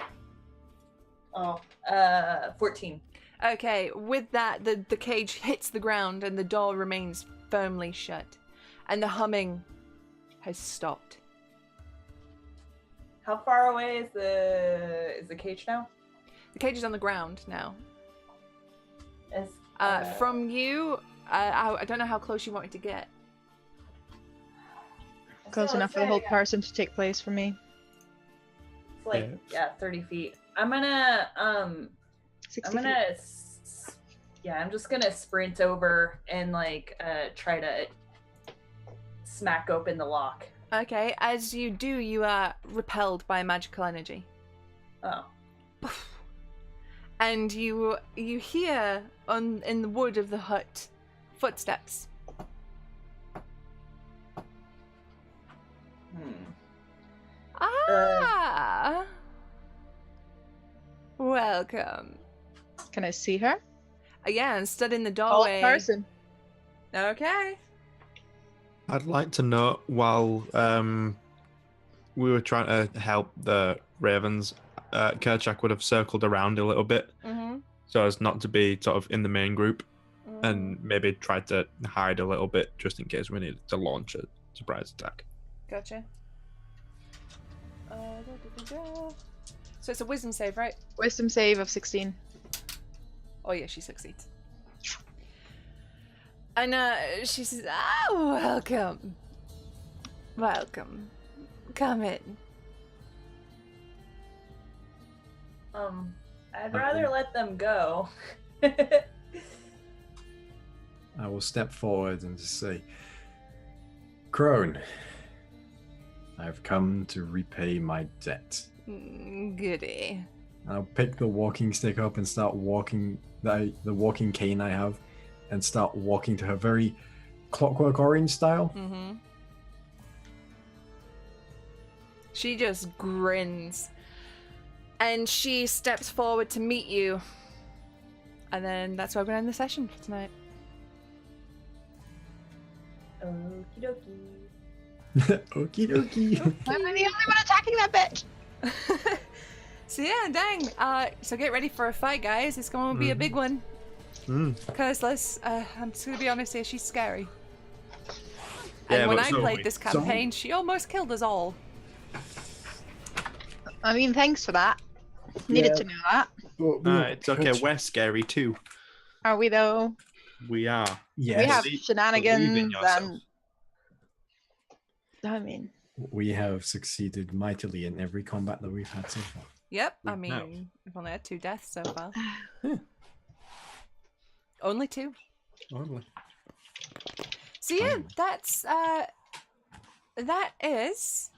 Oh, 14. Okay, with that, the cage hits the ground and the door remains firmly shut. And the humming has stopped. How far away is the cage now? The cage is on the ground now. Is, from you, I don't know how close you want me to get. Close enough for the whole person to take place for me. It's like, yeah, 30 feet. I'm gonna, 60 feet. I'm just gonna sprint over and try to smack open the lock. Okay, as you do, you are repelled by magical energy. Oh. And you hear in the wood of the hut footsteps. Ah! Welcome. Can I see her? Yeah, and stood in the All doorway. person. Okay. I'd like to know, while we were trying to help the ravens, Kerchak would have circled around a little bit, so as not to be sort of in the main group, and maybe tried to hide a little bit just in case we needed to launch a surprise attack. Gotcha. So it's a wisdom save, right? Wisdom save of 16. Oh yeah, she succeeds. And she says, "Oh, welcome. Welcome. Come in." I'd rather let them go. I will step forward and just say, Crone, I've come to repay my debt. Goody. I'll pick the walking stick up and start walking, the walking cane I have, and start walking to her very Clockwork Orange style. She just grins. And she steps forward to meet you. And then that's where we're going to end the session for tonight. Okie dokie. Okie dokie. I'm the only one attacking that bitch. So yeah, dang. So get ready for a fight, guys. It's going to be a big one. Because I'm just going to be honest here, she's scary. Yeah, And when but I so played we- this campaign, she almost killed us all. I mean, thanks for that. Needed to know that. But we are It's okay. catch- We're scary too. Are we though? We are. Yes. We have Believe in shenanigans yourself. and. I mean, We have succeeded mightily in every combat that we've had so far. Yep, I We mean, have. we've only had 2 deaths so far. Yeah. Only 2. Only. So yeah, Finally. that is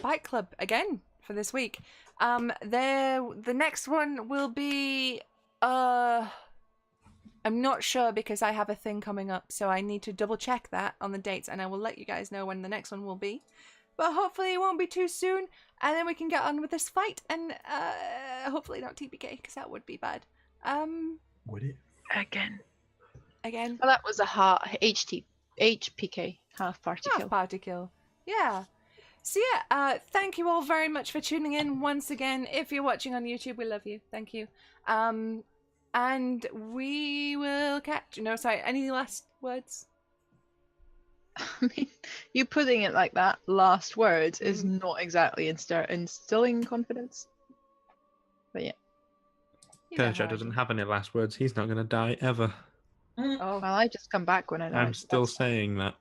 Bike Club again for this week. The next one will be I'm not sure because I have a thing coming up, so I need to double check that on the dates, and I will let you guys know when the next one will be. But hopefully it won't be too soon, and then we can get on with this fight, and hopefully not TPK because that would be bad. Would it? again. Again. Well, that was a HPK, half party Half kill. party kill. Yeah. So yeah, thank you all very much for tuning in once again. If you're watching on YouTube, we love you. Thank you. And we will catch. No, sorry. Any last words? I mean, you putting it like that, last words, is not exactly instilling confidence. But yeah. You know Kerchak how I doesn't do. have any last words. He's not going to die ever. Oh, Well, I just come back when I die. I'm still That's- saying that.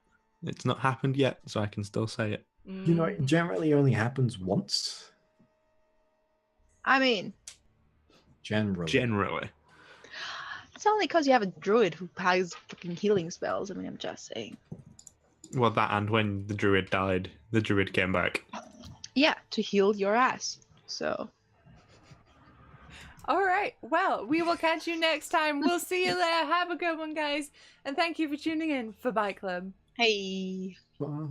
It's not happened yet, so I can still say it. You know, it generally only happens once. I mean, Generally. Generally. it's only because you have a druid who has fucking healing spells. I mean, I'm just saying. Well, that and when the druid died, the druid came back. Yeah, to heal your ass. So. All right. Well, we will catch you next time. We'll see you there. Have a good one, guys. And thank you for tuning in for Bike Club. Hey. Bye.